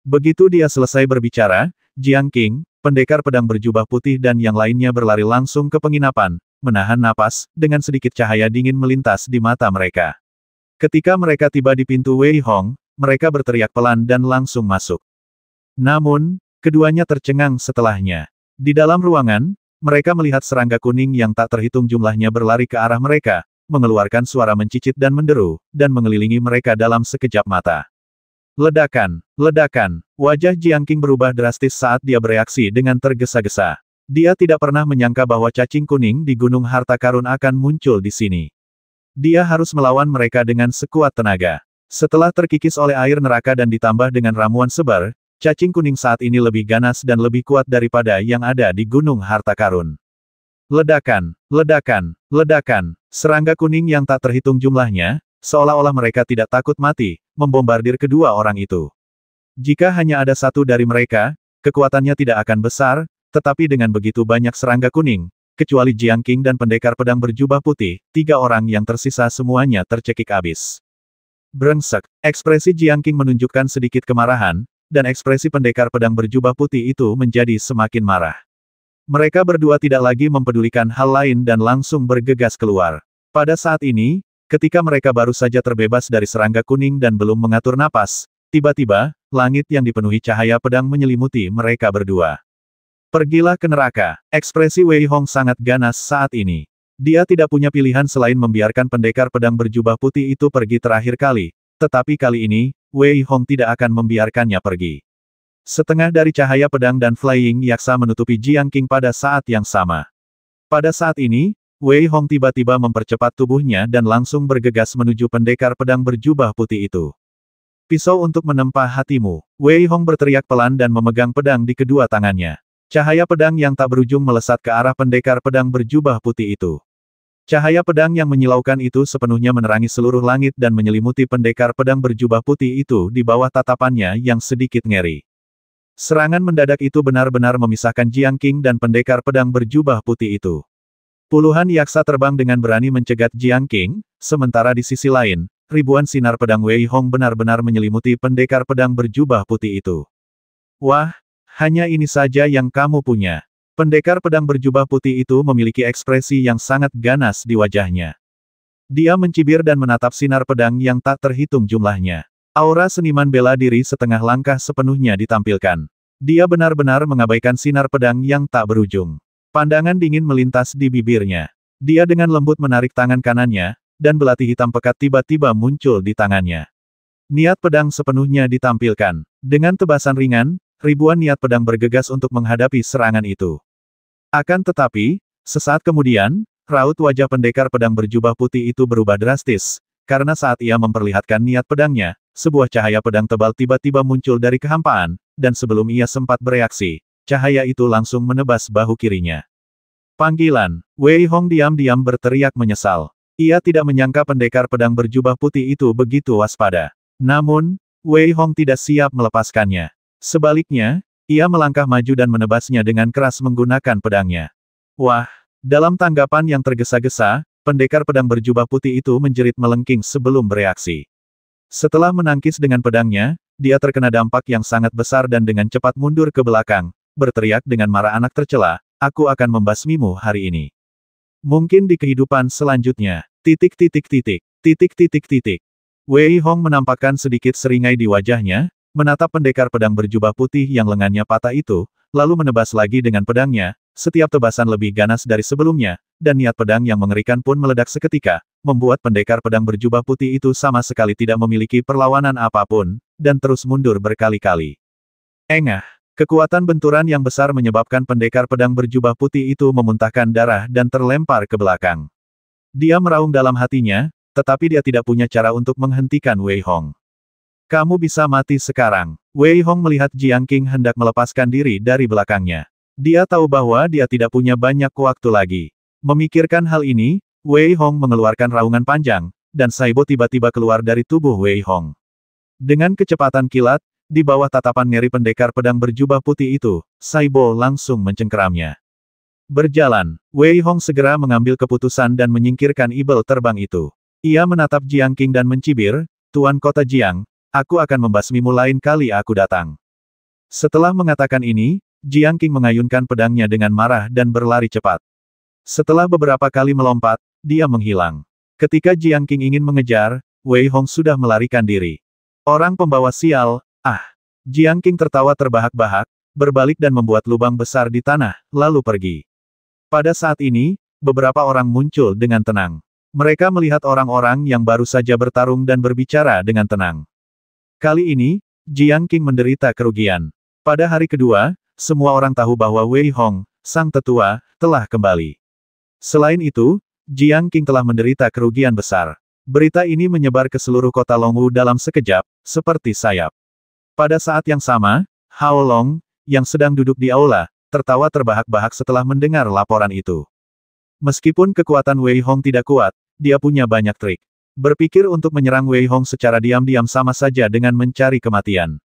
Begitu dia selesai berbicara, Jiang Qing, pendekar pedang berjubah putih dan yang lainnya berlari langsung ke penginapan, menahan napas, dengan sedikit cahaya dingin melintas di mata mereka. Ketika mereka tiba di pintu Wei Hong, mereka berteriak pelan dan langsung masuk. Namun, keduanya tercengang setelahnya. Di dalam ruangan, mereka melihat serangga kuning yang tak terhitung jumlahnya berlari ke arah mereka, mengeluarkan suara mencicit dan menderu, dan mengelilingi mereka dalam sekejap mata. Ledakan, ledakan. Wajah Jiang Qing berubah drastis saat dia bereaksi dengan tergesa-gesa. Dia tidak pernah menyangka bahwa cacing kuning di Gunung Harta Karun akan muncul di sini. Dia harus melawan mereka dengan sekuat tenaga. Setelah terkikis oleh air neraka dan ditambah dengan ramuan sebar, cacing kuning saat ini lebih ganas dan lebih kuat daripada yang ada di Gunung Harta Karun. Ledakan, ledakan, ledakan. Serangga kuning yang tak terhitung jumlahnya, seolah-olah mereka tidak takut mati, membombardir kedua orang itu. Jika hanya ada satu dari mereka, kekuatannya tidak akan besar, tetapi dengan begitu banyak serangga kuning, kecuali Jiang Qing dan pendekar pedang berjubah putih, 3 orang yang tersisa semuanya tercekik habis. Brengsek, ekspresi Jiang Qing menunjukkan sedikit kemarahan, dan ekspresi pendekar pedang berjubah putih itu menjadi semakin marah. Mereka berdua tidak lagi mempedulikan hal lain dan langsung bergegas keluar. Pada saat ini, ketika mereka baru saja terbebas dari serangga kuning dan belum mengatur napas, tiba-tiba, langit yang dipenuhi cahaya pedang menyelimuti mereka berdua. Pergilah ke neraka. Ekspresi Wei Hong sangat ganas saat ini. Dia tidak punya pilihan selain membiarkan pendekar pedang berjubah putih itu pergi terakhir kali, tetapi kali ini, Wei Hong tidak akan membiarkannya pergi. Setengah dari cahaya pedang dan Flying Yaksa menutupi Jiang Qing pada saat yang sama. Pada saat ini, Wei Hong tiba-tiba mempercepat tubuhnya dan langsung bergegas menuju pendekar pedang berjubah putih itu. Pisau untuk menempa hatimu. Wei Hong berteriak pelan dan memegang pedang di kedua tangannya. Cahaya pedang yang tak berujung melesat ke arah pendekar pedang berjubah putih itu. Cahaya pedang yang menyilaukan itu sepenuhnya menerangi seluruh langit dan menyelimuti pendekar pedang berjubah putih itu di bawah tatapannya yang sedikit ngeri. Serangan mendadak itu benar-benar memisahkan Jiang Qing dan pendekar pedang berjubah putih itu. Puluhan yaksa terbang dengan berani mencegat Jiang Qing, sementara di sisi lain, ribuan sinar pedang Wei Hong benar-benar menyelimuti pendekar pedang berjubah putih itu. Wah, hanya ini saja yang kamu punya. Pendekar pedang berjubah putih itu memiliki ekspresi yang sangat ganas di wajahnya. Dia mencibir dan menatap sinar pedang yang tak terhitung jumlahnya. Aura seniman bela diri setengah langkah sepenuhnya ditampilkan. Dia benar-benar mengabaikan sinar pedang yang tak berujung. Pandangan dingin melintas di bibirnya. Dia dengan lembut menarik tangan kanannya, dan belati hitam pekat tiba-tiba muncul di tangannya. Niat pedang sepenuhnya ditampilkan. Dengan tebasan ringan, ribuan niat pedang bergegas untuk menghadapi serangan itu. Akan tetapi, sesaat kemudian, raut wajah pendekar pedang berjubah putih itu berubah drastis, karena saat ia memperlihatkan niat pedangnya, sebuah cahaya pedang tebal tiba-tiba muncul dari kehampaan, dan sebelum ia sempat bereaksi, cahaya itu langsung menebas bahu kirinya. Panggilan, Wei Hong diam-diam berteriak menyesal. Ia tidak menyangka pendekar pedang berjubah putih itu begitu waspada. Namun, Wei Hong tidak siap melepaskannya. Sebaliknya, Ia melangkah maju dan menebasnya dengan keras menggunakan pedangnya. Wah! Dalam tanggapan yang tergesa-gesa, pendekar pedang berjubah putih itu menjerit melengking sebelum bereaksi. Setelah menangkis dengan pedangnya, dia terkena dampak yang sangat besar dan dengan cepat mundur ke belakang, berteriak dengan marah anak tercela, aku akan membasmimu hari ini. Mungkin di kehidupan selanjutnya. Titik titik titik. Titik titik titik. Wei Hong menampakkan sedikit seringai di wajahnya, menatap pendekar pedang berjubah putih yang lengannya patah itu, lalu menebas lagi dengan pedangnya, setiap tebasan lebih ganas dari sebelumnya, dan niat pedang yang mengerikan pun meledak seketika, membuat pendekar pedang berjubah putih itu sama sekali tidak memiliki perlawanan apapun, dan terus mundur berkali-kali. Engah! Kekuatan benturan yang besar menyebabkan pendekar pedang berjubah putih itu memuntahkan darah dan terlempar ke belakang. Dia meraung dalam hatinya, tetapi dia tidak punya cara untuk menghentikan Wei Hong. Kamu bisa mati sekarang. Wei Hong melihat Jiang Qing hendak melepaskan diri dari belakangnya. Dia tahu bahwa dia tidak punya banyak waktu lagi. Memikirkan hal ini, Wei Hong mengeluarkan raungan panjang, dan Saibo tiba-tiba keluar dari tubuh Wei Hong. Dengan kecepatan kilat, di bawah tatapan ngeri pendekar pedang berjubah putih itu, Saibo langsung mencengkeramnya. Berjalan, Wei Hong segera mengambil keputusan dan menyingkirkan ibel terbang itu. Ia menatap Jiang Qing dan mencibir, Tuan Kota Jiang, aku akan membasmimu lain kali aku datang. Setelah mengatakan ini, Jiang Qing mengayunkan pedangnya dengan marah dan berlari cepat. Setelah beberapa kali melompat, dia menghilang. Ketika Jiang Qing ingin mengejar, Wei Hong sudah melarikan diri. Orang pembawa sial, ah! Jiang Qing tertawa terbahak-bahak, berbalik dan membuat lubang besar di tanah, lalu pergi. Pada saat ini, beberapa orang muncul dengan tenang. Mereka melihat orang-orang yang baru saja bertarung dan berbicara dengan tenang. Kali ini, Jiang Qing menderita kerugian. Pada hari kedua, semua orang tahu bahwa Wei Hong, sang tetua, telah kembali. Selain itu, Jiang Qing telah menderita kerugian besar. Berita ini menyebar ke seluruh kota Longwu dalam sekejap, seperti sayap. Pada saat yang sama, Hao Long, yang sedang duduk di aula, tertawa terbahak-bahak setelah mendengar laporan itu. Meskipun kekuatan Wei Hong tidak kuat, dia punya banyak trik. Berpikir untuk menyerang Wei Hong secara diam-diam sama saja dengan mencari kematian.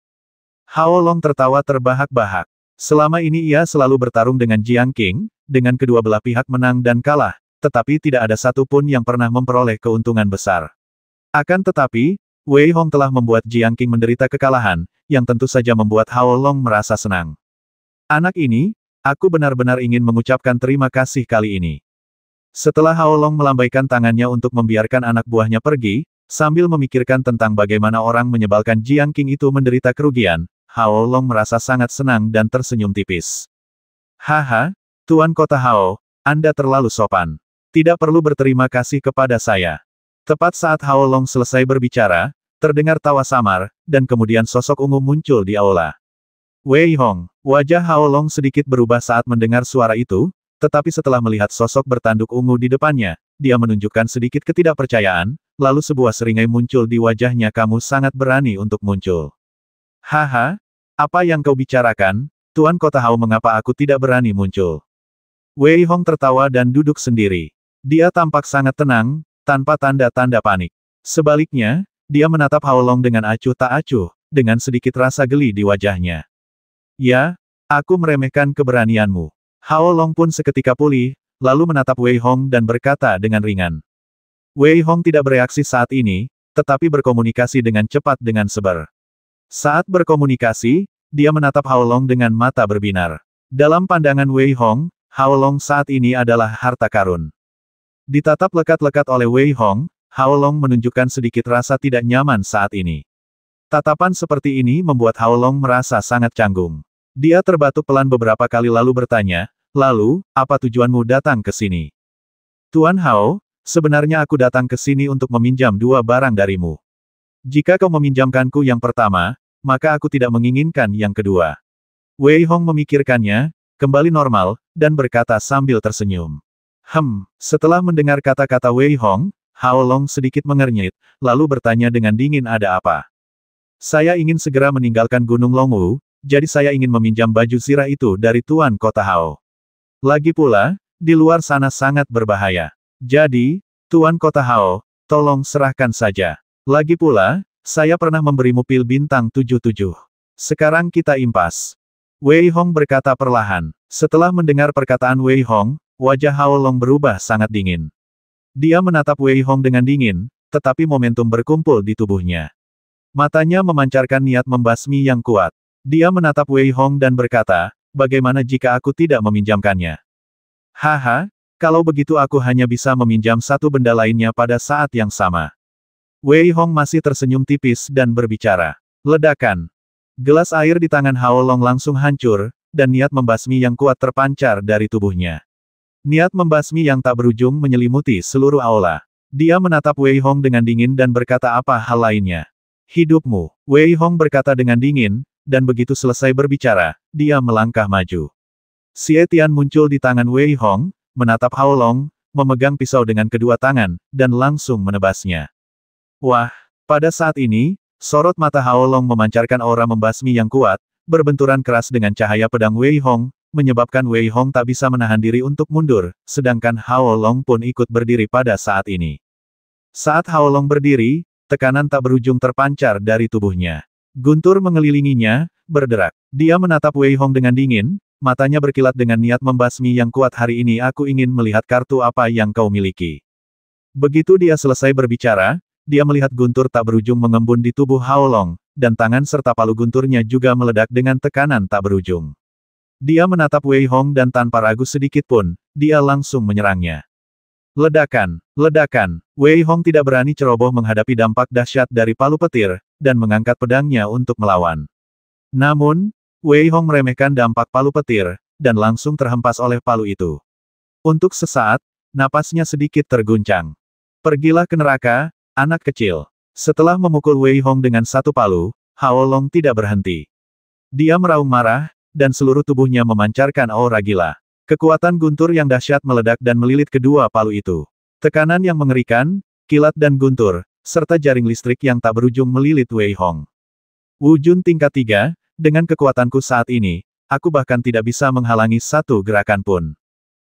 Hao Long tertawa terbahak-bahak. Selama ini ia selalu bertarung dengan Jiang Qing, dengan kedua belah pihak menang dan kalah, tetapi tidak ada satupun yang pernah memperoleh keuntungan besar. Akan tetapi, Wei Hong telah membuat Jiang Qing menderita kekalahan, yang tentu saja membuat Hao Long merasa senang. Anak ini, aku benar-benar ingin mengucapkan terima kasih kali ini. Setelah Hao Long melambaikan tangannya untuk membiarkan anak buahnya pergi, sambil memikirkan tentang bagaimana orang menyebalkan Jiang Qing itu menderita kerugian, Hao Long merasa sangat senang dan tersenyum tipis. Haha, Tuan Kota Hao, Anda terlalu sopan. Tidak perlu berterima kasih kepada saya. Tepat saat Hao Long selesai berbicara, terdengar tawa samar, dan kemudian sosok ungu muncul di aula. Wei Hong, wajah Hao Long sedikit berubah saat mendengar suara itu, tetapi setelah melihat sosok bertanduk ungu di depannya, dia menunjukkan sedikit ketidakpercayaan, lalu sebuah seringai muncul di wajahnya. Kamu sangat berani untuk muncul. Haha, apa yang kau bicarakan, Tuan Kota Hao? Mengapa aku tidak berani muncul? Wei Hong tertawa dan duduk sendiri. Dia tampak sangat tenang, tanpa tanda-tanda panik. Sebaliknya, dia menatap Hao Long dengan acuh tak acuh, dengan sedikit rasa geli di wajahnya. Ya, aku meremehkan keberanianmu. Hao Long pun seketika pulih, lalu menatap Wei Hong dan berkata dengan ringan. Wei Hong tidak bereaksi saat ini, tetapi berkomunikasi dengan cepat dengan Seber. Saat berkomunikasi, dia menatap Hao Long dengan mata berbinar. Dalam pandangan Wei Hong, Hao Long saat ini adalah harta karun. Ditatap lekat-lekat oleh Wei Hong, Hao Long menunjukkan sedikit rasa tidak nyaman saat ini. Tatapan seperti ini membuat Hao Long merasa sangat canggung. Dia terbatuk pelan beberapa kali lalu bertanya, lalu, apa tujuanmu datang ke sini? Tuan Hao, sebenarnya aku datang ke sini untuk meminjam dua barang darimu. Jika kau meminjamkanku yang pertama, maka aku tidak menginginkan yang kedua. Wei Hong memikirkannya, kembali normal, dan berkata sambil tersenyum. Setelah mendengar kata-kata Wei Hong, Hao Long sedikit mengernyit, lalu bertanya dengan dingin, ada apa? Saya ingin segera meninggalkan Gunung Longwu, jadi saya ingin meminjam baju zirah itu dari Tuan Kota Hao. Lagi pula, di luar sana sangat berbahaya. Jadi, Tuan Kota Hao, tolong serahkan saja. Lagi pula, saya pernah memberimu pil bintang 77. Sekarang kita impas. Wei Hong berkata perlahan. Setelah mendengar perkataan Wei Hong, wajah Hao Long berubah sangat dingin. Dia menatap Wei Hong dengan dingin, tetapi momentum berkumpul di tubuhnya. Matanya memancarkan niat membasmi yang kuat. Dia menatap Wei Hong dan berkata, bagaimana jika aku tidak meminjamkannya? Haha, kalau begitu aku hanya bisa meminjam satu benda lainnya pada saat yang sama. Wei Hong masih tersenyum tipis dan berbicara. Ledakan. Gelas air di tangan Hao Long langsung hancur, dan niat membasmi yang kuat terpancar dari tubuhnya. Niat membasmi yang tak berujung menyelimuti seluruh aula. Dia menatap Wei Hong dengan dingin dan berkata apa hal lainnya. Hidupmu, Wei Hong berkata dengan dingin, dan begitu selesai berbicara, dia melangkah maju. Xie Tian muncul di tangan Wei Hong, menatap Hao Long, memegang pisau dengan kedua tangan, dan langsung menebasnya. Wah, pada saat ini, sorot mata Hao Long memancarkan aura membasmi yang kuat, berbenturan keras dengan cahaya pedang Wei Hong, menyebabkan Wei Hong tak bisa menahan diri untuk mundur, sedangkan Hao Long pun ikut berdiri pada saat ini. Saat Hao Long berdiri, tekanan tak berujung terpancar dari tubuhnya. Guntur mengelilinginya, berderak. Dia menatap Wei Hong dengan dingin, matanya berkilat dengan niat membasmi yang kuat. Hari ini aku ingin melihat kartu apa yang kau miliki. Begitu dia selesai berbicara, dia melihat guntur tak berujung mengembun di tubuh Hao Long, dan tangan serta palu gunturnya juga meledak dengan tekanan tak berujung. Dia menatap Wei Hong dan tanpa ragu sedikit pun, dia langsung menyerangnya. Ledakan, ledakan. Wei Hong tidak berani ceroboh menghadapi dampak dahsyat dari palu petir, dan mengangkat pedangnya untuk melawan. Namun, Wei Hong meremehkan dampak palu petir, dan langsung terhempas oleh palu itu. Untuk sesaat, napasnya sedikit terguncang. Pergilah ke neraka, anak kecil. Setelah memukul Wei Hong dengan satu palu, Hao Long tidak berhenti. Dia meraung marah, dan seluruh tubuhnya memancarkan aura gila. Kekuatan guntur yang dahsyat meledak dan melilit kedua palu itu. Tekanan yang mengerikan, kilat dan guntur, serta jaring listrik yang tak berujung melilit Wei Hong. Wujud tingkat 3, dengan kekuatanku saat ini, aku bahkan tidak bisa menghalangi satu gerakan pun.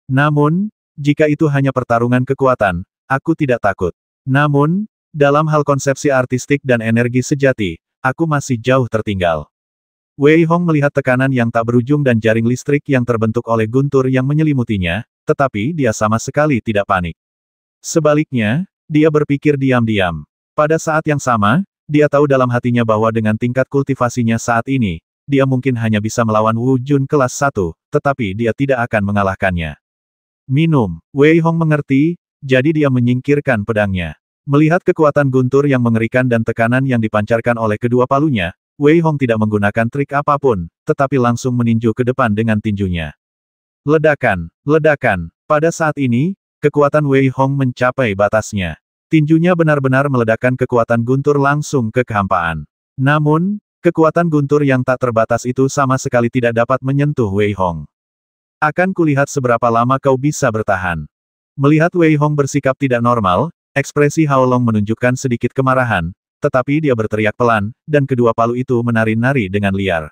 Namun, jika itu hanya pertarungan kekuatan, aku tidak takut. Namun, dalam hal konsepsi artistik dan energi sejati, aku masih jauh tertinggal. Wei Hong melihat tekanan yang tak berujung dan jaring listrik yang terbentuk oleh guntur yang menyelimutinya, tetapi dia sama sekali tidak panik. Sebaliknya, dia berpikir diam-diam. Pada saat yang sama, dia tahu dalam hatinya bahwa dengan tingkat kultivasinya saat ini, dia mungkin hanya bisa melawan Wu Jun kelas 1, tetapi dia tidak akan mengalahkannya. Minum. Wei Hong mengerti, jadi dia menyingkirkan pedangnya. Melihat kekuatan guntur yang mengerikan dan tekanan yang dipancarkan oleh kedua palunya, Wei Hong tidak menggunakan trik apapun, tetapi langsung meninju ke depan dengan tinjunya. Ledakan, ledakan. Pada saat ini, kekuatan Wei Hong mencapai batasnya. Tinjunya benar-benar meledakkan kekuatan guntur langsung ke kehampaan. Namun, kekuatan guntur yang tak terbatas itu sama sekali tidak dapat menyentuh Wei Hong. Akan kulihat seberapa lama kau bisa bertahan. Melihat Wei Hong bersikap tidak normal, ekspresi Hao Long menunjukkan sedikit kemarahan, tetapi dia berteriak pelan, dan kedua palu itu menari-nari dengan liar.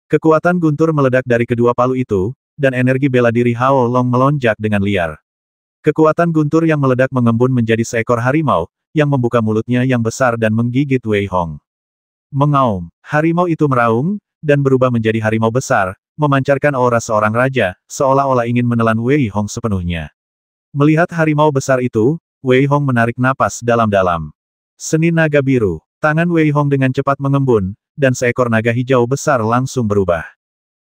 Kekuatan guntur meledak dari kedua palu itu, dan energi bela diri Hao Long melonjak dengan liar. Kekuatan guntur yang meledak mengembun menjadi seekor harimau, yang membuka mulutnya yang besar dan menggigit Wei Hong. Mengaum, harimau itu meraung, dan berubah menjadi harimau besar, memancarkan aura seorang raja, seolah-olah ingin menelan Wei Hong sepenuhnya. Melihat harimau besar itu, Wei Hong menarik napas dalam-dalam. Seni naga biru. Tangan Wei Hong dengan cepat mengembun, dan seekor naga hijau besar langsung berubah.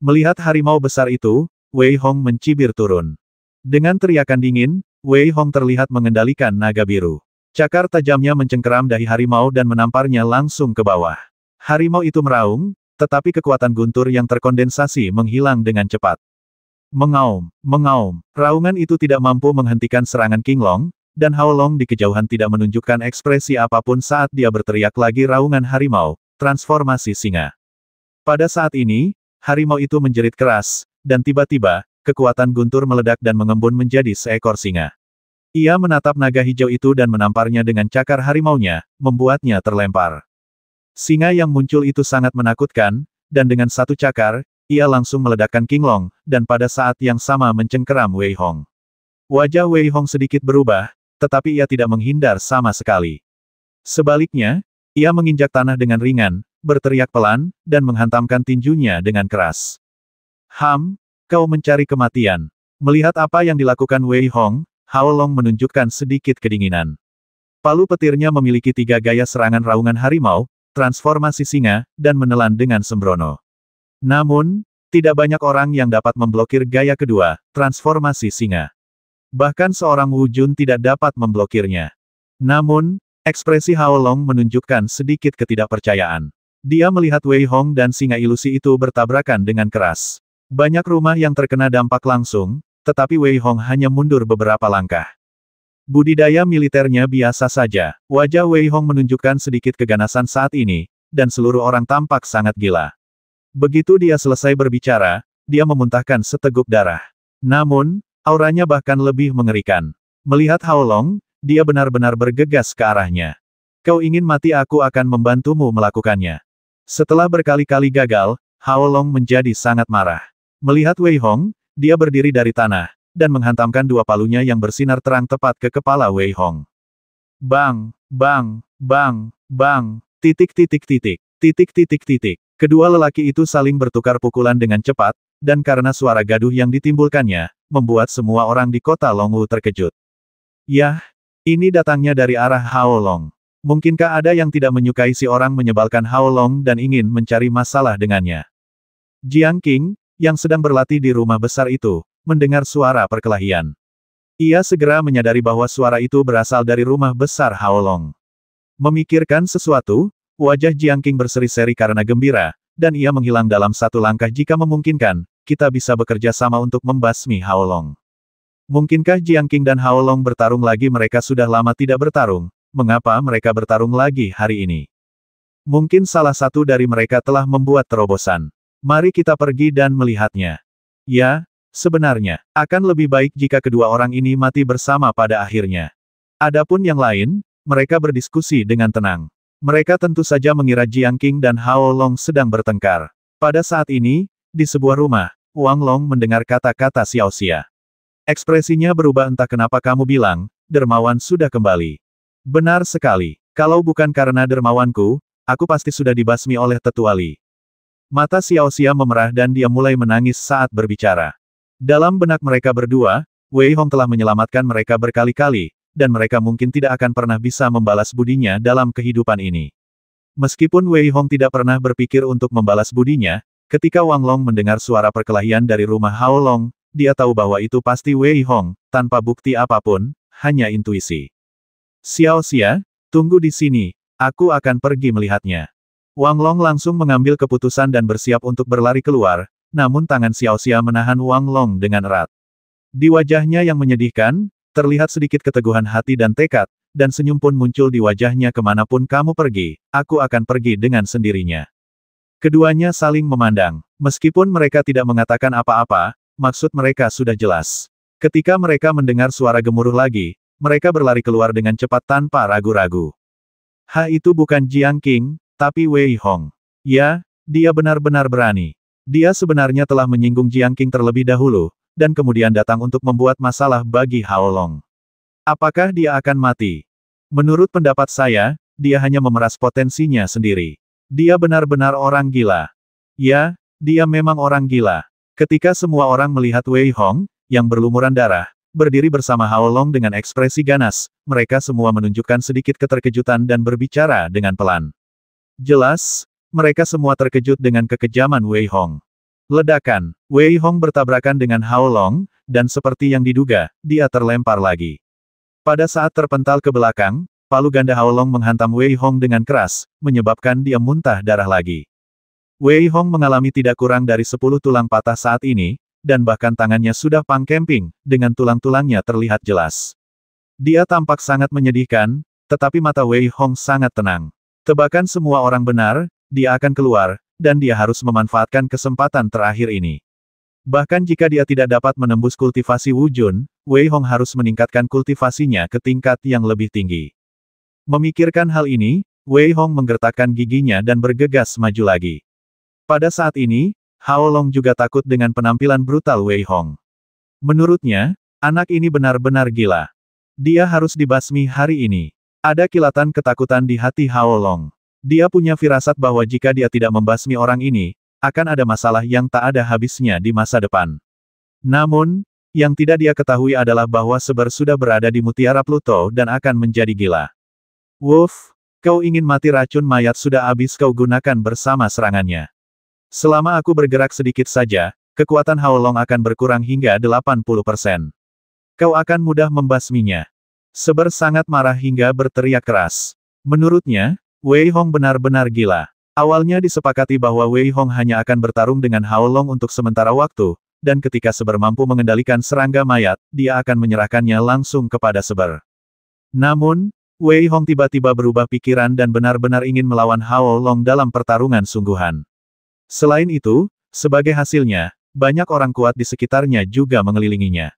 Melihat harimau besar itu, Wei Hong mencibir turun. Dengan teriakan dingin, Wei Hong terlihat mengendalikan naga biru. Cakar tajamnya mencengkeram dahi harimau dan menamparnya langsung ke bawah. Harimau itu meraung, tetapi kekuatan guntur yang terkondensasi menghilang dengan cepat. Mengaum, mengaum. Raungan itu tidak mampu menghentikan serangan King Long, dan Hao Long di kejauhan tidak menunjukkan ekspresi apapun saat dia berteriak lagi raungan harimau, transformasi singa. Pada saat ini, harimau itu menjerit keras, dan tiba-tiba, kekuatan guntur meledak dan mengembun menjadi seekor singa. Ia menatap naga hijau itu dan menamparnya dengan cakar harimaunya, membuatnya terlempar. Singa yang muncul itu sangat menakutkan, dan dengan satu cakar, ia langsung meledakkan King Long, dan pada saat yang sama mencengkeram Wei Hong. Wajah Wei Hong sedikit berubah, tetapi ia tidak menghindar sama sekali. Sebaliknya, ia menginjak tanah dengan ringan, berteriak pelan, dan menghantamkan tinjunya dengan keras. Kau mencari kematian. Melihat apa yang dilakukan Wei Hong, Hao Long menunjukkan sedikit kedinginan. Palu petirnya memiliki 3 gaya serangan raungan harimau, transformasi singa, dan menelan dengan sembrono. Namun, tidak banyak orang yang dapat memblokir gaya kedua, transformasi singa. Bahkan seorang Wu Jun tidak dapat memblokirnya. Namun, ekspresi Hao Long menunjukkan sedikit ketidakpercayaan. Dia melihat Wei Hong dan singa ilusi itu bertabrakan dengan keras. Banyak rumah yang terkena dampak langsung, tetapi Wei Hong hanya mundur beberapa langkah. Budidaya militernya biasa saja. Wajah Wei Hong menunjukkan sedikit keganasan saat ini, dan seluruh orang tampak sangat gila. Begitu dia selesai berbicara, dia memuntahkan seteguk darah. Namun, auranya bahkan lebih mengerikan. Melihat Hao Long, dia benar-benar bergegas ke arahnya. Kau ingin mati, aku akan membantumu melakukannya. Setelah berkali-kali gagal, Hao Long menjadi sangat marah. Melihat Wei Hong, dia berdiri dari tanah, dan menghantamkan 2 palunya yang bersinar terang tepat ke kepala Wei Hong. Bang, bang, bang, bang, titik. Kedua lelaki itu saling bertukar pukulan dengan cepat, dan karena suara gaduh yang ditimbulkannya, membuat semua orang di kota Longwu terkejut. Yah, ini datangnya dari arah Hao Long. Mungkinkah ada yang tidak menyukai si orang menyebalkan Hao Long dan ingin mencari masalah dengannya? Jiang Qing, yang sedang berlatih di rumah besar itu, mendengar suara perkelahian. Ia segera menyadari bahwa suara itu berasal dari rumah besar Hao Long. Memikirkan sesuatu, wajah Jiang Qing berseri-seri karena gembira, dan ia menghilang dalam 1 langkah. Jika memungkinkan, kita bisa bekerja sama untuk membasmi Hao Long. Mungkinkah Jiang Qing dan Hao Long bertarung lagi? Mereka sudah lama tidak bertarung, mengapa mereka bertarung lagi hari ini? Mungkin salah satu dari mereka telah membuat terobosan. Mari kita pergi dan melihatnya. Ya, sebenarnya, akan lebih baik jika kedua orang ini mati bersama pada akhirnya. Adapun yang lain, mereka berdiskusi dengan tenang. Mereka tentu saja mengira Jiang Qing dan Hao Long sedang bertengkar. Pada saat ini, di sebuah rumah, Wang Long mendengar kata-kata Xiao Xia. Ekspresinya berubah. Entah kenapa kamu bilang, dermawan sudah kembali. Benar sekali. Kalau bukan karena dermawanku, aku pasti sudah dibasmi oleh Tetua Li. Mata Xiao Xia memerah dan dia mulai menangis saat berbicara. Dalam benak mereka berdua, Wei Hong telah menyelamatkan mereka berkali-kali, dan mereka mungkin tidak akan pernah bisa membalas budinya dalam kehidupan ini. Meskipun Wei Hong tidak pernah berpikir untuk membalas budinya, ketika Wang Long mendengar suara perkelahian dari rumah Hao Long, dia tahu bahwa itu pasti Wei Hong, tanpa bukti apapun, hanya intuisi. Xiao Xia, tunggu di sini, aku akan pergi melihatnya. Wang Long langsung mengambil keputusan dan bersiap untuk berlari keluar, namun tangan Xiao Xia menahan Wang Long dengan erat. Di wajahnya yang menyedihkan, terlihat sedikit keteguhan hati dan tekad, dan senyum pun muncul di wajahnya. Kemanapun kamu pergi, aku akan pergi dengan sendirinya. Keduanya saling memandang. Meskipun mereka tidak mengatakan apa-apa, maksud mereka sudah jelas. Ketika mereka mendengar suara gemuruh lagi, mereka berlari keluar dengan cepat tanpa ragu-ragu. Itu bukan Jiang Qing, tapi Wei Hong. Ya, dia benar-benar berani. Dia sebenarnya telah menyinggung Jiang Qing terlebih dahulu, dan kemudian datang untuk membuat masalah bagi Hao Long. Apakah dia akan mati? Menurut pendapat saya, dia hanya memeras potensinya sendiri. Dia benar-benar orang gila. Ya, dia memang orang gila. Ketika semua orang melihat Wei Hong, yang berlumuran darah, berdiri bersama Hao Long dengan ekspresi ganas, mereka semua menunjukkan sedikit keterkejutan dan berbicara dengan pelan. Jelas, mereka semua terkejut dengan kekejaman Wei Hong. Ledakan, Wei Hong bertabrakan dengan Hao Long, dan seperti yang diduga, dia terlempar lagi. Pada saat terpental ke belakang, palu ganda Hao Long menghantam Wei Hong dengan keras, menyebabkan dia muntah darah lagi. Wei Hong mengalami tidak kurang dari 10 tulang patah saat ini, dan bahkan tangannya sudah pangkemping, dengan tulang-tulangnya terlihat jelas. Dia tampak sangat menyedihkan, tetapi mata Wei Hong sangat tenang. Tebakan semua orang benar, dia akan keluar, dan dia harus memanfaatkan kesempatan terakhir ini. Bahkan jika dia tidak dapat menembus kultivasi Wu Jun, Wei Hong harus meningkatkan kultivasinya ke tingkat yang lebih tinggi. Memikirkan hal ini, Wei Hong menggertakkan giginya dan bergegas maju lagi. Pada saat ini, Hao Long juga takut dengan penampilan brutal Wei Hong. Menurutnya, anak ini benar-benar gila. Dia harus dibasmi hari ini. Ada kilatan ketakutan di hati Hao Long. Dia punya firasat bahwa jika dia tidak membasmi orang ini, akan ada masalah yang tak ada habisnya di masa depan. Namun, yang tidak dia ketahui adalah bahwa Seber sudah berada di mutiara Pluto dan akan menjadi gila. Wolf, kau ingin mati, racun mayat sudah habis kau gunakan bersama serangannya. Selama aku bergerak sedikit saja, kekuatan Haolong akan berkurang hingga 80%. Kau akan mudah membasminya. Seber sangat marah hingga berteriak keras. Menurutnya, Wei Hong benar-benar gila. Awalnya disepakati bahwa Wei Hong hanya akan bertarung dengan Haolong untuk sementara waktu, dan ketika Seber mampu mengendalikan serangga mayat, dia akan menyerahkannya langsung kepada Seber. Namun, Wei Hong tiba-tiba berubah pikiran dan benar-benar ingin melawan Haolong dalam pertarungan sungguhan. Selain itu, sebagai hasilnya, banyak orang kuat di sekitarnya juga mengelilinginya.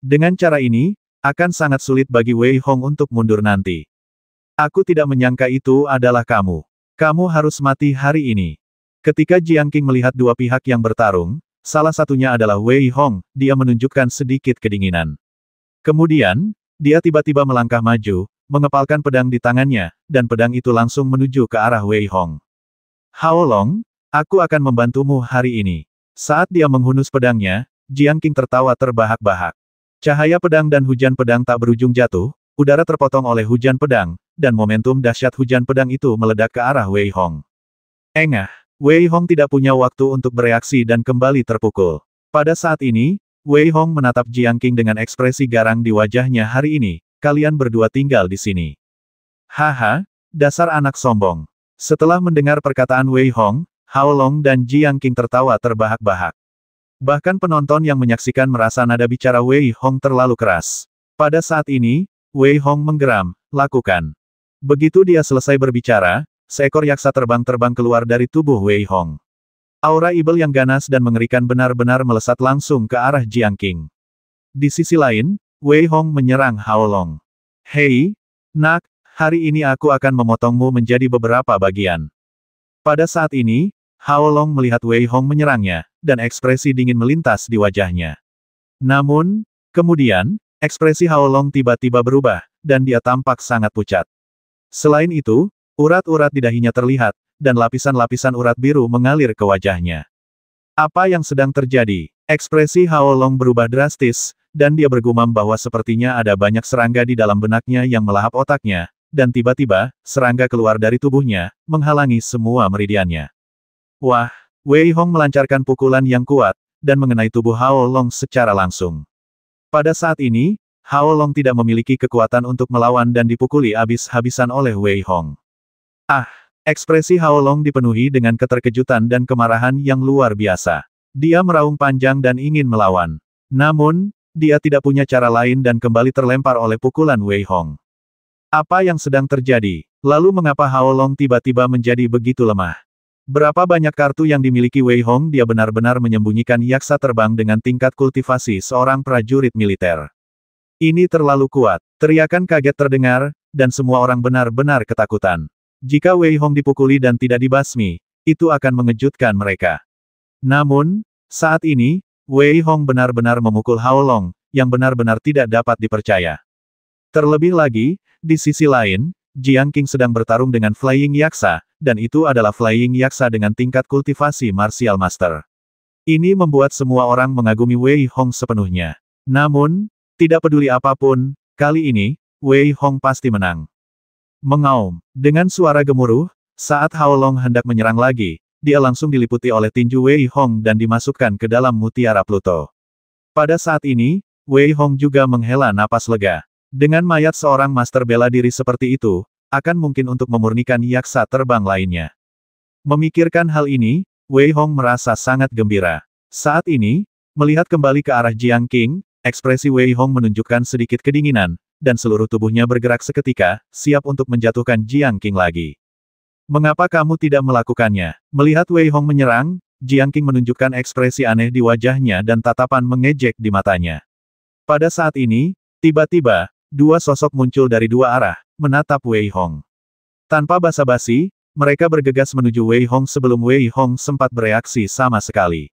Dengan cara ini, akan sangat sulit bagi Wei Hong untuk mundur nanti. Aku tidak menyangka itu adalah kamu. Kamu harus mati hari ini. Ketika Jiang Qing melihat dua pihak yang bertarung, salah satunya adalah Wei Hong, dia menunjukkan sedikit kedinginan. Kemudian, dia tiba-tiba melangkah maju, mengepalkan pedang di tangannya, dan pedang itu langsung menuju ke arah Wei Hong. Haolong, aku akan membantumu hari ini. Saat dia menghunus pedangnya, Jiang Qing tertawa terbahak-bahak. Cahaya pedang dan hujan pedang tak berujung jatuh, udara terpotong oleh hujan pedang, dan momentum dahsyat hujan pedang itu meledak ke arah Wei Hong. Engah, Wei Hong tidak punya waktu untuk bereaksi dan kembali terpukul. Pada saat ini, Wei Hong menatap Jiang Qing dengan ekspresi garang di wajahnya. Hari ini, kalian berdua tinggal di sini. Haha, dasar anak sombong. Setelah mendengar perkataan Wei Hong, Haolong dan Jiang Qing tertawa terbahak-bahak. Bahkan penonton yang menyaksikan merasa nada bicara Wei Hong terlalu keras. Pada saat ini, Wei Hong menggeram, lakukan. Begitu dia selesai berbicara, seekor yaksa terbang-terbang keluar dari tubuh Wei Hong. Aura ibel yang ganas dan mengerikan benar-benar melesat langsung ke arah Jiang Qing. Di sisi lain, Wei Hong menyerang Haolong. Hei, nak, hari ini aku akan memotongmu menjadi beberapa bagian. Pada saat ini, Haolong melihat Wei Hong menyerangnya, dan ekspresi dingin melintas di wajahnya. Namun, kemudian, ekspresi Haolong tiba-tiba berubah, dan dia tampak sangat pucat. Selain itu, urat-urat di dahinya terlihat, dan lapisan-lapisan urat biru mengalir ke wajahnya. Apa yang sedang terjadi? Ekspresi Haolong berubah drastis, dan dia bergumam bahwa sepertinya ada banyak serangga di dalam benaknya yang melahap otaknya, dan tiba-tiba, serangga keluar dari tubuhnya, menghalangi semua meridiannya. Wah, Wei Hong melancarkan pukulan yang kuat, dan mengenai tubuh Haolong secara langsung. Pada saat ini, Haolong tidak memiliki kekuatan untuk melawan dan dipukuli habis-habisan oleh Wei Hong. Ah, ekspresi Haolong dipenuhi dengan keterkejutan dan kemarahan yang luar biasa. Dia meraung panjang dan ingin melawan. Namun, dia tidak punya cara lain dan kembali terlempar oleh pukulan Wei Hong. Apa yang sedang terjadi? Lalu mengapa Haolong tiba-tiba menjadi begitu lemah? Berapa banyak kartu yang dimiliki Wei Hong? Dia benar-benar menyembunyikan yaksa terbang dengan tingkat kultivasi seorang prajurit militer. Ini terlalu kuat. Teriakan kaget terdengar, dan semua orang benar-benar ketakutan. Jika Wei Hong dipukuli dan tidak dibasmi, itu akan mengejutkan mereka. Namun, saat ini, Wei Hong benar-benar memukul Haolong, yang benar-benar tidak dapat dipercaya. Terlebih lagi, di sisi lain, Jiang Qing sedang bertarung dengan Flying Yaksa, dan itu adalah Flying Yaksa dengan tingkat kultivasi Martial Master. Ini membuat semua orang mengagumi Wei Hong sepenuhnya. Namun, tidak peduli apapun, kali ini, Wei Hong pasti menang. Mengaum. Dengan suara gemuruh, saat Haolong hendak menyerang lagi, dia langsung diliputi oleh tinju Wei Hong dan dimasukkan ke dalam mutiara Pluto. Pada saat ini, Wei Hong juga menghela napas lega. Dengan mayat seorang master bela diri seperti itu, akan mungkin untuk memurnikan yaksa terbang lainnya. Memikirkan hal ini, Wei Hong merasa sangat gembira. Saat ini, melihat kembali ke arah Jiang Qing, ekspresi Wei Hong menunjukkan sedikit kedinginan, dan seluruh tubuhnya bergerak seketika, siap untuk menjatuhkan Jiang Qing lagi. Mengapa kamu tidak melakukannya? Melihat Wei Hong menyerang, Jiang Qing menunjukkan ekspresi aneh di wajahnya dan tatapan mengejek di matanya. Pada saat ini, tiba-tiba, dua sosok muncul dari dua arah, menatap Wei Hong. Tanpa basa-basi, mereka bergegas menuju Wei Hong sebelum Wei Hong sempat bereaksi sama sekali.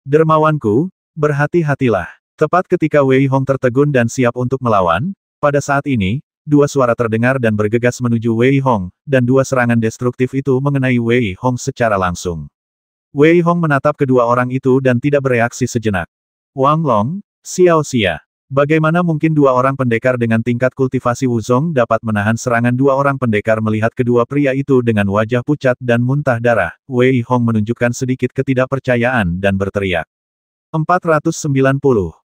Dermawanku, berhati-hatilah. Tepat ketika Wei Hong tertegun dan siap untuk melawan, pada saat ini, dua suara terdengar dan bergegas menuju Wei Hong, dan dua serangan destruktif itu mengenai Wei Hong secara langsung. Wei Hong menatap kedua orang itu dan tidak bereaksi sejenak. Wang Long, Xiao Xia. Bagaimana mungkin dua orang pendekar dengan tingkat kultivasi Wuzong dapat menahan serangan dua orang pendekar? Melihat kedua pria itu dengan wajah pucat dan muntah darah, Wei Hong menunjukkan sedikit ketidakpercayaan dan berteriak. 490.